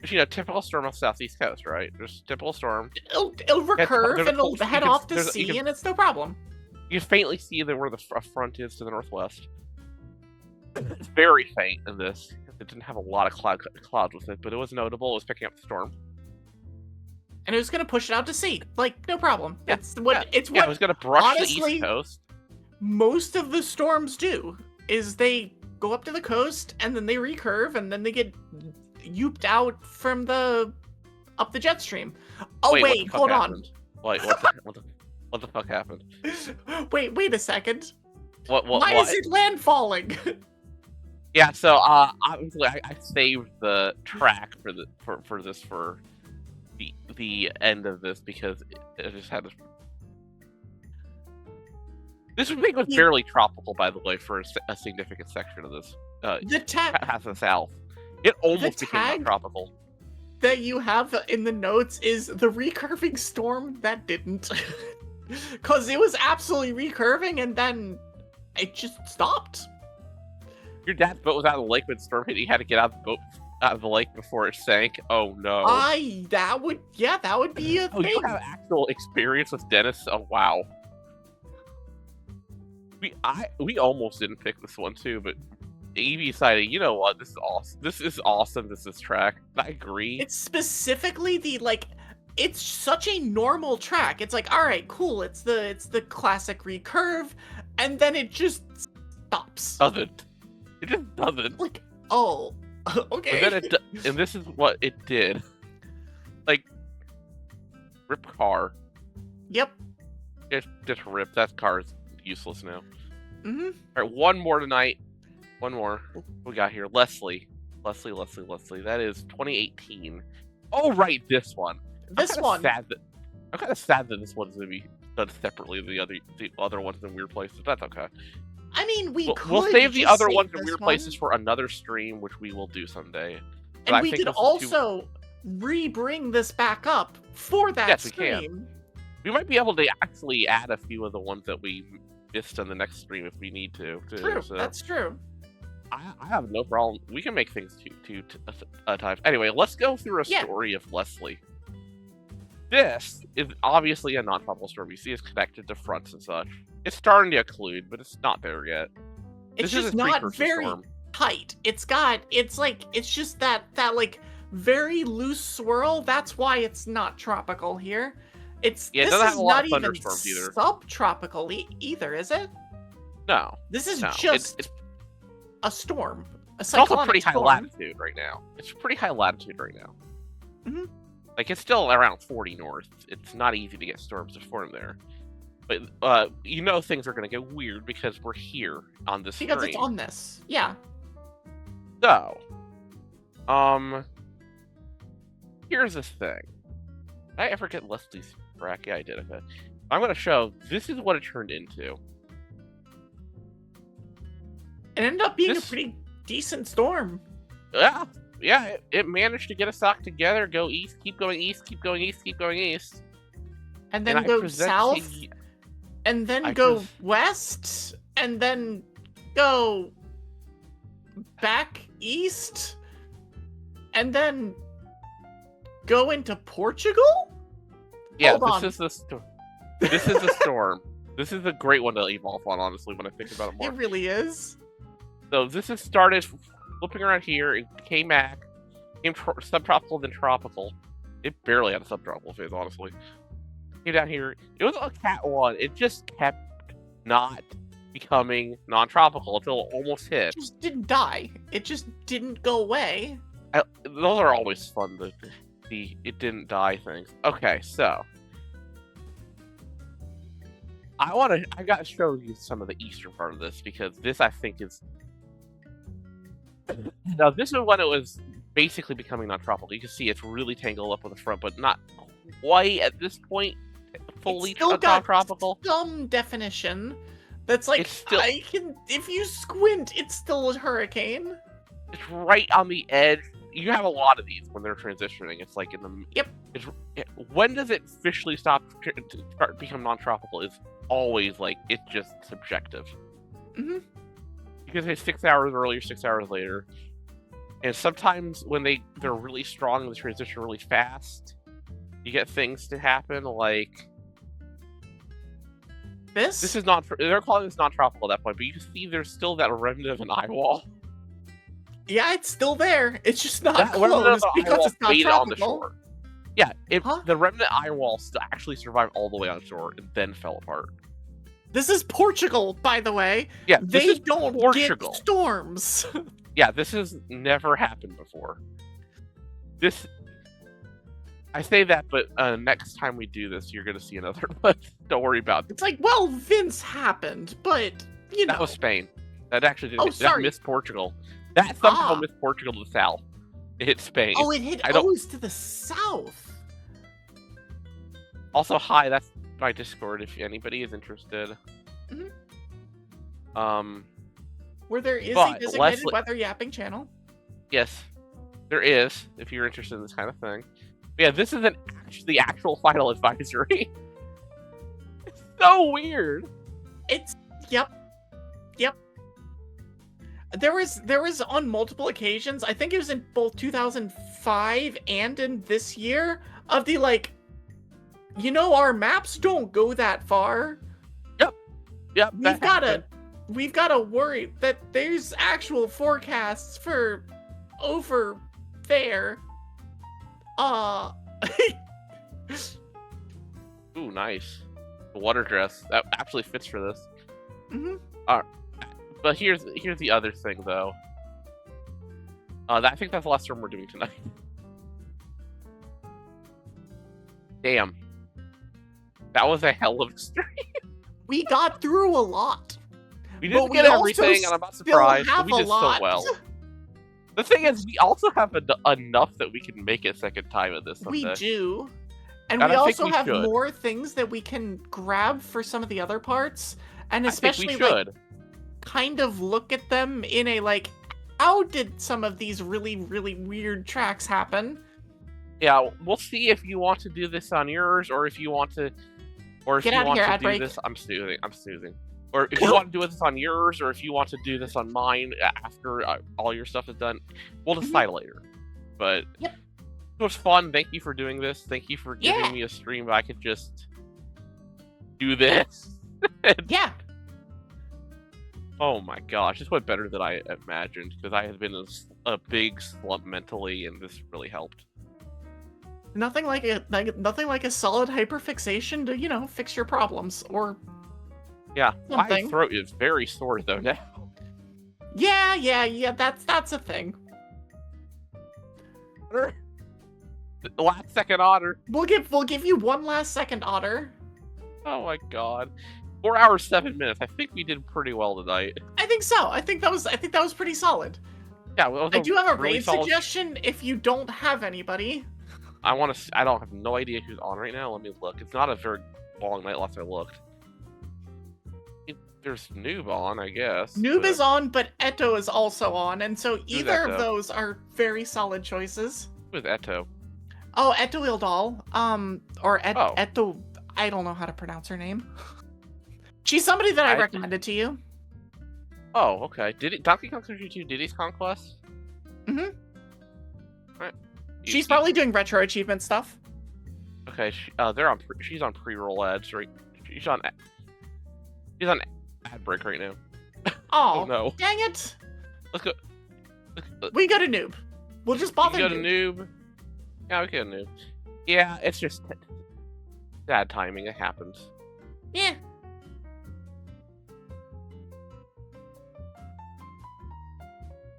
Which, typical storm on the southeast coast, right? Just typical storm. It'll recurve and it'll head off to sea, and it's no problem. You can faintly see where the front is to the northwest. It's very faint in this. It didn't have a lot of clouds with it, but it was notable. It was picking up the storm. And it was going to push it out to sea. Like, no problem. Yeah. It was going to brush the east coast. Most of the storms do, is they go up to the coast, and then they recurve, and then they get yooped out from up the jet stream. Oh, wait hold on. Wait, what the fuck happened? Wait a second. Why is it landfalling? Yeah, so obviously I saved the track for the end of this because it just had This thing was barely tropical, by the way, for a significant section of this. The tag half of the south. It almost became not tropical. That you have in the notes is the recurving storm that didn't. Because it was absolutely recurving and then it just stopped. Your dad's boat was out of the lake when the storm hit. He had to get out of the lake before it sank. Oh no. That would be a thing. You have actual experience with Dennis? Oh wow. We almost didn't pick this one too, but Evie decided, you know what, this is awesome. This is track. I agree. It's specifically it's such a normal track. It's like, all right, cool. It's the classic recurve, and then it just stops. Doesn't. It just doesn't. Like, oh, okay. And then and this is what it did. Like, rip car. Yep. Just rip. That car is useless now. Mm-hmm. All right, one more tonight. One more. We got here. Leslie. That is 2018. Oh, right, this one. I'm kind of sad that this one's gonna be done separately than the other ones in weird places. That's okay. I mean, we'll save the other ones in weird places for another stream, which we will do someday. But and we could also re-bring this back up for that stream. We can. We might be able to actually add a few of the ones that we missed on the next stream if we need to. True, that's true. I have no problem. We can make things two times. Anyway, let's go through a story of Leslie. This is obviously a non-tropical storm. You see it's connected to fronts and such. It's starting to occlude, but it's not there yet. It's just not very tight. It's just that like very loose swirl. That's why it's not tropical here. This is not even subtropical either, is it? No. This is just it's a storm. It's also pretty high latitude right now. It's pretty high latitude right now. Mm-hmm. Like, it's still around 40 north. It's not easy to get storms to form there. But, things are going to get weird because we're here on this Because it's on this. Yeah. So, here's the thing. Did I ever get Leslie's track? Yeah, I did. Okay. I'm going to show, this is what it turned into. It ended up being a pretty decent storm. Yeah, it managed to get us back together, go east, keep going east, keep going east, keep going east. And then go south, and then go west, and then go back east, and then go into Portugal? Yeah, this is the storm. This is a great one to evolve on, honestly, when I think about it more. It really is. So this has started flipping around here. It came back, became subtropical, then tropical. It barely had a subtropical phase, honestly. Came down here. It was a Cat 1. It just kept not becoming non-tropical until it almost hit. It just didn't die. It just didn't go away. Those are always fun, the it didn't die things. Okay, so I gotta show you some of the eastern part of this, because this, I think, is... Now, this is when it was basically becoming non-tropical. You can see it's really tangled up with the front, but not quite at this point fully non-tropical. Some definition that's like, if you squint, it's still a hurricane. It's right on the edge. You have a lot of these when they're transitioning. It's like in the... Yep. When does it officially start become non-tropical is always like, it's just subjective. Mm-hmm. You can say 6 hours earlier, 6 hours later. And sometimes when they're really strong and the transition really fast, you get things to happen like... This is not... They're calling this non-tropical at that point, but you can see there's still that remnant of an eye wall. Yeah, it's still there. It's just not closed because it's not tropical. On the shore. Yeah, the remnant eye wall actually survived all the way on shore and then fell apart. This is Portugal, by the way. Yeah, they don't get storms. Yeah, this has never happened before. I say that, but next time we do this, you're gonna see another one. Don't worry about it. It's like, well, Vince happened, but you know. That was Spain. That actually didn't. Oh, sorry. That missed Portugal. That somehow missed Portugal to the south. It hit Spain. Oh, it hit O's to the south. Also, hi, that's my Discord if anybody is interested. Mhm. Um, Where there is a but designated Leslie, weather yapping channel. yes, there is. If you're interested in this kind of thing, but yeah, this is the actual final advisory. It's so weird. It's yep, yep. There was on multiple occasions. I think it was in both 2005 and in this year of the like. Our maps don't go that far. Yep, We've gotta worry that there's actual forecasts for over there. Uh Ooh, nice. The water dress that absolutely fits for this. mhm. But here's the other thing though. I think that's the last stream we're doing tonight. Damn, that was a hell of a stream. We got through a lot. We But didn't we get also everything, and I'm not still surprised. But have we a did lot. so well. The thing is, we also have enough that we can make a second time of this someday. We do. And And we I think also we have should. more things that we can grab for some of the other parts. And I think especially we like should. kind of look at them in a like, how did some of these really, really weird tracks happen? Yeah, we'll see if you want to do this on yours, or if you want to, or if Get you out of want here, to ad do break. this. I'm soothing. Or if you want to do this on yours, or if you want to do this on mine after all your stuff is done, we'll decide later. But Yep. it was fun. Thank you for doing this. Thank you for giving Yeah. me a stream where I could just do this. Yeah. Oh my gosh, this went better than I imagined, because I had been in a big slump mentally, and this really helped. Nothing like a solid hyperfixation to, fix your problems or Yeah, my something. throat is very sore though now. Yeah, that's a thing. The last second otter. We'll give you one last second, Otter. Oh my god. 4 hours, 7 minutes. I think we did pretty well tonight. I think so. I think that was pretty solid. Yeah, well, I do have a really raid solid... suggestion if you don't have anybody. I don't have no idea who's on right now. Let me look. It's not a very long night last I looked. There's Noob on, I guess. Noob is on, but Eto is also on, and so either Eto? of those are very solid choices. Who's Eto? Oh, Eto Ildal. Or Oh. Eto. I don't know how to pronounce her name. She's somebody that I recommended to you. Oh, okay. Donkey Kong Country 2 Diddy's Conquest? Mhm. Alright. She's probably doing retro achievement stuff. Okay, she's on pre-roll ads, right? She's on ad break right now. Oh, Oh no. dang it! Let's go. We go to Noob. We'll just bother Go to Noob. Yeah, we go to Noob. Yeah, it's just bad timing. It happens. Yeah.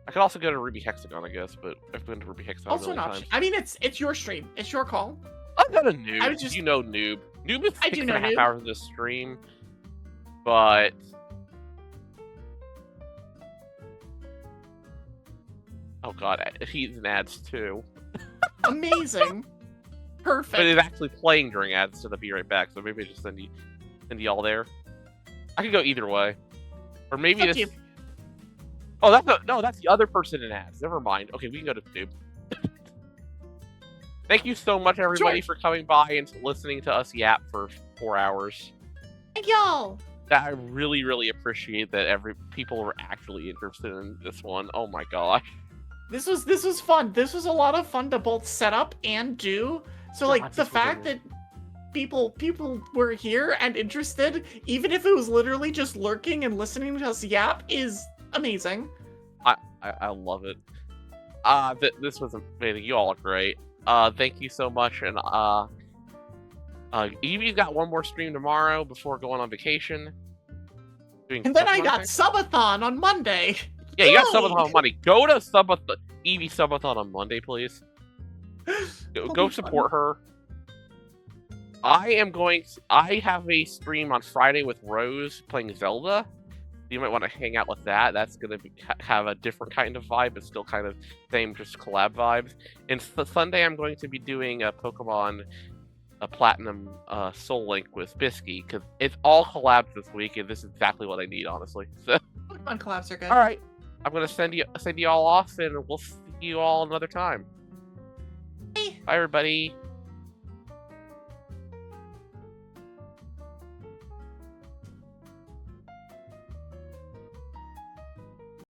I could also go to Ruby Hexagon, I guess, but I've been to Ruby Hexagon Also a an million option. times. I mean, it's your stream. It's your call. I'll go to Noob. I was just- You know Noob. Noob is I do know 6.5 Noob. hours of this stream, but... Oh god, he's in ads too. Amazing. Perfect. But he's actually playing during ads instead of be right back, so maybe I just send y'all there. I could go either way. Or maybe It's up this... to you. Oh, that's the other person in ads. Never mind. Okay, we can go to Noob. Thank you so much, everybody, for coming by and listening to us yap for 4 hours. Thank y'all. I really, really appreciate that people were actually interested in this one. Oh my gosh. This was fun. This was a lot of fun to both set up and do. So like God, the this was fact that people were here and interested, even if it was literally just lurking and listening to us yap, is amazing. I love it. This was amazing. You all are great. Thank you so much. And Evie's got one more stream tomorrow before going on vacation. And then I got Subathon on Monday. Yeah, you got Yay! Subathon on Monday. Go to Evie Subathon on Monday, please. Go be support her. I have a stream on Friday with Rose playing Zelda. You might want to hang out with that. That's going to have a different kind of vibe, but still kind of same, just collab vibes. And Sunday, I'm going to be doing a Pokemon a platinum Soul Link with Bisky because it's all collabs this week, and this is exactly what I need, honestly. So, Pokemon collabs are good. all right, I'm gonna send you all off, and we'll see you all another time. Bye. Bye, everybody.